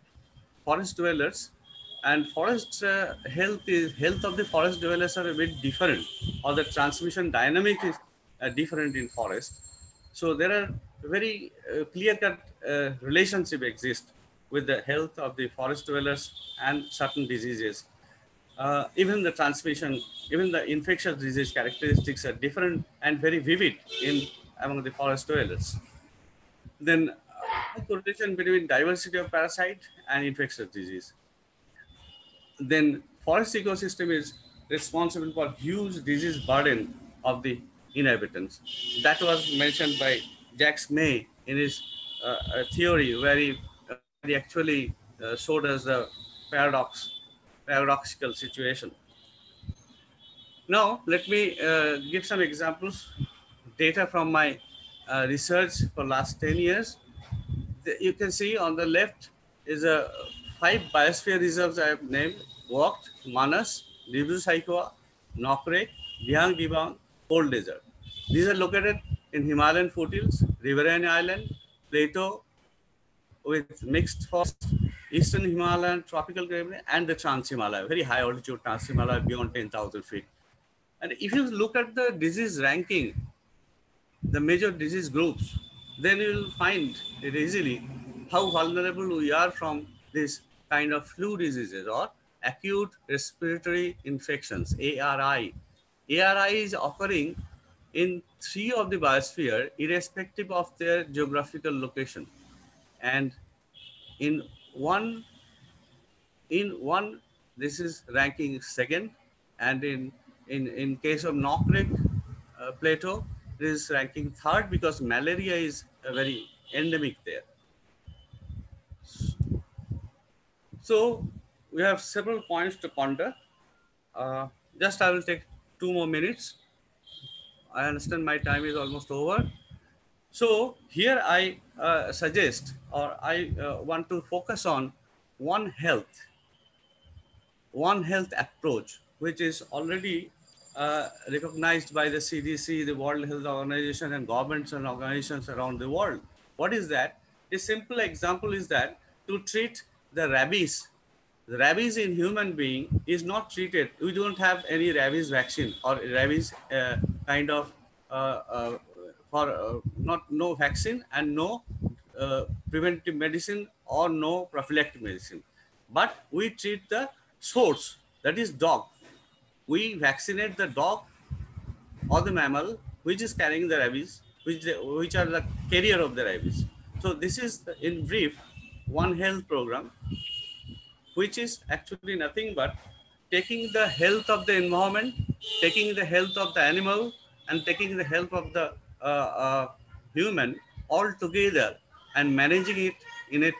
forest dwellers And forest health of the forest dwellers are a bit different, or the transmission dynamic is different in forest. So there are very clear-cut relationship exist with the health of the forest dwellers and certain diseases. Even the transmission, even the infectious disease characteristics are different and very vivid in among the forest dwellers. Then high correlation between diversity of parasite and infectious disease. Then forest ecosystem is responsible for huge disease burden of the inhabitants. That was mentioned by Jacques May in his theory, where he actually showed us the paradoxical situation. Now, let me give some examples, data from my research for last 10 years. You can see on the left is a 5 biosphere reserves I have named: Walked, Manas, Dibu Saikwa, Nokrek, Dihang Dibang, Cold Desert. These are located in Himalayan foothills, Riverine Island, Plateau with mixed forest, Eastern Himalayan, tropical Caribbean, and the Trans Himalaya, very high altitude Trans Himalaya beyond 10,000 feet. And if you look at the disease ranking, the major disease groups, then you will find it easily how vulnerable we are from this kind of flu diseases or acute respiratory infections, ARI. ARI is occurring in 3 of the biosphere, irrespective of their geographical location. And in one, this is ranking second, and in case of Nokrek plateau, it is ranking third because malaria is very endemic there. So we have several points to ponder. Just I will take 2 more minutes. I understand my time is almost over. So here I suggest, or I want to focus on One Health approach, which is already recognized by the CDC, the World Health Organization, and governments and organizations around the world. What is that? A simple example is that to treat the rabies in human being is not treated. We don't have any rabies vaccine or rabies kind of no vaccine and no preventive medicine or no prophylactic medicine. But we treat the source, that is dog. We vaccinate the dog or the mammal which is carrying the rabies, which are the carrier of the rabies. So this is in brief One Health program, which is actually nothing but taking the health of the environment, taking the health of the animal, and taking the health of the human all together and managing it in a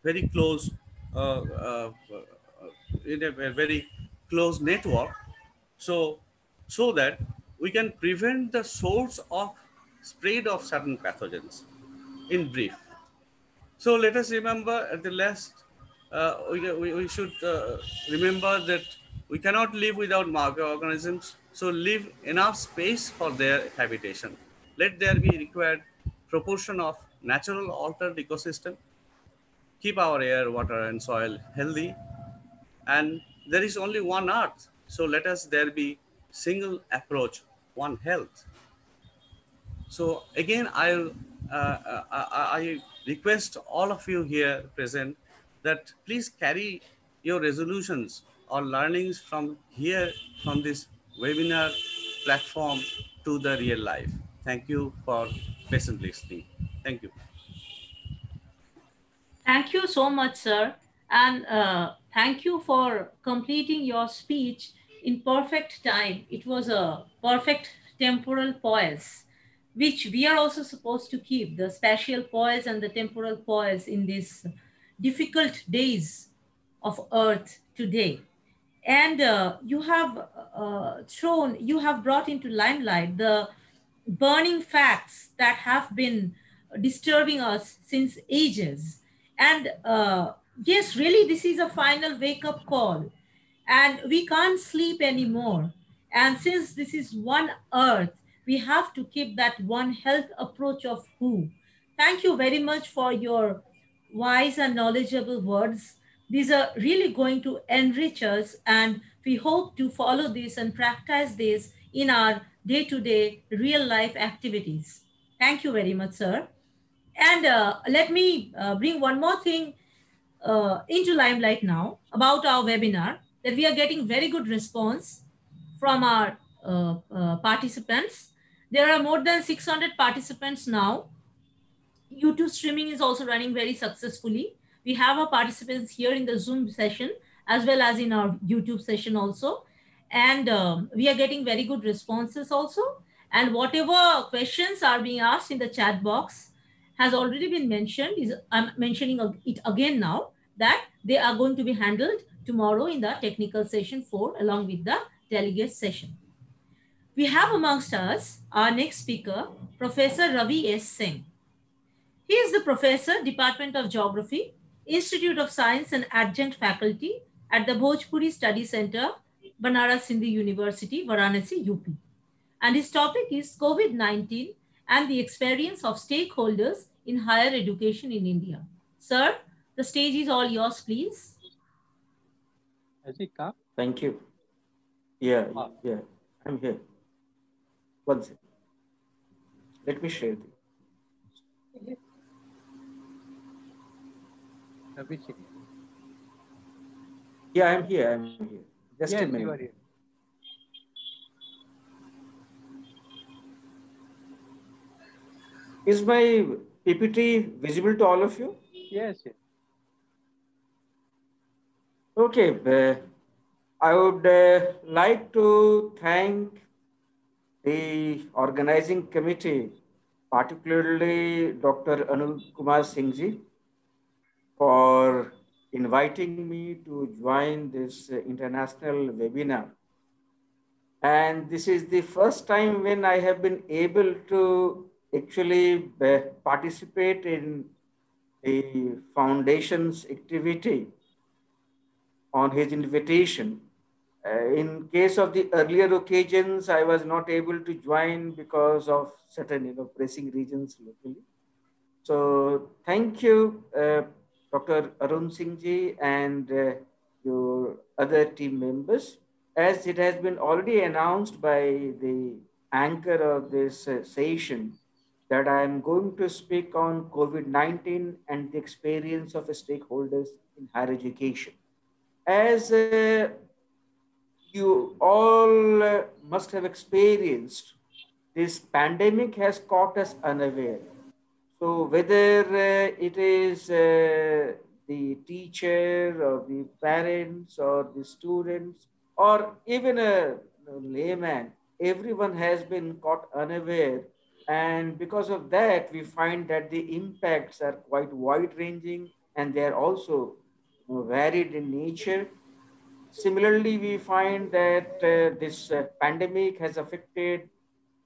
very close in a very close network, so that we can prevent the source of spread of certain pathogens in brief. So let us remember at the last, we should remember that we cannot live without microorganisms. So leave enough space for their habitation. Let there be required proportion of natural altered ecosystem. Keep our air, water, and soil healthy. And there is only one earth. So let us there be single approach, one health. So again, I request all of you here present that please carry your resolutions or learnings from here, from this webinar platform to the real life. Thank you for patient listening. Thank you. Thank you so much, sir. And thank you for completing your speech in perfect time. It was a perfect temporal poise, which we are also supposed to keep, the spatial poise and the temporal poise in these difficult days of Earth today. And you have brought into limelight the burning facts that have been disturbing us since ages. And yes, really, this is a final wake up call. And we can't sleep anymore. And since this is one earth, we have to keep that one health approach of who. Thank you very much for your wise and knowledgeable words. These are really going to enrich us, and we hope to follow this and practice this in our day-to-day real life activities. Thank you very much, sir. And let me bring one more thing into limelight now about our webinar, that we are getting very good response from our participants. There are more than 600 participants now. YouTube streaming is also running very successfully. We have our participants here in the Zoom session as well as in our YouTube session also. And we are getting very good responses also. And whatever questions are being asked in the chat box has already been mentioned. I'm mentioning it again now, that they are going to be handled tomorrow in the technical session 4 along with the delegate session. We have amongst us our next speaker, Professor Ravi S. Singh. He is the professor, Department of Geography, Institute of Science and adjunct faculty at the Bhojpuri Study Center, Banaras Hindu University, Varanasi, UP. And his topic is COVID-19 and the experience of stakeholders in higher education in India. Sir, the stage is all yours, please. Thank you. Yeah, I'm here. One second. Let me share this. Yeah, I'm here. Just a minute. You are here. Is my PPT visible to all of you? Yes. Okay. I would like to thank the organizing committee, particularly Dr. Anil Kumar Singh ji, for inviting me to join this international webinar. And this is the first time when I have been able to actually participate in the foundation's activity on his invitation. In case of the earlier occasions, I was not able to join because of certain pressing reasons locally. So thank you, Dr. Arun Singh ji and your other team members. As it has been already announced by the anchor of this session, that I am going to speak on COVID-19 and the experience of stakeholders in higher education. As you all must have experienced, this pandemic has caught us unaware. So whether it is the teacher or the parents or the students or even a layman, everyone has been caught unaware. And because of that, we find that the impacts are quite wide-ranging and they are also varied in nature. Similarly, we find that this pandemic has affected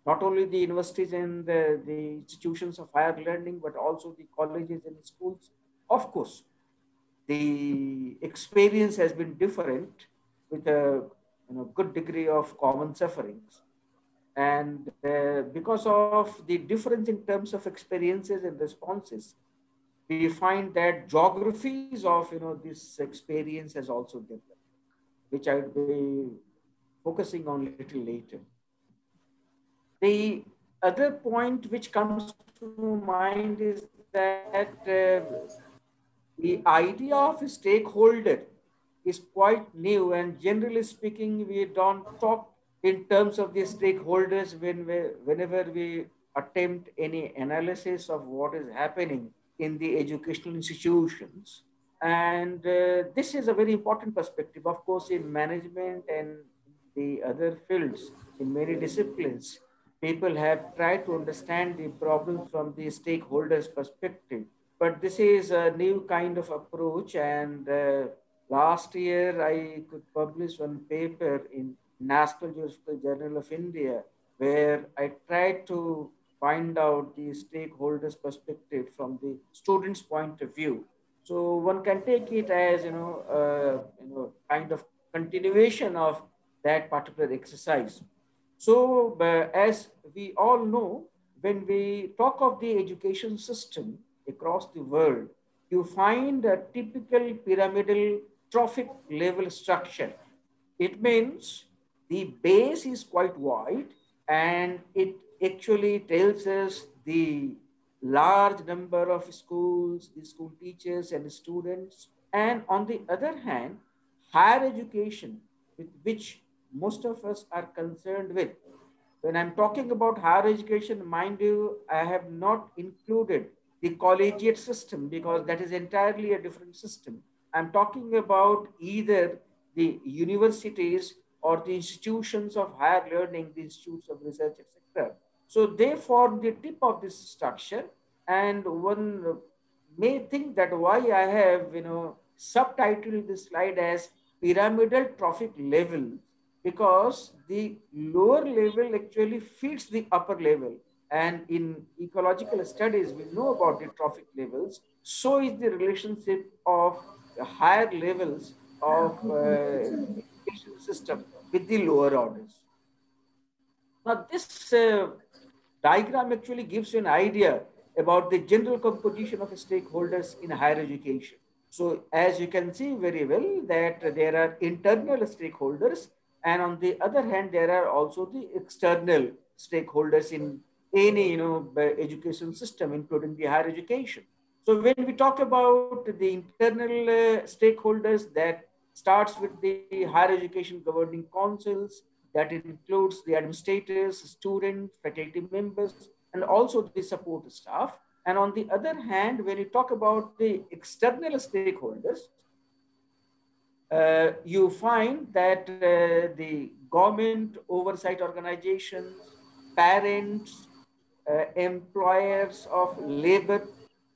not only the universities and the institutions of higher learning, but also the colleges and schools. Of course, the experience has been different with a good degree of common sufferings. And because of the difference in terms of experiences and responses, we find that geographies of this experience has also developed, which I will be focusing on a little later. The other point which comes to mind is that the idea of a stakeholder is quite new, and generally speaking, we don't talk in terms of the stakeholders whenever we attempt any analysis of what is happening in the educational institutions. And this is a very important perspective, of course, in management and the other fields, in many disciplines. People have tried to understand the problems from the stakeholders' perspective. But this is a new kind of approach. And last year, I could publish one paper in National Geographical Journal of India, where I tried to find out the stakeholders' perspective from the students' point of view. So one can take it as, kind of continuation of that particular exercise. So as we all know, when we talk of the education system across the world, you find a typical pyramidal trophic level structure. It means the base is quite wide and it actually tells us the large number of schools, the school teachers and students. And on the other hand, higher education, with which most of us are concerned with. When I'm talking about higher education, mind you, I have not included the collegiate system because that is entirely a different system. I'm talking about either the universities or the institutions of higher learning, the institutes of research, etc. So they form the tip of this structure, and one may think that why I have subtitled this slide as pyramidal trophic level, because the lower level actually feeds the upper level. And in ecological studies, we know about the trophic levels. So is the relationship of the higher levels of education system with the lower orders. Now, this diagram actually gives you an idea about the general composition of stakeholders in higher education. So as you can see very well that there are internal stakeholders, and on the other hand, there are also the external stakeholders in any education system, including the higher education. So when we talk about the internal stakeholders, that starts with the higher education governing councils, that includes the administrators, students, faculty members, and also the support staff. And on the other hand, when you talk about the external stakeholders, you find that the government oversight organizations, parents, employers of labor,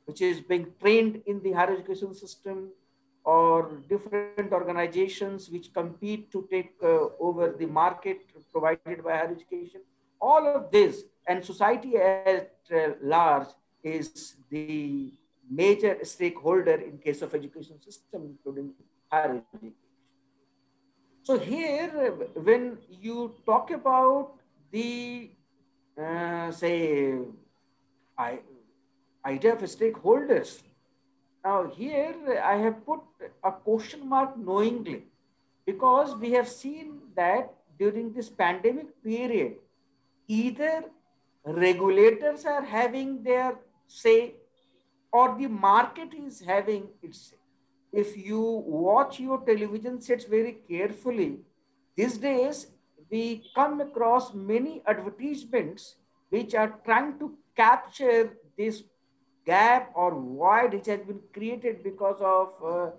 which is being trained in the higher education system, or different organizations which compete to take over the market provided by higher education. All of this and society at large is the major stakeholder in case of education system, including higher education. So here, when you talk about the say idea of stakeholders, now here I have put a question mark knowingly, because we have seen that during this pandemic period, either regulators are having their say or the market is having its say. If you watch your television sets very carefully, these days we come across many advertisements which are trying to capture this gap or void which has been created because of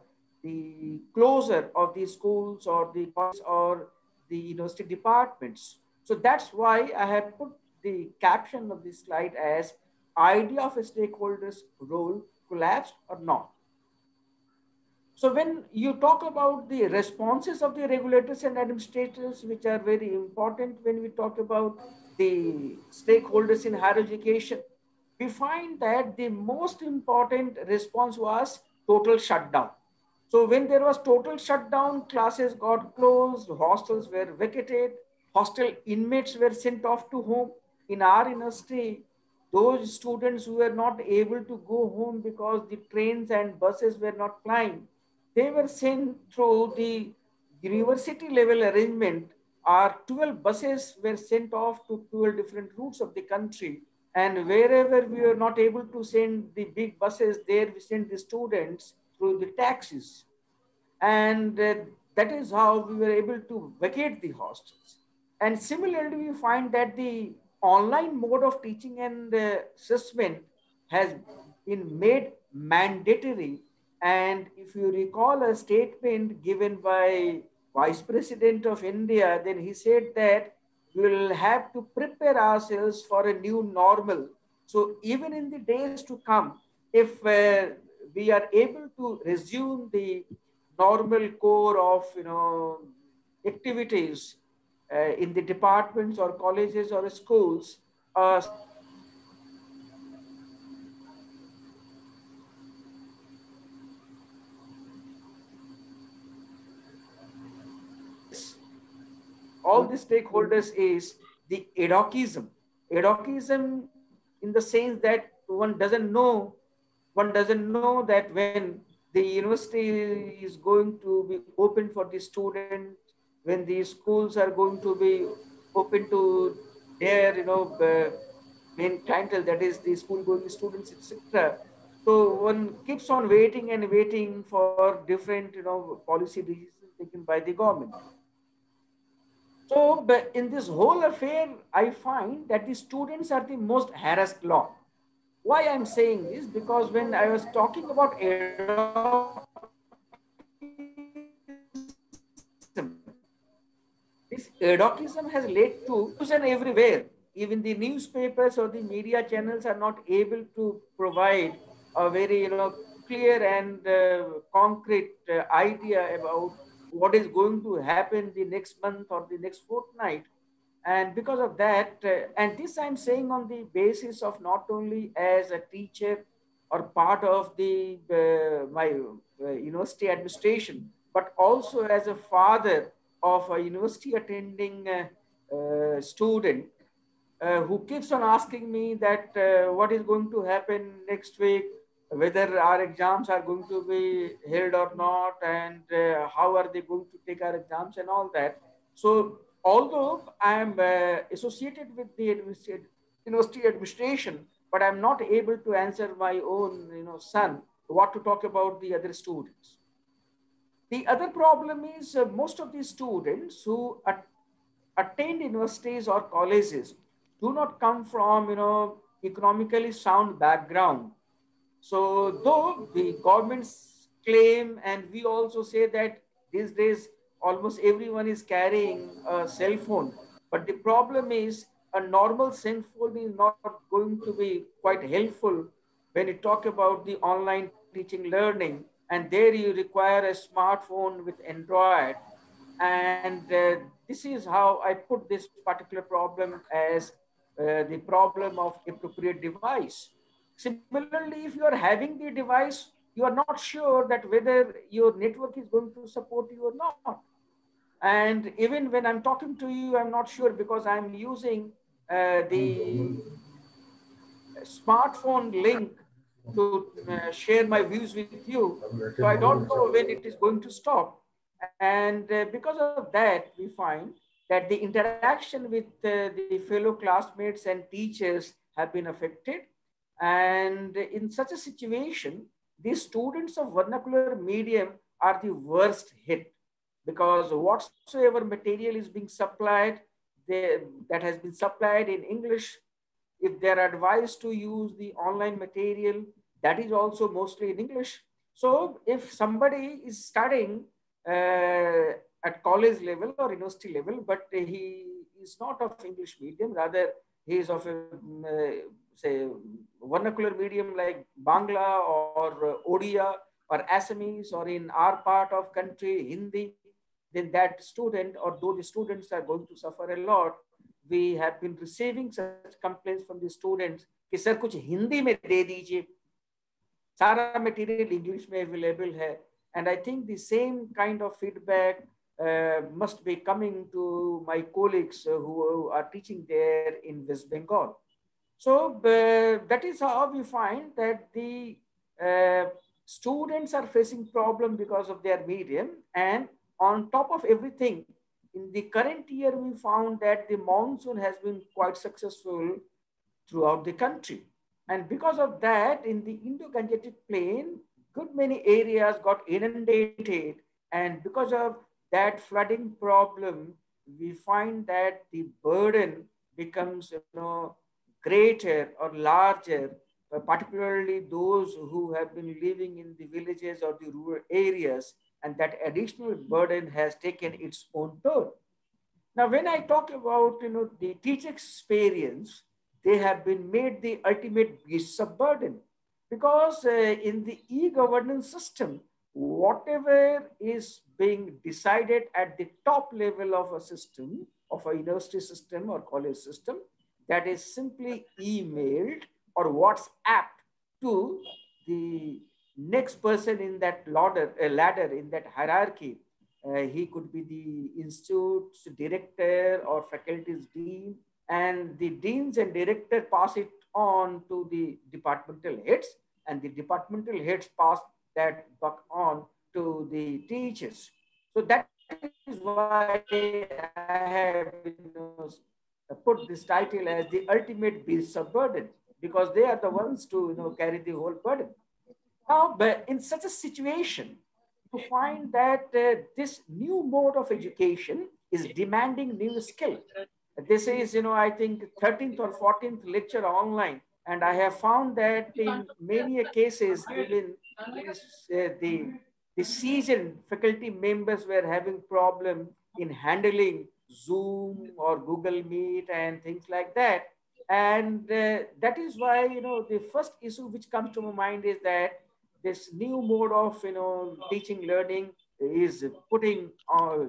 the closure of the schools or the colleges or the university departments. So that's why I have put the caption of this slide as idea of a stakeholder's role collapsed or not. So when you talk about the responses of the regulators and administrators, which are very important when we talk about the stakeholders in higher education, we find that the most important response was total shutdown. So when there was total shutdown, classes got closed, hostels were vacated, hostel inmates were sent off to home. In our university, those students who were not able to go home because the trains and buses were not plying, they were sent through the university level arrangement. Our 12 buses were sent off to 12 different routes of the country. And wherever we were not able to send the big buses, there we sent the students through the taxis. And that is how we were able to vacate the hostels. And similarly, we find that the online mode of teaching and assessment has been made mandatory. And if you recall a statement given by Vice President of India, then he said that we will have to prepare ourselves for a new normal. So even in the days to come, if we are able to resume the normal core of activities in the departments or colleges or schools, all the stakeholders is the adhocism. Adhocism in the sense that one doesn't know one doesn't know that when the university is going to be open for the student, when the schools are going to be open to their, main clientele, that is the school going students, etc. So one keeps on waiting and waiting for different, policy decisions taken by the government. So, but in this whole affair, I find that the students are the most harassed lot. Why I'm saying this? Because when I was talking about this adultism has led to news and everywhere. Even the newspapers or the media channels are not able to provide a very, clear and concrete idea about what is going to happen the next month or the next fortnight. And because of that, and this I'm saying on the basis of not only as a teacher or part of the my university administration, but also as a father of a university attending student who keeps on asking me that what is going to happen next week, whether our exams are going to be held or not, and how are they going to take our exams and all that. So although I am associated with the university administration, but I'm not able to answer my own son what to talk about the other students. The other problem is most of the students who attend universities or colleges do not come from economically sound background. So though the governments claim, and we also say that these days almost everyone is carrying a cell phone, but the problem is a normal cell phone is not going to be quite helpful when you talk about the online teaching learning, and there you require a smartphone with Android. And this is how I put this particular problem as the problem of appropriate device. Similarly, if you are having the device, you are not sure that whether your network is going to support you or not. And even when I'm talking to you, I'm not sure because I'm using the smartphone link to share my views with you. So I don't know when it is going to stop. And because of that, we find that the interaction with the fellow classmates and teachers have been affected. And in such a situation, the students of vernacular medium are the worst hit, because whatsoever material is being supplied, that has been supplied in English, if they're advised to use the online material, that is also mostly in English. So if somebody is studying at college level or university level, but he is not of English medium, rather he is of a, say, vernacular medium like Bangla or Odia or Assamese, or in our part of country, Hindi, then that student, or though the students are going to suffer a lot, we have been receiving such complaints from the students कि sir कुछ हिंदी में दे दीजिए, सारा material English में available है. And I think the same kind of feedback must be coming to my colleagues who are teaching there in West Bengal. So that is how we find that the students are facing problem because of their medium. And on top of everything, in the current year, we found that the monsoon has been quite successful throughout the country. And because of that, in the Indo-Gangetic plain, good many areas got inundated. And because of that flooding problem, we find that the burden becomes greater or larger, particularly those who have been living in the villages or the rural areas, and that additional burden has taken its own toll. Now, when I talk about the teacher experience, they have been made the ultimate beasts of burden, because in the e-governance system, whatever is being decided at the top level of a system, of a university system or college system, that is simply emailed or WhatsApp to the next person in that ladder in that hierarchy. He could be the institute's director or faculty's dean, and the deans and director pass it on to the departmental heads, and the departmental heads pass that buck on to the teachers. So that is why I have put this title as the ultimate beast of burden, because they are the ones to carry the whole burden. Now, but in such a situation, you find that this new mode of education is demanding new skill. This is, I think 13th or 14th lecture online, and I have found that in many cases, even the seasoned faculty members were having problem in handling Zoom or Google Meet and things like that. And that is why, the first issue which comes to my mind is that this new mode of, teaching learning is putting,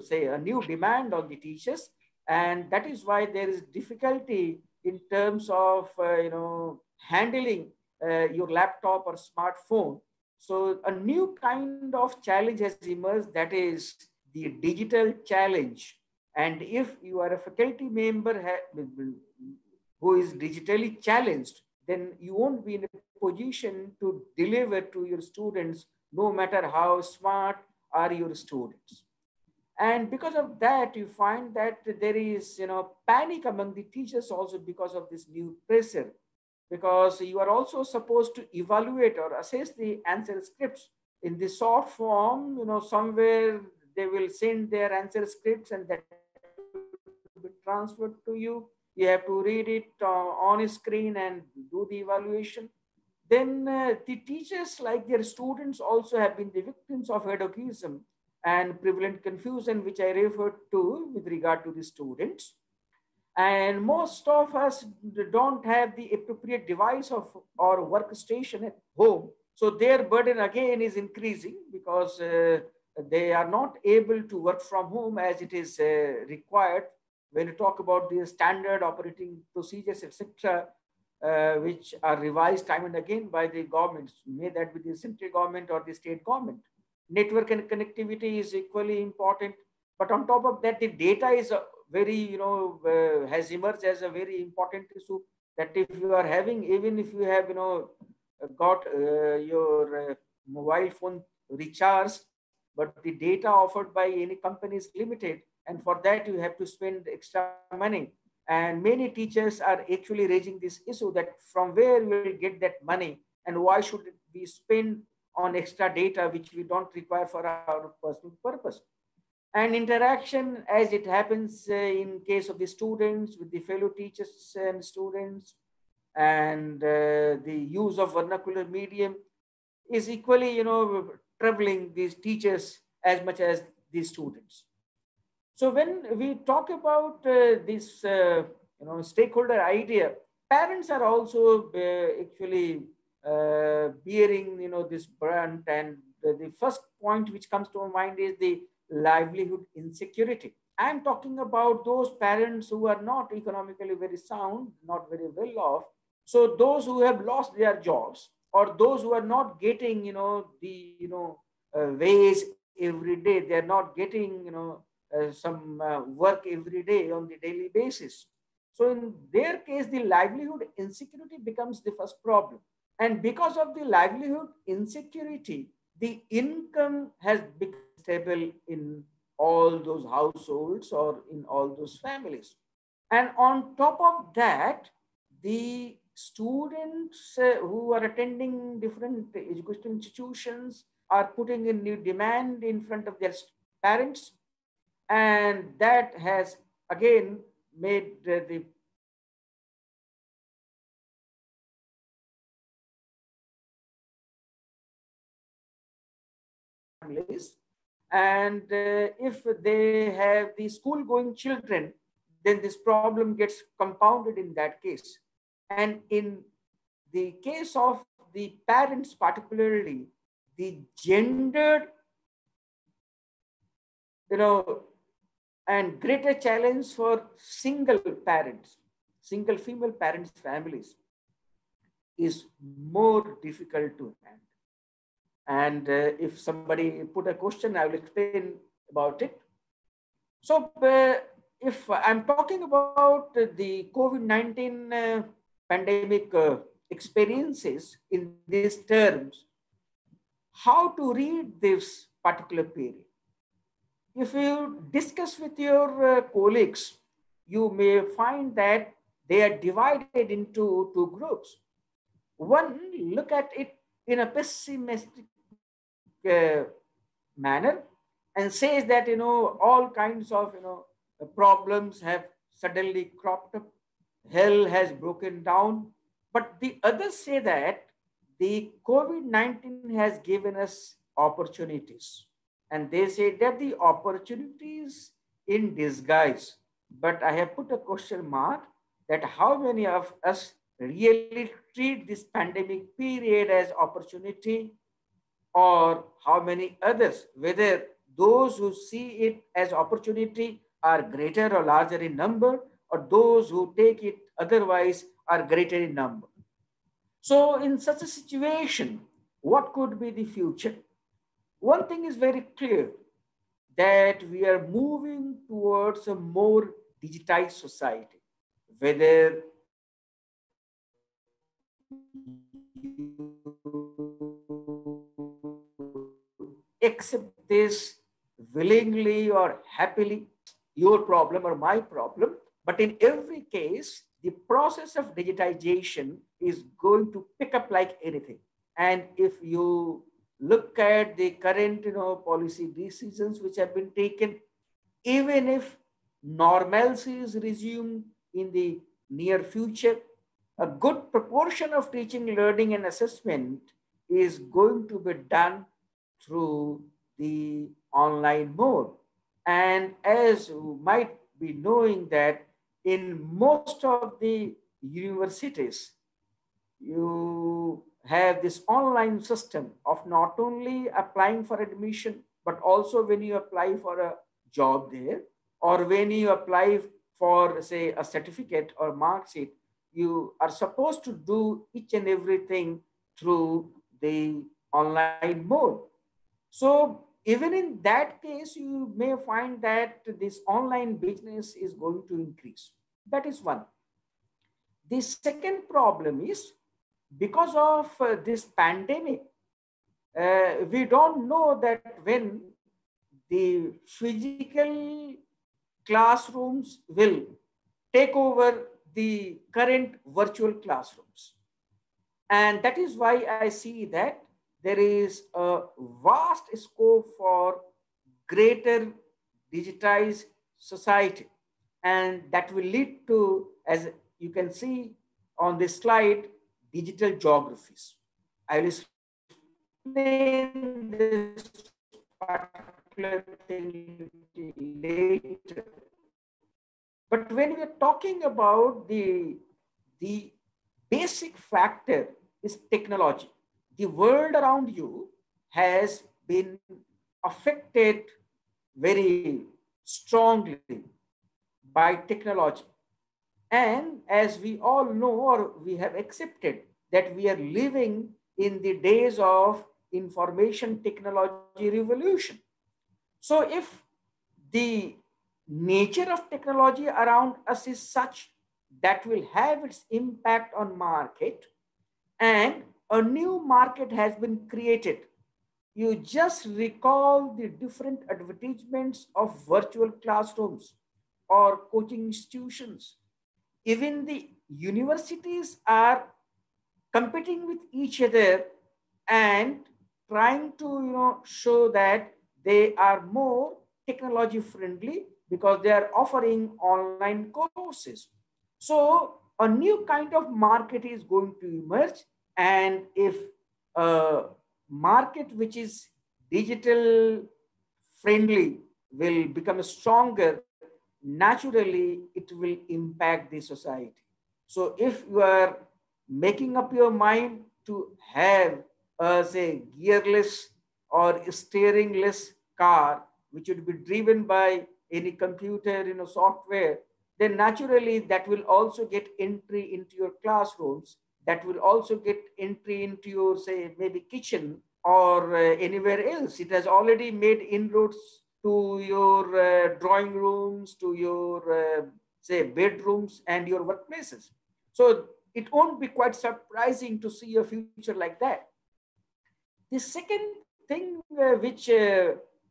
say, a new demand on the teachers. And that is why there is difficulty in terms of, handling your laptop or smartphone. So a new kind of challenge has emerged, that is the digital challenge. And if you are a faculty member who is digitally challenged, then you won't be in a position to deliver to your students, no matter how smart are your students. And because of that, you find that there is, panic among the teachers also because of this new pressure, because you are also supposed to evaluate or assess the answer scripts in the short form. Somewhere they will send their answer scripts and that will be transferred to you. You have to read it on a screen and do the evaluation. Then the teachers, like their students, also have been the victims of hedonism and prevalent confusion, which I referred to with regard to the students. And most of us don't have the appropriate device or workstation at home. So their burden again is increasing because they are not able to work from home as it is required. When you talk about the standard operating procedures, etc., which are revised time and again by the governments, may that be the central government or the state government. Network and connectivity is equally important. But on top of that, the data is very, has emerged as a very important issue, that if you are having, even if you have, got your mobile phone recharged, but the data offered by any company is limited. And for that, you have to spend extra money. And many teachers are actually raising this issue that from where we will get that money and why should it be spent on extra data which we don't require for our personal purpose. And interaction, as it happens in case of the students with the fellow teachers and students, and the use of vernacular medium is equally, troubling these teachers as much as these students. So when we talk about this, stakeholder idea, parents are also actually bearing, this brunt. And the first point which comes to my mind is the livelihood insecurity. I'm talking about those parents who are not economically very sound, not very well off. So those who have lost their jobs, or those who are not getting, the, wage every day, they're not getting, some work every day on the daily basis. So in their case, the livelihood insecurity becomes the first problem. And because of the livelihood insecurity, the income has become stable in all those households or in all those families. And on top of that, the students who are attending different educational institutions are putting in new demand in front of their parents. And that has again made the families. And if they have the school going children, then this problem gets compounded in that case. And in the case of the parents, particularly, the gendered, and greater challenge for single parents, single female parents families is more difficult to handle. And if somebody put a question, I will explain about it. So if I'm talking about the COVID-19 pandemic experiences in these terms, how to read this particular period. If you discuss with your colleagues, you may find that they are divided into two groups. One look at it in a pessimistic manner and says that all kinds of problems have suddenly cropped up, hell has broken down. But the others say that the COVID-19 has given us opportunities, and they say that the opportunities in disguise. But I have put a question mark that how many of us really treat this pandemic period as opportunity, or how many others, whether those who see it as opportunity are greater or larger in number, or those who take it otherwise are greater in number. So in such a situation, what could be the future? One thing is very clear, that we are moving towards a more digitized society, whether accept this willingly or happily, your problem or my problem. But in every case, the process of digitization is going to pick up like anything. And if you look at the current policy decisions which have been taken, even if normalcy is resumed in the near future, a good proportion of teaching, learning, and assessment is going to be done through the online mode. And as you might be knowing that in most of the universities, you have this online system of not only applying for admission, but also when you apply for a job there, or when you apply for, say, a certificate or mark sheet, you are supposed to do each and everything through the online mode. So even in that case, you may find that this online business is going to increase. That is one. The second problem is, because of this pandemic, we don't know that when the physical classrooms will take over the current virtual classrooms. And that is why I see that there is a vast scope for greater digitized society. And that will lead to, as you can see on this slide, digital geographies. I will explain this particular thing later. But when we are talking about the basic factor is technology. The world around you has been affected very strongly by technology. And as we all know, or we have accepted, that we are living in the days of information technology revolution. So if the nature of technology around us is such that will have its impact on market, and a new market has been created, you just recall the different advertisements of virtual classrooms or coaching institutions. Even the universities are competing with each other and trying to show that they are more technology friendly because they are offering online courses. So a new kind of market is going to emerge, and if a market which is digital friendly will become stronger, naturally it will impact the society. So if you are making up your mind to have a, say, gearless or steeringless car, which would be driven by any computer software, then naturally that will also get entry into your classrooms. That will also get entry into your, say, maybe kitchen or anywhere else. It has already made inroads to your drawing rooms, to your, say, bedrooms and your workplaces. So it won't be quite surprising to see a future like that. The second thing which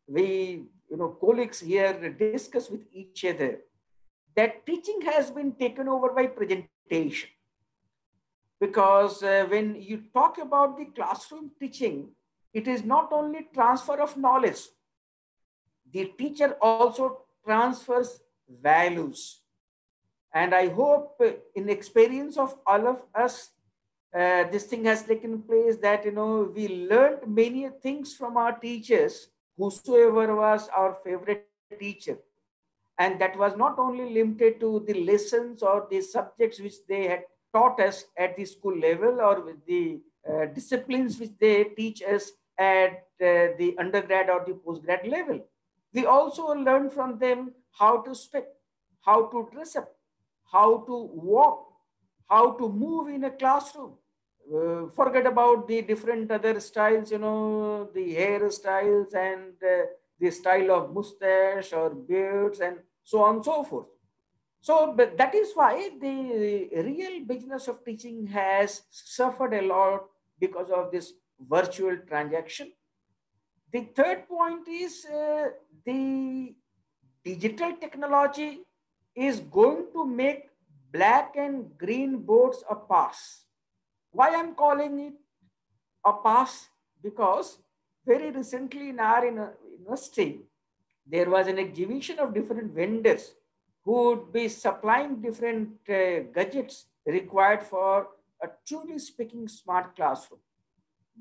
we, colleagues here discuss with each other, that teaching has been taken over by presentation. Because when you talk about the classroom teaching, it is not only transfer of knowledge, the teacher also transfers values. And I hope in experience of all of us, this thing has taken place, that we learned many things from our teachers, whosoever was our favorite teacher. And that was not only limited to the lessons or the subjects which they had taught us at the school level, or with the disciplines which they teach us at the undergrad or the postgrad level. We also learn from them how to speak, how to dress up, how to walk, how to move in a classroom. Forget about the different other styles, the hairstyles and the style of mustache or beards and so on and so forth. So, but that is why the real business of teaching has suffered a lot because of this virtual transaction. The third point is the digital technology is going to make black and green boards a pass. Why I'm calling it a pass? Because very recently in our university, there was an exhibition of different vendors who would be supplying different gadgets required for a truly speaking smart classroom.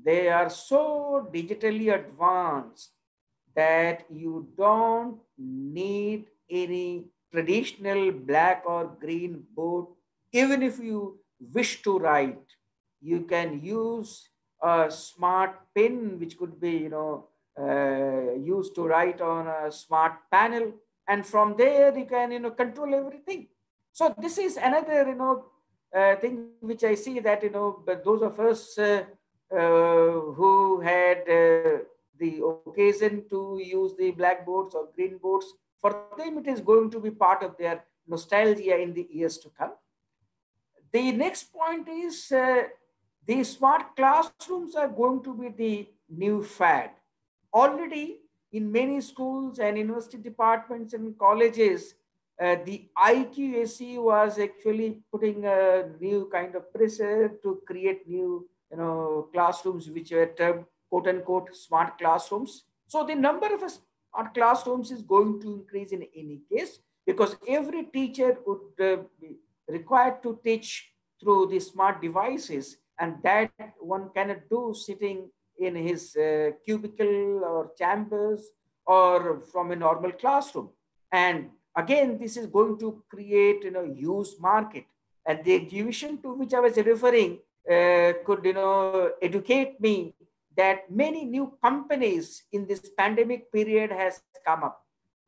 They are so digitally advanced that you don't need any traditional black or green board. Even if you wish to write, you can use a smart pen, which could be, used to write on a smart panel. And from there, you can, control everything. So this is another, thing which I see that, but those of us who had the occasion to use the blackboards or green boards, for them it is going to be part of their nostalgia in the years to come. The next point is the smart classrooms are going to be the new fad. Already in many schools and university departments and colleges, the IQAC was actually putting a new kind of pressure to create new classrooms which were termed quote unquote smart classrooms. So the number of smart classrooms is going to increase in any case, because every teacher would be required to teach through the smart devices, and that one cannot do sitting in his cubicle or chambers or from a normal classroom. And again, this is going to create huge market. And the exhibition to which I was referring could educate me that many new companies in this pandemic period has come up.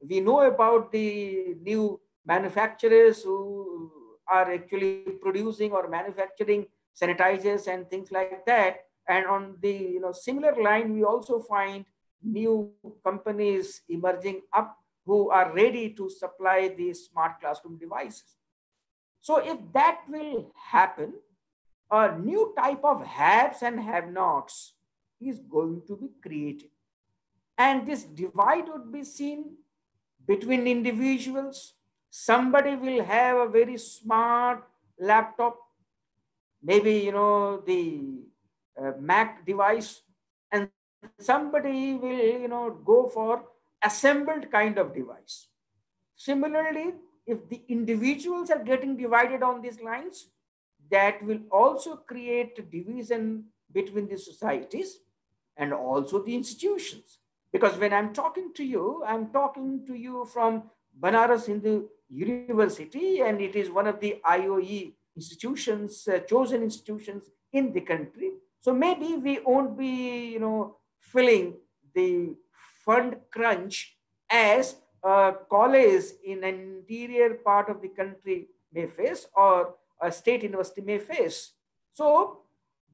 We know about the new manufacturers who are actually producing or manufacturing sanitizers and things like that. And on the similar line, we also find new companies emerging up who are ready to supply these smart classroom devices. So if that will happen, a new type of haves and have-nots is going to be created. And this divide would be seen between individuals. Somebody will have a very smart laptop, maybe the Mac device, and somebody will go for assembled kind of device. Similarly, if the individuals are getting divided on these lines, that will also create division between the societies and also the institutions. Because when I'm talking to you from Banaras Hindu University, and it is one of the IOE institutions, chosen institutions in the country. So maybe we won't be, filling the fund crunch as a college in an interior part of the country may face, or a state university may face. So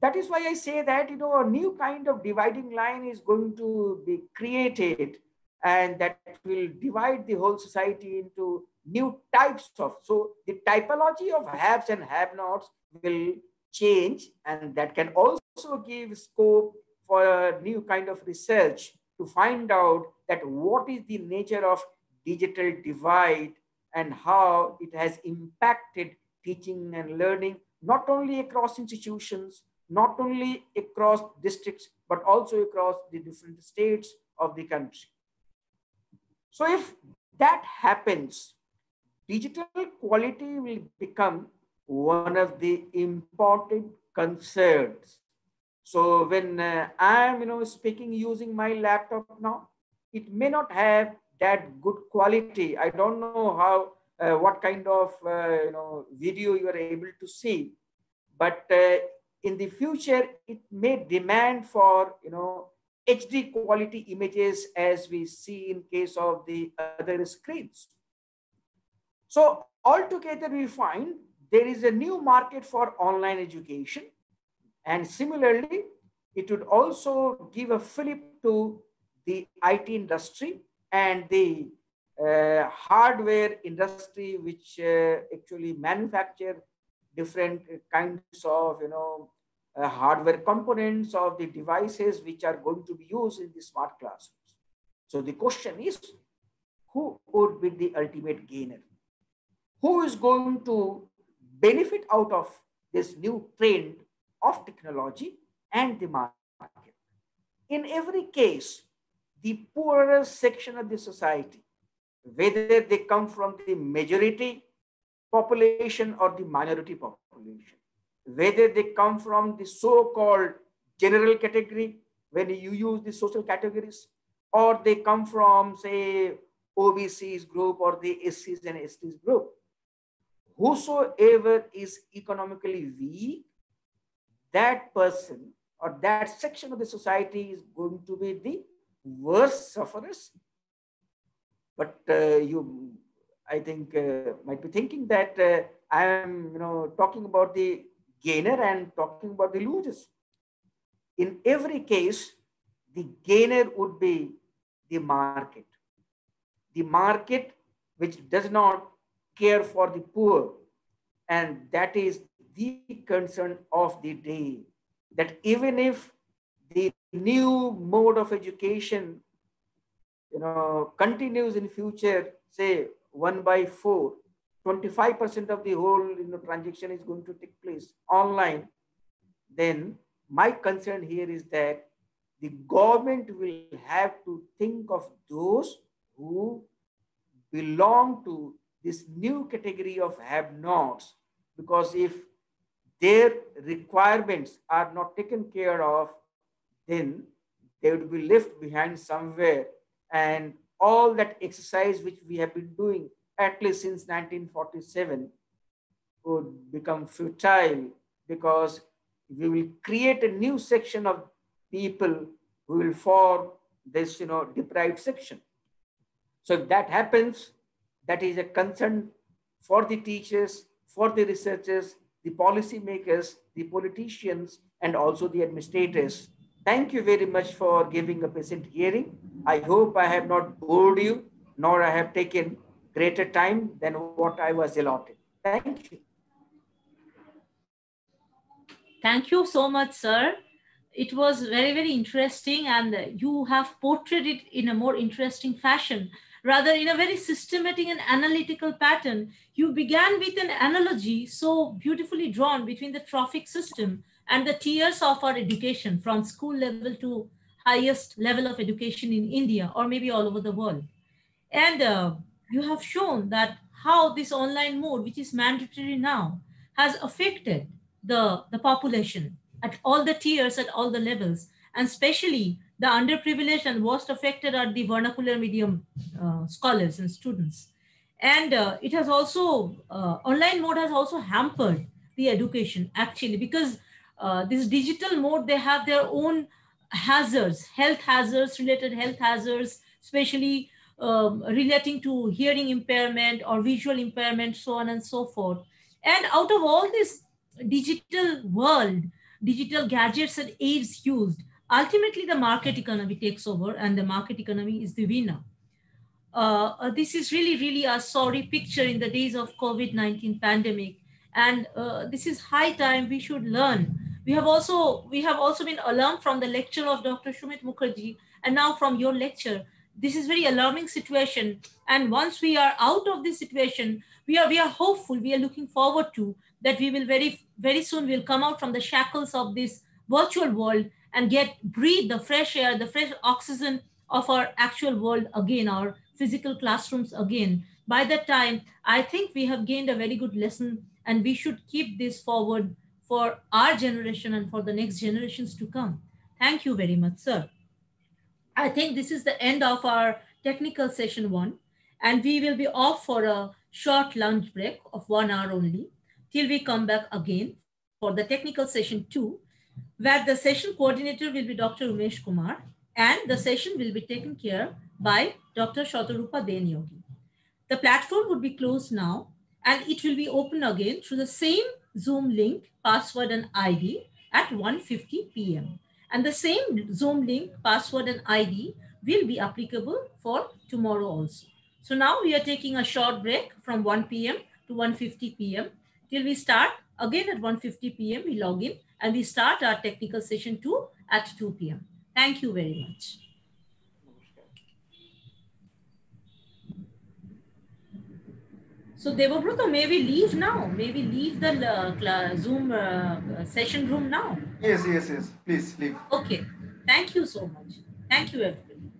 that is why I say that, a new kind of dividing line is going to be created, and that will divide the whole society into new types of. So the typology of haves and have-nots will change, and that can also give scope for a new kind of research to find out that what is the nature of digital divide and how it has impacted teaching and learning, not only across institutions, not only across districts, but also across the different states of the country. So if that happens, digital quality will become one of the important concerns. So when I'm speaking using my laptop now, it may not have that good quality. I don't know how what kind of video you are able to see, but in the future it may demand for HD quality images as we see in case of the other screens. So altogether we find there is a new market for online education, and similarly it would also give a fillip to the IT industry and the hardware industry, which actually manufacture different kinds of hardware components of the devices which are going to be used in the smart classrooms. So the question is, who would be the ultimate gainer? Who is going to benefit out of this new trend of technology and the market? In every case, the poorer section of the society, whether they come from the majority population or the minority population, whether they come from the so-called general category, when you use the social categories, or they come from, say, OBCs group or the SCs and STs group, whosoever is economically weak, that person or that section of the society is going to be the worst sufferers. But you, I think, might be thinking that I am, talking about the gainer and talking about the losers. In every case, the gainer would be the market. The market which does not care for the poor. And that is the concern of the day, that even if the new mode of education continues in future, say 1/4, 25% of the whole transaction is going to take place online, then my concern here is that the government will have to think of those who belong to this new category of have-nots, because if their requirements are not taken care of, then they would be left behind somewhere, and all that exercise which we have been doing at least since 1947 would become futile, because we will create a new section of people who will form this deprived section. So if that happens, that is a concern for the teachers, for the researchers, the policy makers, the politicians, and also the administrators. Thank you very much for giving a patient hearing. I hope I have not bored you, nor I have taken greater time than what I was allotted. Thank you. Thank you so much, sir. It was very, very interesting, and you have portrayed it in a more interesting fashion, rather in a very systematic and analytical pattern. You began with an analogy so beautifully drawn between the trophic system and the tiers of our education, from school level to highest level of education in India or maybe all over the world. And you have shown that how this online mode, which is mandatory now, has affected the population at all the tiers, at all the levels, and especially the underprivileged and worst affected are the vernacular medium scholars and students. And it has also, online mode has also hampered the education actually, because this digital mode, they have their own hazards, health hazards, related health hazards, especially relating to hearing impairment or visual impairment, so on and so forth. And out of all this digital world, digital gadgets and aids used, ultimately the market economy takes over, and the market economy is the winner. This is really, really a sorry picture in the days of COVID-19 pandemic. And this is high time we should learn. We have also been alarmed from the lecture of Dr. Shumit Mukherjee, and now from your lecture. This is very alarming situation. And once we are out of this situation, we are hopeful. We are looking forward to that we will very soon will come out from the shackles of this virtual world and breathe the fresh air, the fresh oxygen of our actual world again, our physical classrooms again. By that time, I think we have gained a very good lesson, and we should keep this forward for our generation and for the next generations to come. Thank you very much, sir. I think this is the end of our technical session 1, and we will be off for a short lunch break of 1 hour only till we come back again for the technical session 2, where the session coordinator will be Dr. Umesh Kumar, and the session will be taken care by Dr. Shatarupa Denyogi. The platform would be closed now, and it will be open again through the same Zoom link, password and ID at 1:50 p.m. And the same Zoom link, password and ID will be applicable for tomorrow also. So now we are taking a short break from 1 p.m. to 1:50 p.m. till we start again at 1:50 p.m. We log in and we start our technical session 2 at 2 p.m. Thank you very much. So Devabruta, may we leave now? May we leave the Zoom session room now? Yes. Please leave. Okay. Thank you so much. Thank you, everybody.